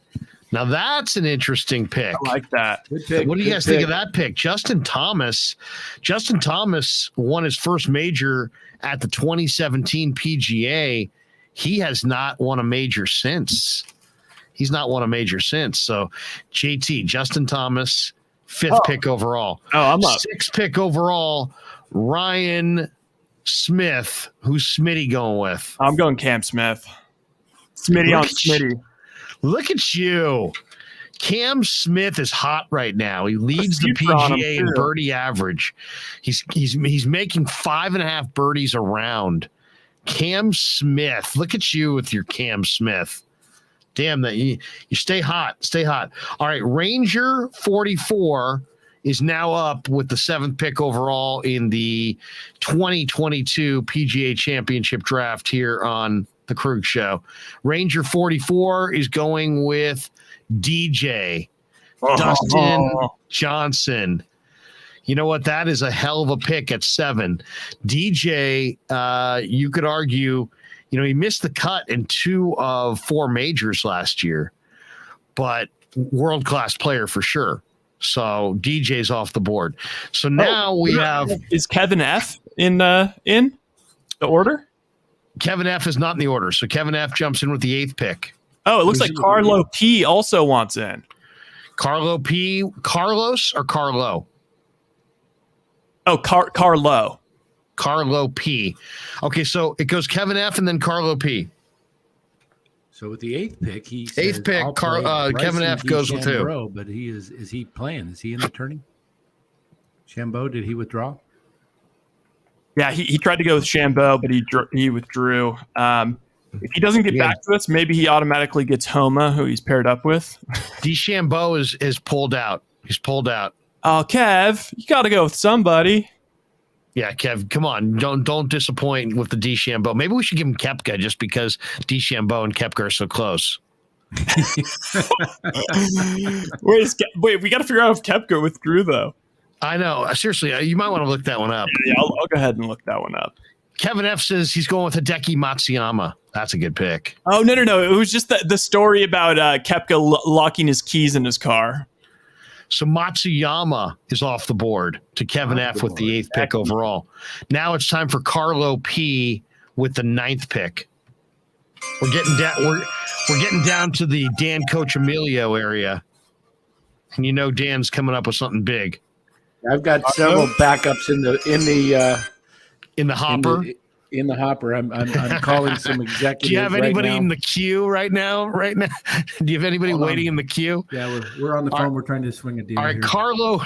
Now that's an interesting pick. I like that. What do you guys think of that pick? Justin Thomas won his first major at the 2017 PGA. He has not won a major since. So JT, Justin Thomas, 5th pick overall. Oh, I'm up. 6th pick overall, Ryan Smith. Who's Smitty going with? I'm going Cam Smith. Smitty. Look at you. Cam Smith is hot right now. He leads the PGA in birdie average. He's making 5.5 birdies a round. Cam Smith. Look at you with your Cam Smith. Damn, that you stay hot. All right, Ranger 44 is now up with the 7th pick overall in the 2022 PGA Championship draft here on the Krueg Show. Ranger 44 is going with DJ Dustin Johnson. You know what? That is a hell of a pick at 7. DJ, you could argue, he missed the cut in 2 of 4 majors last year, but world-class player for sure. So DJ's off the board. So now we have... Is Kevin F in the order? Kevin F is not in the order. So Kevin F jumps in with the 8th pick. Oh, it looks like Carlo P also wants in. Carlo P. Carlos or Carlo? Oh, Carlo. Carlo P. Okay, so it goes Kevin F and then Carlo P. So with the 8th pick, he says, 8th pick, Kevin F goes with who? But is he playing? Is he in the tourney? Shambo, did he withdraw? Yeah, he tried to go with Shambo, but he withdrew. If he doesn't get back to us, maybe he automatically gets Homa, who he's paired up with. DeChambeau is pulled out. He's pulled out. Oh, Kev, you got to go with somebody. Yeah, Kev, come on. Don't disappoint with the DeChambeau. Maybe we should give him Koepka just because DeChambeau and Koepka are so close. Wait, we got to figure out if Koepka withdrew, though. I know. Seriously, you might want to look that one up. Yeah, I'll go ahead and look that one up. Kevin F says he's going with Hideki Matsuyama. That's a good pick. Oh, no. It was just the story about Koepka locking his keys in his car. So Matsuyama is off the board to Kevin F with the 8th pick overall. Now it's time for Carlo P with the 9th pick. We're getting down. We're getting down to the Dan Coach Emilio area, and Dan's coming up with something big. I've got several backups in the hopper. In the hopper, I'm calling some executives. Do you have anybody right in the queue right now? Do you have anybody waiting in the queue? Yeah, we're on the phone. We're trying to swing a deal. All right,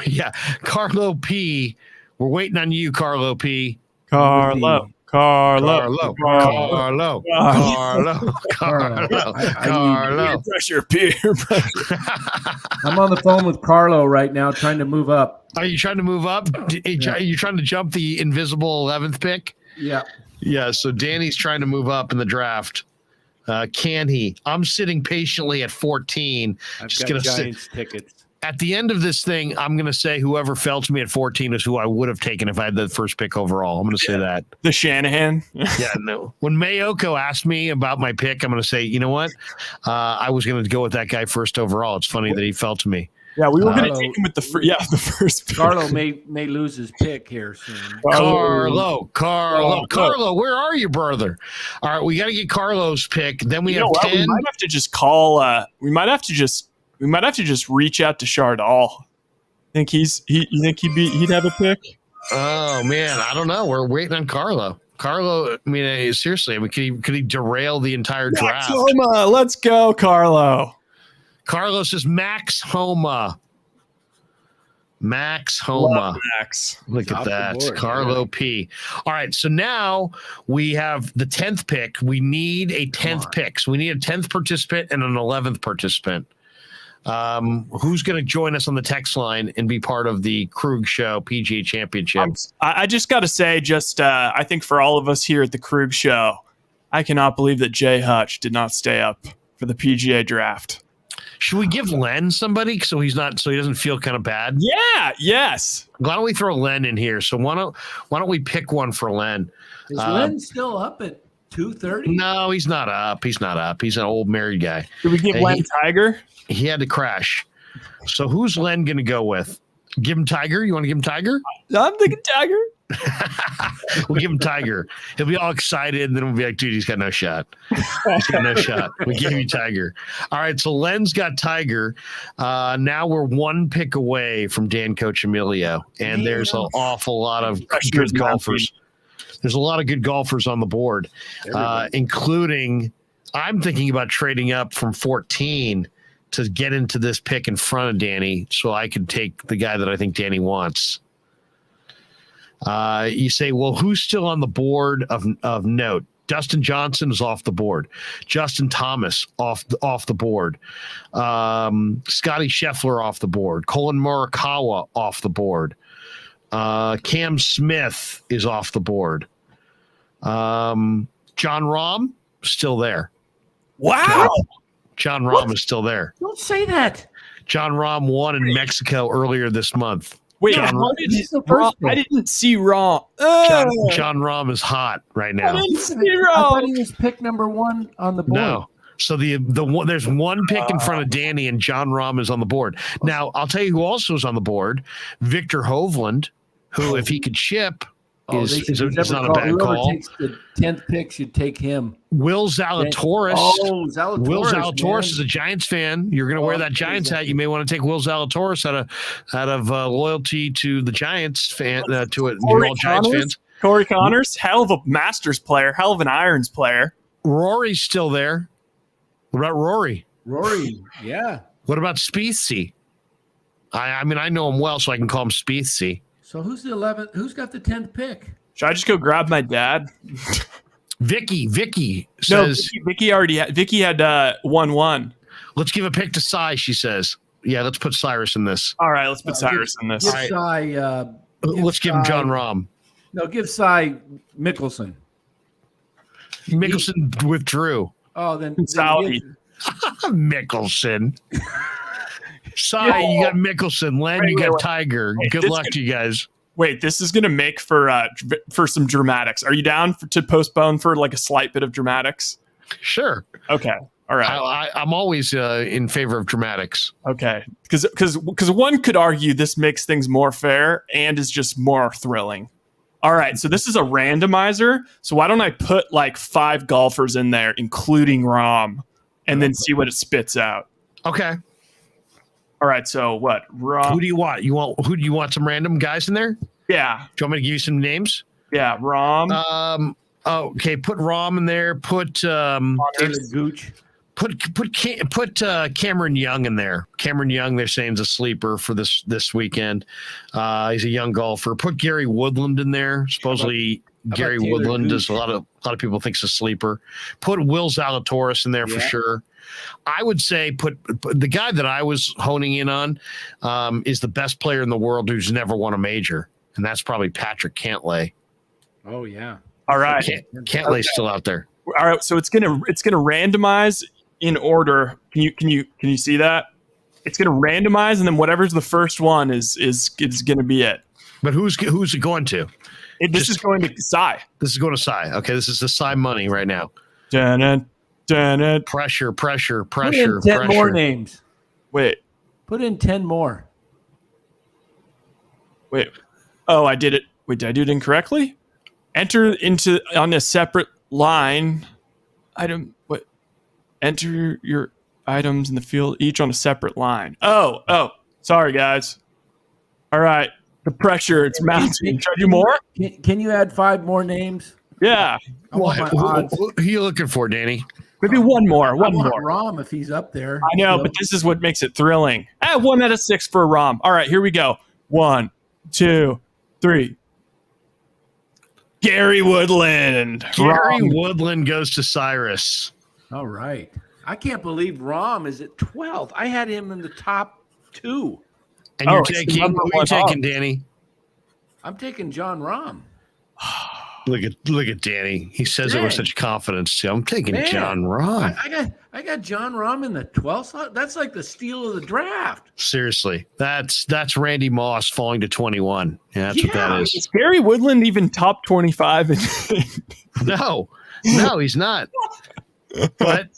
here. Carlo P. We're waiting on you, Carlo P. Carlo. I Pressure, peer pressure. I'm on the phone with Carlo right now, trying to move up. Are you trying to move up? Are you trying to jump the invisible 11th pick? Yeah. Yeah, so Danny's trying to move up in the draft. Can he? I'm sitting patiently at 14. I've got Giants tickets. At the end of this thing, I'm going to say whoever fell to me at 14 is who I would have taken if I had the first pick overall. I'm going to say that. The Shanahan? Yeah, no. When Mayoko asked me about my pick, I'm going to say, you know what? I was going to go with that guy first overall. It's funny that he fell to me. Yeah, we were going to take him with the first pick. Carlo may lose his pick here soon. Carlo, where are you, brother? All right, we got to get Carlo's pick. Then we have 10. We might have to just call. We might have to just reach out to Chardall. Think you think he'd have a pick? Oh man, I don't know. We're waiting on Carlo. I mean, seriously, could he derail the entire draft? Homa, let's go, Carlo. Carlos is Max Homa. Max Homa. Max. Look at that. Carlo P. All right. So now we have the 10th pick. We need a 10th pick. So we need a 10th participant and an 11th participant. Who's going to join us on the text line and be part of the Krueg Show PGA Championship? I just got to say, I think for all of us here at the Krueg Show, I cannot believe that Jay Hutch did not stay up for the PGA draft. Should we give Len somebody so he doesn't feel kind of bad? Yeah. Yes. Why don't we throw Len in here? So why don't we pick one for Len? Is Len still up at 2:30? No, he's not up. He's an old married guy. Did we give Len Tiger? He had to crash. So who's Len going to go with? Give him Tiger? You want to give him Tiger? I'm thinking Tiger. We'll give him Tiger. He'll be all excited, and then we'll be like, dude, he's got no shot. He's got no shot. We give you Tiger. All right, so Len's got Tiger. Now we're one pick away from Dan Coach Emilio, and there's an awful lot of good golfers. There's a lot of good golfers on the board, including I'm thinking about trading up from 14 to get into this pick in front of Danny so I can take the guy that I think Danny wants. You say, well, who's still on the board of note? Dustin Johnson is off the board. Justin Thomas off the board. Scotty Scheffler off the board. Colin Morikawa off the board. Cam Smith is off the board. John Rahm still there. Wow. John Rahm is still there. Don't say that. John Rahm won in Mexico earlier this month. Wait, John how did He's the Rom, first pick. I didn't see Rom. John Rahm is hot right now. I didn't see I thought Rom. he was pick number 1 on the board. No. So the one, there's one pick in front of Danny, and John Rahm is on the board. Now, I'll tell you who also is on the board. Victor Hovland, who, if he could chip, is not a bad Whoever call. takes the 10th pick should take him. Will Zalatoris. Zalatoris. Will Zalatoris man. is a Giants fan. You're going to wear that Giants hat. You may want to take Will Zalatoris out of loyalty to the Giants fan. To it, you're all Giants fans. Corey Connors, hell of a Masters player, hell of an irons player. Rory's still there. What about Rory? Rory, yeah. What about Spiethzy? I mean, I know him well, so I can call him Spiethzy. So who's the 11th? Who's got the 10th pick? Should I just go grab my dad? Vicky says Vicky already had. Vicky had 1-1. let's give a pick to Cy. She says, "Yeah, let's put Cyrus in this. All right, let's put Cyrus in this. Give right. Cy, Let's give him Cy- John Rahm. No, give Cy Mickelson. Mickelson withdrew. Oh, then Saudi. Mickelson. Cy, you got Mickelson. Len, you got Tiger. Hey, Good luck to you guys. Wait, this is gonna make for some dramatics. Are you down to postpone for like a slight bit of dramatics? Sure. Okay. All right. I'm always in favor of dramatics. Okay. Because one could argue this makes things more fair and is just more thrilling. All right. So this is a randomizer. So why don't I put like 5 golfers in there, including Rahm, and then see what it spits out? Okay. All right. So what? Rahm. Who do you want? Who do you want? Some random guys in there? Yeah. Do you want me to give you some names? Yeah. Rahm. Okay. Put Rahm in there. Put Gooch. Put Cameron Young in there. Cameron Young, they're saying, is a sleeper for this weekend. He's a young golfer. Put Gary Woodland in there. Supposedly Gary Taylor Woodland Gooch? is a lot of people think's a sleeper. Put Will Zalatoris in there for sure. I would say put the guy that I was honing in on is the best player in the world who's never won a major, and that's probably Patrick Cantlay. Oh yeah. All right. Cantlay's still out there. All right. So it's gonna randomize in order. Can you see that? It's gonna randomize, and then whatever's the first one is gonna be it. But who's it going to? This is going to Cy. This is going to Cy. Okay, this is the Cy money right now. Pressure. Put in 10 more names. Wait. Put in 10 more. Wait. Oh, I did it. Wait, did I do it incorrectly? Enter into on a separate line. Enter your items in the field each on a separate line. Oh. Sorry, guys. All right. The pressure, it's mounting. Should I do more? Can you add 5 more names? Yeah. Who are you looking for, Danny? Maybe one more. I want Rahm if he's up there. I know, but this is what makes it thrilling. 1 out of 6 for Rahm. All right, here we go. 1, 2, 3. Gary Woodland. Woodland goes to Cyrus. All right. I can't believe Rahm is at 12th. I had him in the top 2. And who are you taking, Danny? I'm taking John Rahm. Look at Danny. He says it with such confidence too. I'm taking John Rahm. I got John Rahm in the 12th slot. That's like the steal of the draft. Seriously, that's Randy Moss falling to 21. Yeah, that's what that is. Is Gary Woodland even top 25? No, he's not. But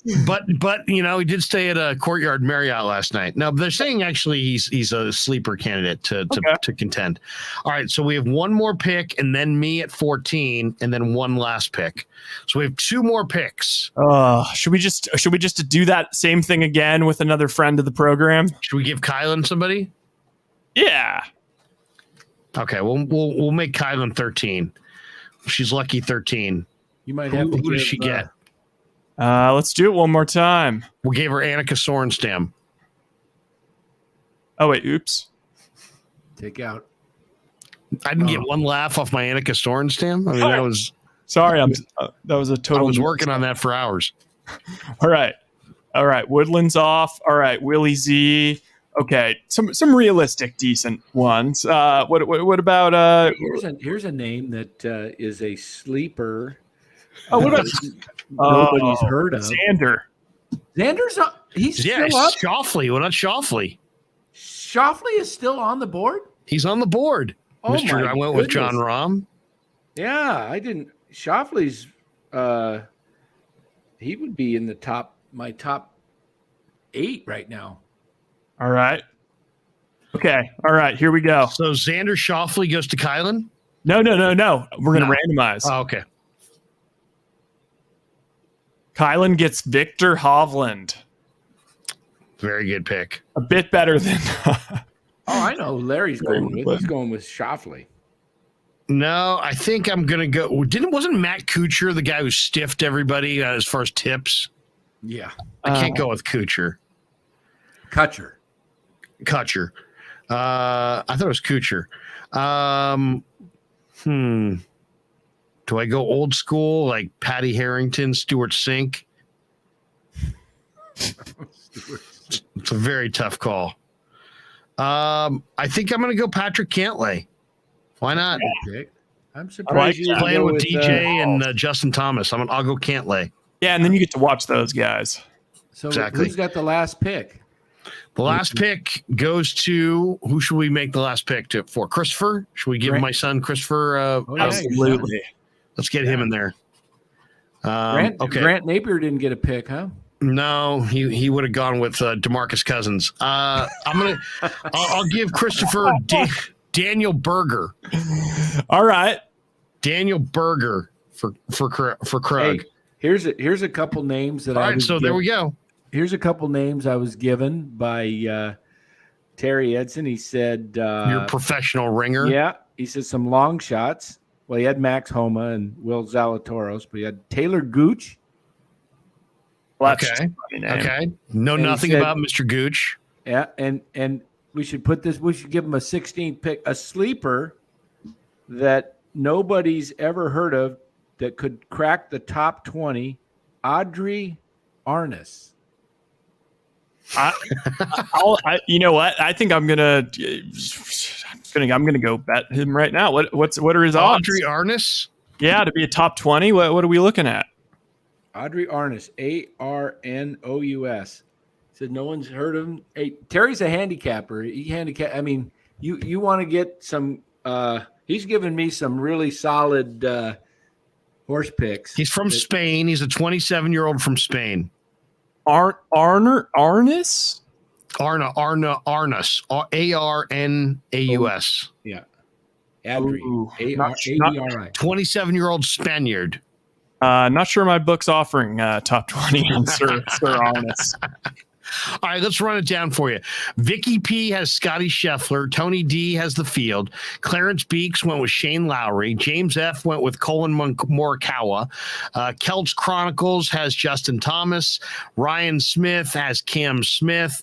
he did stay at a Courtyard Marriott last night. Now they're saying actually he's a sleeper candidate to contend. All right, so we have one more pick, and then me at 14, and then one last pick. So we have 2 more picks. Should we just do that same thing again with another friend of the program? Should we give Kylan somebody? Yeah. Okay, we'll make Kylan 13. She's lucky 13. You might have who does she get? Let's do it one more time. We gave her Annika Sorenstam. Oh, wait. Oops. Take out. I didn't get one laugh off my Annika Sorenstam. I mean, that was... Sorry, that was a total... I was working on that for hours. All right. Woodland's off. All right. Willie Z. Okay. Some realistic, decent ones. What about... Here's a name that is a sleeper. Oh, what about... Nobody's heard of Xander's up. He's still up. Schauffele. What about Schauffele? Schauffele is still on the board. He's on the board. Oh, Mr. I went with John Rahm. Yeah, I didn't. Shoffley's, he would be in my top 8 right now. All right. Okay. All right. Here we go. So Xander Schauffele goes to Kylan? No. We're going to randomize. Oh, okay. Kylan gets Victor Hovland. Very good pick. A bit better than. I know. Larry's going with. He's going with Schauffele. No, I think I'm going to go. Wasn't Matt Kuchar the guy who stiffed everybody as far as tips? Yeah. I can't go with Kuchar. Kutcher. I thought it was Kuchar. Do I go old school like Patty Harrington, Stuart Sink? It's a very tough call. I think I'm going to go Patrick Cantlay. Why not? I'm surprised he's playing with DJ and Justin Thomas. I'll go Cantlay. Yeah, and then you get to watch those guys. So exactly. Who's got the last pick? The last pick goes to who should we make the last pick for? Christopher? Should we give my son Christopher? Absolutely. Let's get him in there. Grant Napier didn't get a pick, huh? No, he would have gone with DeMarcus Cousins. I'll give Christopher Daniel Berger. All right, Daniel Berger for Krueg. Hey, here's a couple names that there we go. Here's a couple names I was given by Terry Edson. He said, "You're a professional ringer." Yeah, he said some long shots. Well, he had Max Homa and Will Zalatoris, but he had Taylor Gooch. Well, okay. Nothing about Mr. Gooch. Yeah, and we should put this. We should give him a 16th pick, a sleeper that nobody's ever heard of that could crack the top 20. Audrey Arnis. You know what? I think I'm gonna go bet him right now. What are his odds? Audrey Arnis? Yeah, to be a top 20. What are we looking at? Audrey Arnis, Arnous. Said no one's heard of him. Hey, Terry's a handicapper. I mean, you want to get some. He's given me some really solid horse picks. He's from Spain. He's a 27-year-old from Spain. Arnis? Arnis. Arnaus. Yeah. Adri. A-R-A-D-R-I. 27-year-old Spaniard. Not sure my book's offering top 20 on Sir Arnis. All right, let's run it down for you. Vicky P has Scotty Scheffler. Tony D has the field. Clarence Beeks went with Shane Lowry. James F went with Colin Morikawa. Kelch Chronicles has Justin Thomas. Ryan Smith has Cam Smith.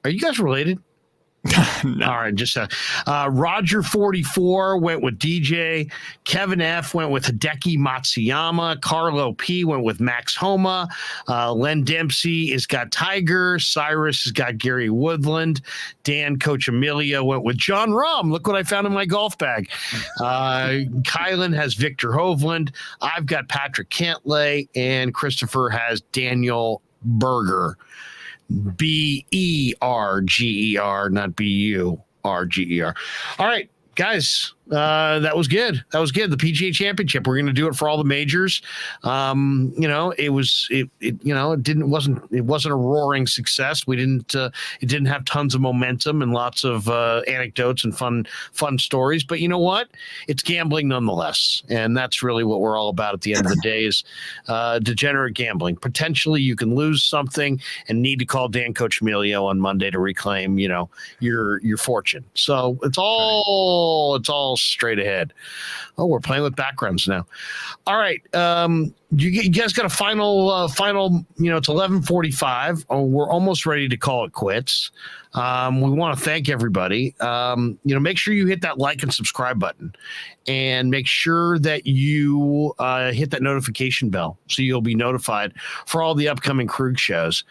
Are you guys related? No. All right, just Roger 44 went with DJ. Kevin F went with Hideki Matsuyama. Carlo P went with Max Homa. Len Dempsey has got Tiger. Cyrus has got Gary Woodland. Dan Coach Amelia went with John Rahm. Look what I found in my golf bag. Kylan has Victor Hovland. I've got Patrick Cantlay, and Christopher has Daniel Berger. Berger, not Burger. All right, guys, that was good. The PGA Championship. We're going to do it for all the majors. It wasn't a roaring success. It didn't have tons of momentum and lots of anecdotes and fun stories. But you know what? It's gambling nonetheless, and that's really what we're all about at the end of the day is degenerate gambling. Potentially, you can lose something and need to call Dan Coach Emilio on Monday to reclaim, your fortune. So it's all straight ahead. Oh, we're playing with backgrounds now. All right. You guys got a final, it's 11:45. Oh, we're almost ready to call it quits. We want to thank everybody. Make sure you hit that like and subscribe button, and make sure that you hit that notification bell so you'll be notified for all the upcoming Krueg shows.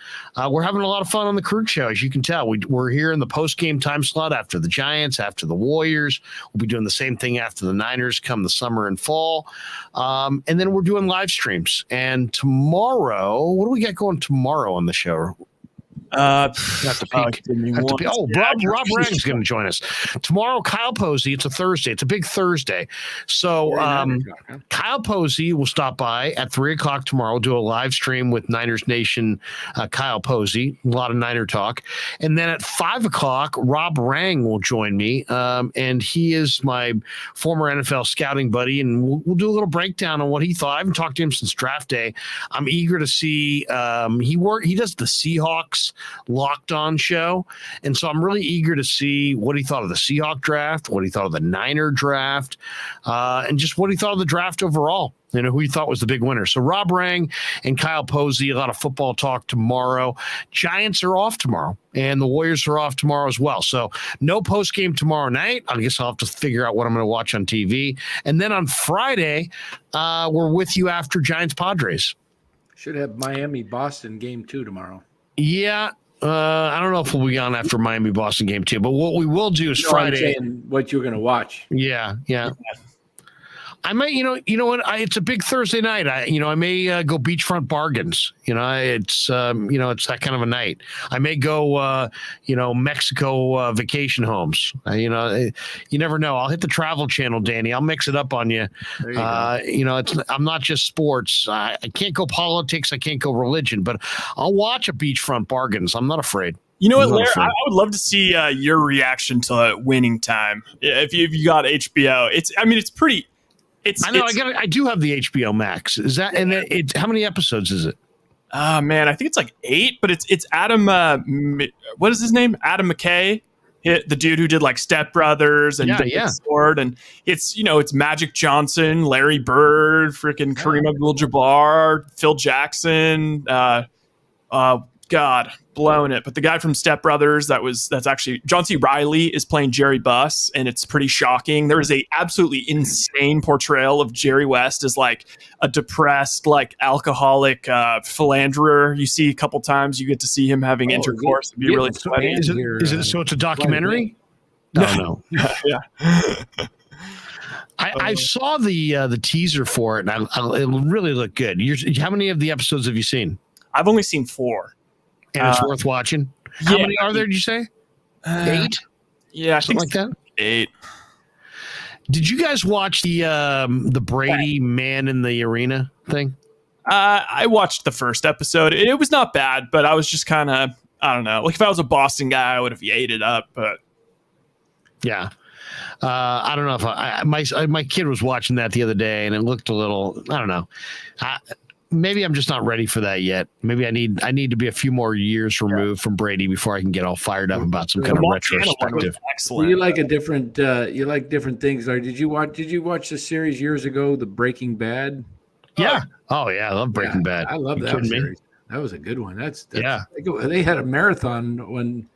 We're having a lot of fun on the Krueg show, as you can tell. We're here in the post-game time slot after the Giants, after the Warriors. We'll be doing the same thing after the Niners come the summer and fall. And then we're doing live streams. And tomorrow, what do we got going tomorrow on the show? Have to peek. Rob Rang's going to join us tomorrow. Kyle Posey. It's a Thursday. It's a big Thursday. So Kyle Posey will stop by at 3:00 tomorrow. We'll do a live stream with Niners Nation. Kyle Posey, a lot of Niner talk, and then at 5:00, Rob Rang will join me, and he is my former NFL scouting buddy, and we'll do a little breakdown on what he thought. I haven't talked to him since draft day. I'm eager to see. He does the Seahawks Locked On show, and so I'm really eager to see what he thought of the Seahawk draft, what he thought of the Niner draft, and just what he thought of the draft overall. Who he thought was the big winner. So Rob Rang and Kyle Posey, a lot of football talk tomorrow. Giants are off tomorrow, and the Warriors are off tomorrow as well. So no post game tomorrow night. I guess I'll have to figure out what I'm going to watch on TV. And then on Friday, we're with you after Giants Padres. Should have Miami-Boston game 2 tomorrow. Yeah. I don't know if we'll be on after Miami-Boston game 2, but what we will do is Friday. What you're going to watch. Yeah. I might, you know what? It's a big Thursday night. I may go beachfront bargains. It's that kind of a night. I may go, Mexico vacation homes. You never know. I'll hit the Travel Channel, Danny. I'll mix it up on you. There you go. I'm not just sports. I can't go politics. I can't go religion, but I'll watch a beachfront bargains. I'm not afraid. You know what, Larry? I would love to see your reaction to Winning Time. If you got HBO, it's pretty. I do have the HBO Max. Is that and how many episodes is it? Man, I think it's like 8, but it's Adam. What is his name? Adam McKay, the dude who did like Step Brothers and Sword, and it's Magic Johnson, Larry Bird, freaking Kareem Abdul-Jabbar, Phil Jackson. God, blowing it. But the guy from Step Brothers, that's actually John C. Reilly is playing Jerry Buss, and it's pretty shocking. There is a absolutely insane portrayal of Jerry West as like a depressed, like alcoholic philanderer. You see a couple times, you get to see him having intercourse. It'd be really sweaty. Is it so? It's a documentary? No. Yeah. I saw the teaser for it, and it really looked good. How many of the episodes have you seen? I've only seen 4. And it's worth watching. How many are there? Did you say 8? Yeah, I something think like that. 8. Did you guys watch the Brady man in the arena thing? I watched the first episode. It was not bad, but I was just kind of, I don't know. Like if I was a Boston guy, I would have ate it up. But yeah, I don't know if my kid was watching that the other day, and it looked a little. I don't know. Maybe I'm just not ready for that yet. Maybe I need to be a few more years removed from Brady before I can get all fired up about some kind of retrospective. Excellent. You like different things. Or did you watch the series years ago, The Breaking Bad? Yeah. Oh yeah, I love Breaking Bad. I love that series. That was a good one. That's They had a marathon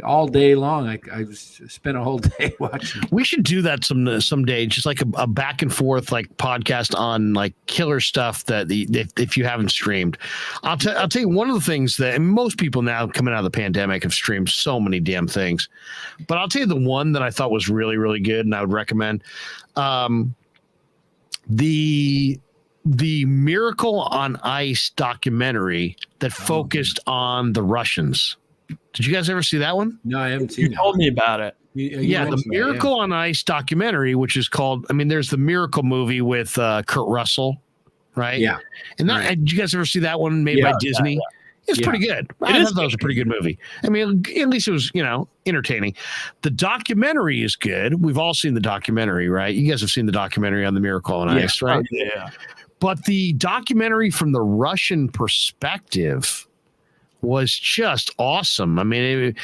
all day long. I spent a whole day watching. We should do that someday, just like a back and forth like podcast on like killer stuff that if you haven't streamed. I'll tell you one of the things that, and most people now coming out of the pandemic have streamed so many damn things, but I'll tell you the one that I thought was really, really good and I would recommend. The Miracle on Ice documentary that focused on the Russians. Did you guys ever see that one? No, I haven't seen it. You told me about it. The Miracle on Ice documentary, which is called, there's the Miracle movie with Kurt Russell, right? Yeah. And did you guys ever see that one made by Disney? Yeah. It's pretty good. I thought that was a pretty good movie. At least it was, entertaining. The documentary is good. We've all seen the documentary, right? You guys have seen the documentary on the Miracle on Ice, right? Yeah. But the documentary from the Russian perspective was just awesome. It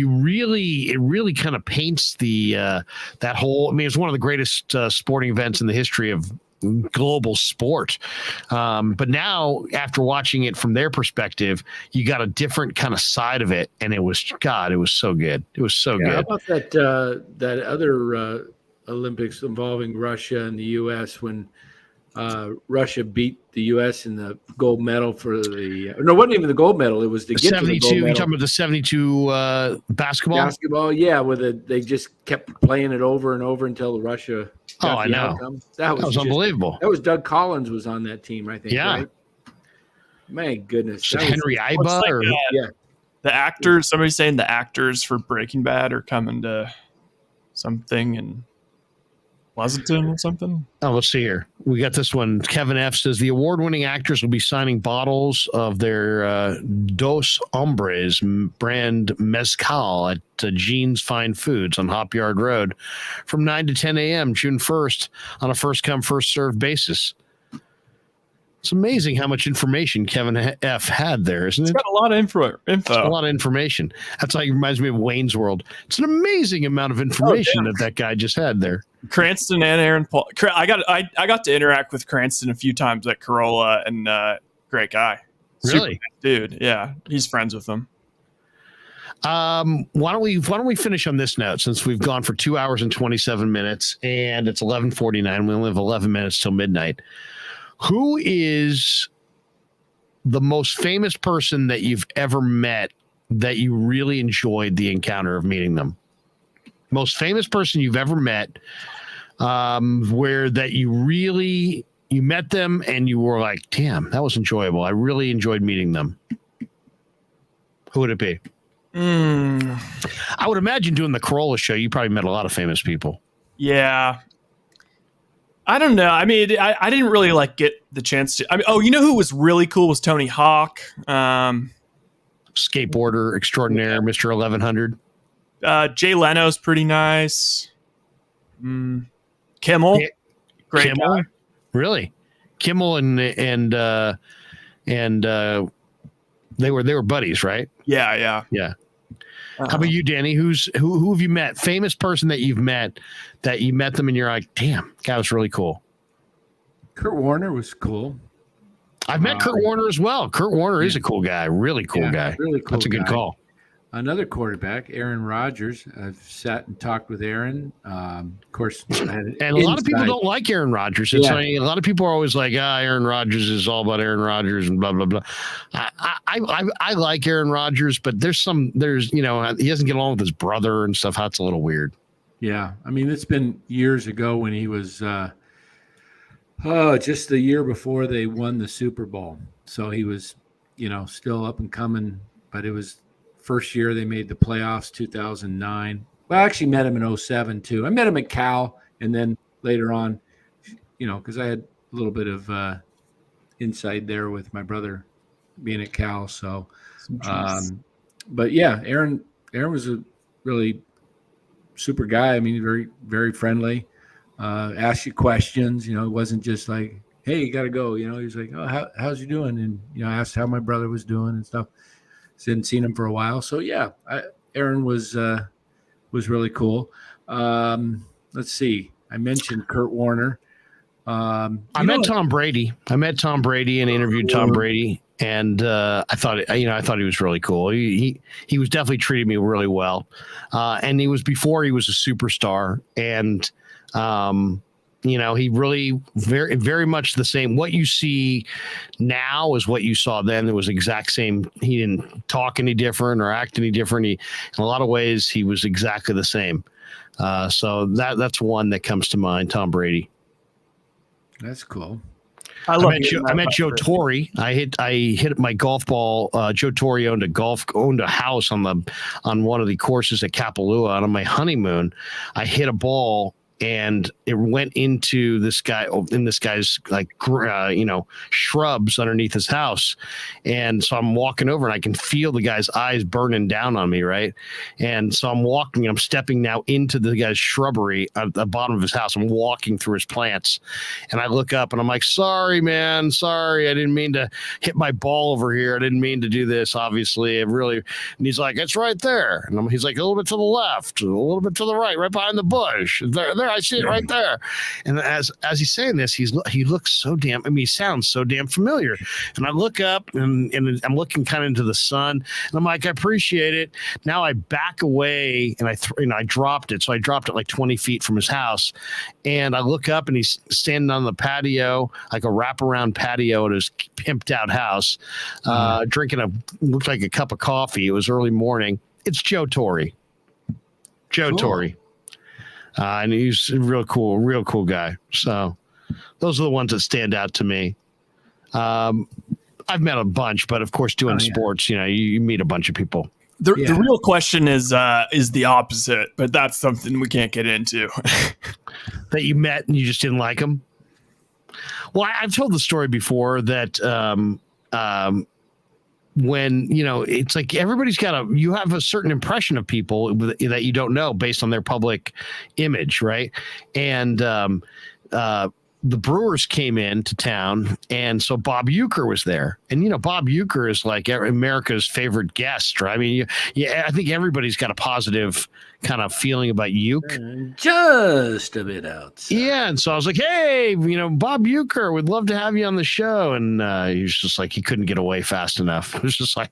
really kind of paints that whole. It's one of the greatest sporting events in the history of global sport. But now, after watching it from their perspective, you got a different kind of side of it, and it was so good. It was so good. How about that other Olympics involving Russia and the U.S. when Russia beat the U.S. in the gold medal for it wasn't even the gold medal. It was to get 72. To the gold medal. You're talking about the 72 basketball? Basketball, yeah. They just kept playing it over and over until Russia. I know. Outcome. That was unbelievable. That was Doug Collins was on that team, I think. Yeah. Right? My goodness. Henry Iba? The actors, somebody's saying the actors for Breaking Bad are coming to something in Pleasanton or something. Oh, let's see here. We got this one. Kevin F says the award-winning actors will be signing bottles of their Dos Hombres brand mezcal at Gene's Fine Foods on Hop Yard Road from 9 to 10 a.m. June 1st on a first-come, first-served basis. It's amazing how much information Kevin F. had there, isn't it? It's got a lot of info. It's a lot of information. That's like reminds me of Wayne's World. It's an amazing amount of information that guy just had there. Cranston and Aaron Paul. I got to interact with Cranston a few times at Corolla, and great guy. Really, dude. Yeah, he's friends with them. Why don't we finish on this note, since we've gone for 2 hours and 27 minutes and it's 11:49. We only have 11 minutes till midnight. Who is the most famous person that you've ever met that you really enjoyed the encounter of meeting them? Most famous person you've ever met, where that you met them and you were like, damn, that was enjoyable. I really enjoyed meeting them. Who would it be? I would imagine doing the Corolla show, you probably met a lot of famous people. Yeah. I don't know. I mean, I didn't really get the chance to. I mean, you know who was really cool was Tony Hawk, skateboarder extraordinaire, Mr. 1100. Jay Leno's pretty nice. Kimmel, great Kimmel, guy. Really? Kimmel and they were buddies, right? Yeah. How about you, Danny? Who have you met? Famous person that you've met that you met them and you're like, damn, that guy was really cool. Kurt Warner was cool. I've met Kurt Warner as well. Kurt Warner is a cool guy, really cool guy. Really cool. That's a good call. Another quarterback, Aaron Rodgers. I've sat and talked with Aaron. Of course, and a lot of people don't like Aaron Rodgers. It's like, a lot of people are always like, Aaron Rodgers is all about Aaron Rodgers and blah blah blah. I like Aaron Rodgers, but there's he doesn't get along with his brother and stuff. That's a little weird. Yeah, I mean, it's been years ago when he was just the year before they won the Super Bowl. So he was, still up and coming, but it was first year they made the playoffs, 2009. Well, I actually met him in 2007 too. I met him at Cal, and then later on, because I had a little bit of insight there with my brother being at Cal. So, but yeah, Aaron was a really super guy. I mean, very, very friendly. Asked you questions. It wasn't just like, "Hey, you got to go." He was like, "Oh, how's you doing?" And I asked how my brother was doing and stuff. Hadn't seen him for a while, so yeah, Aaron was really cool. Let's see. I mentioned Kurt Warner. I met Tom Brady. I met Tom Brady and interviewed Tom Brady, and I thought he was really cool. He was definitely treating me really well, and he was before he was a superstar, and he really very, very much the same. What you see now is what you saw then. It was exact same. He didn't talk any different or act any different. In a lot of ways, he was exactly the same. So that's one that comes to mind. Tom Brady. That's cool. I met Joe Torre. I hit my golf ball. Joe Torre owned a house on one of the courses at Kapalua. And on my honeymoon, I hit a ball and it went into this guy's shrubs underneath his house. And so I'm walking over and I can feel the guy's eyes burning down on me. Right. And so I'm stepping now into the guy's shrubbery at the bottom of his house. I'm walking through his plants and I look up and I'm like, sorry, man. Sorry. I didn't mean to hit my ball over here. I didn't mean to do this. Obviously and he's like, it's right there. And he's like a little bit to the left, a little bit to the right behind the bush. There, I see it right there. And as he's saying this, he looks so damn. I mean, he sounds so damn familiar. And I look up and I'm looking kind of into the sun, and I'm like, I appreciate it. Now I back away and I dropped it. So I dropped it like 20 feet from his house, and I look up and he's standing on the patio, like a wraparound patio at his pimped out house, drinking looked like a cup of coffee. It was early morning. It's Joe Torre. Cool. Torre. And he's a real cool guy. So those are the ones that stand out to me. I've met a bunch, but of course, doing sports, you meet a bunch of people. The real question is the opposite, but that's something we can't get into. That you met and you just didn't like them? Well, I've told the story before that when, it's like everybody's you have a certain impression of people that you don't know based on their public image, right? And the Brewers came into town, and so Bob Uecker was there. And, Bob Uecker is like America's favorite guest, right? I mean, I think everybody's got a positive kind of feeling about Ueck. Just a bit outside. Yeah, and so I was like, hey, Bob Uecker, would love to have you on the show. And he was just like, he couldn't get away fast enough. It was just like,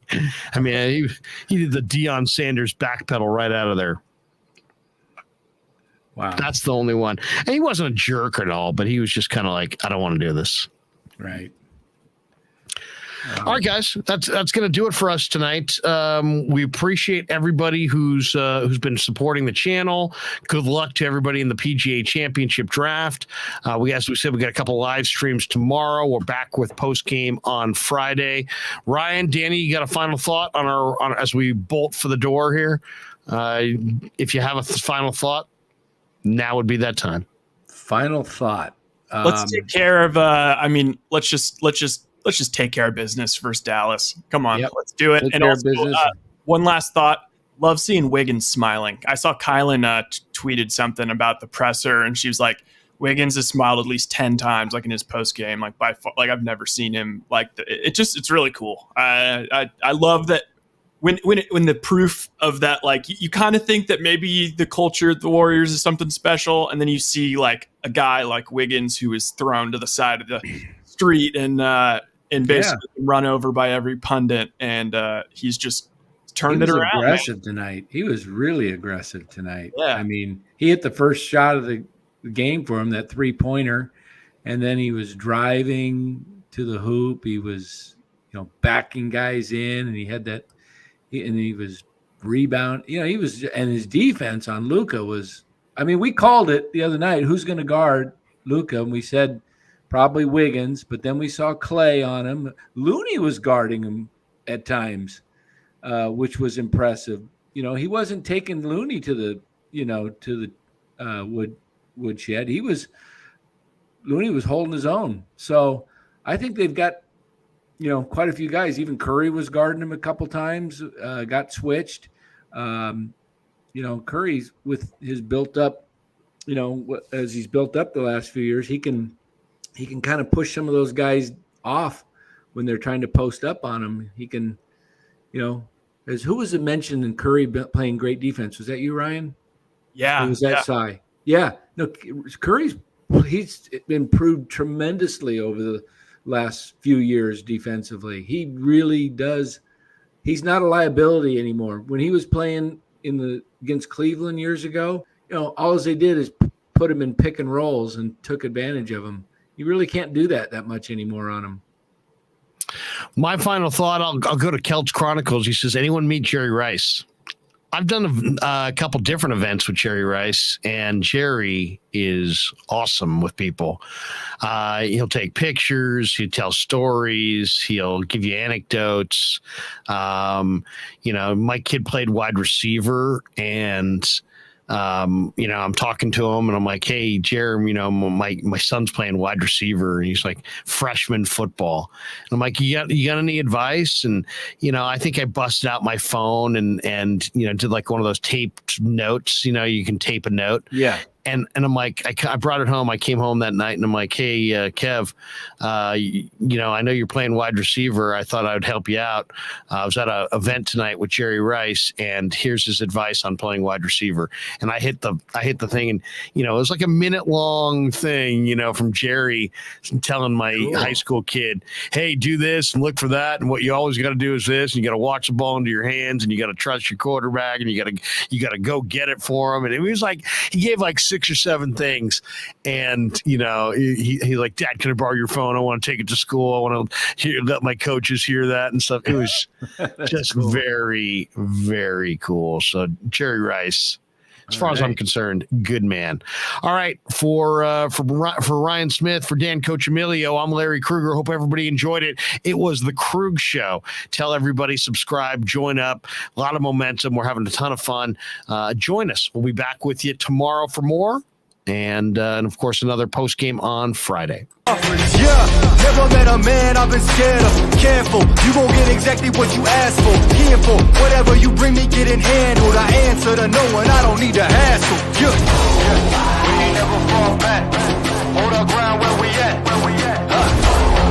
I mean, he did the Deion Sanders backpedal right out of there. Wow. That's the only one. And he wasn't a jerk at all, but he was just kind of like, I don't want to do this. Right. All right, guys, that's going to do it for us tonight. We appreciate everybody who's been supporting the channel. Good luck to everybody in the PGA Championship draft. As we said, we got a couple live streams tomorrow. We're back with post game on Friday. Ryan, Danny, you got a final thought on as we bolt for the door here? If you have a final thought, now would be that time. Final thought. Let's take care of. Let's just take care of business first, Dallas. Come on, let's do it. And also, one last thought. Love seeing Wiggins smiling. I saw Kylan tweeted something about the presser, and she was like, Wiggins has smiled at least 10 times, like in his post game. Like by far, like I've never seen him like it's really cool. I love that. When the proof of that, like you kind of think that maybe the culture at the Warriors is something special, and then you see like a guy like Wiggins who is thrown to the side of the street and basically run over by every pundit, and he's just turned it around. Aggressive tonight. He was really aggressive tonight. Yeah. I mean, he hit the first shot of the game for him, that 3-pointer, and then he was driving to the hoop. He was, backing guys in, and he had that. And he was rebound. He was, and his defense on Luka was. I mean, we called it the other night. Who's going to guard Luka? And we said probably Wiggins, but then we saw Clay on him. Looney was guarding him at times, which was impressive. He wasn't taking Looney to the woodshed. Looney was holding his own. So I think they've got. Quite a few guys. Even Curry was guarding him a couple times, got switched. Curry's with his built up, as he's built up the last few years, he can kind of push some of those guys off when they're trying to post up on him. He can, who was it mentioned in Curry playing great defense? Was that you, Ryan? Yeah. Or was that Cy? Yeah. No, he's improved tremendously over the last few years defensively. He really does. He's not a liability anymore. When he was playing against Cleveland years ago, all they did is put him in pick and rolls and took advantage of him. You really can't do that much anymore on him. My final thought, I'll go to Celts Chronicles. He says, anyone meet Jerry Rice? I've done a couple different events with Jerry Rice, and Jerry is awesome with people. He'll take pictures, he'll tell stories, he'll give you anecdotes. My kid played wide receiver, and I'm talking to him, and I'm like, hey, Jeremy, my son's playing wide receiver, and he's like freshman football. And I'm like, you got any advice? And, I think I busted out my phone and did like one of those taped notes, you can tape a note. Yeah. And I'm like, I brought it home. I came home that night, and I'm like, hey, Kev, I know you're playing wide receiver. I thought I would help you out. I was at an event tonight with Jerry Rice, and here's his advice on playing wide receiver. And I hit the thing, and it was like a minute long thing, from Jerry telling my high school kid, hey, do this and look for that, and what you always got to do is this, and you got to watch the ball into your hands, and you got to trust your quarterback, and you got to go get it for him. And it was like he gave like 6 or 7 things, and he like, Dad, can I borrow your phone? I want to take it to school. I want to let my coaches hear that and stuff. It was just cool. Very, very cool. So Jerry Rice, As far as I'm concerned, good man. All right, for Ryan Smith, for Dan Coach Emilio, I'm Larry Krueger. Hope everybody enjoyed it. It was the Krueg Show. Tell everybody, subscribe, join up. A lot of momentum. We're having a ton of fun. Join us. We'll be back with you tomorrow for more. And of course, another post game on Friday. Yeah, never met a man I've been scared of. Careful, you gon' get exactly what you asked for. Careful, whatever you bring me, getting handled. I answer to no one, I don't need to hassle. Yeah, we ain't never fall back. Hold our ground where we at.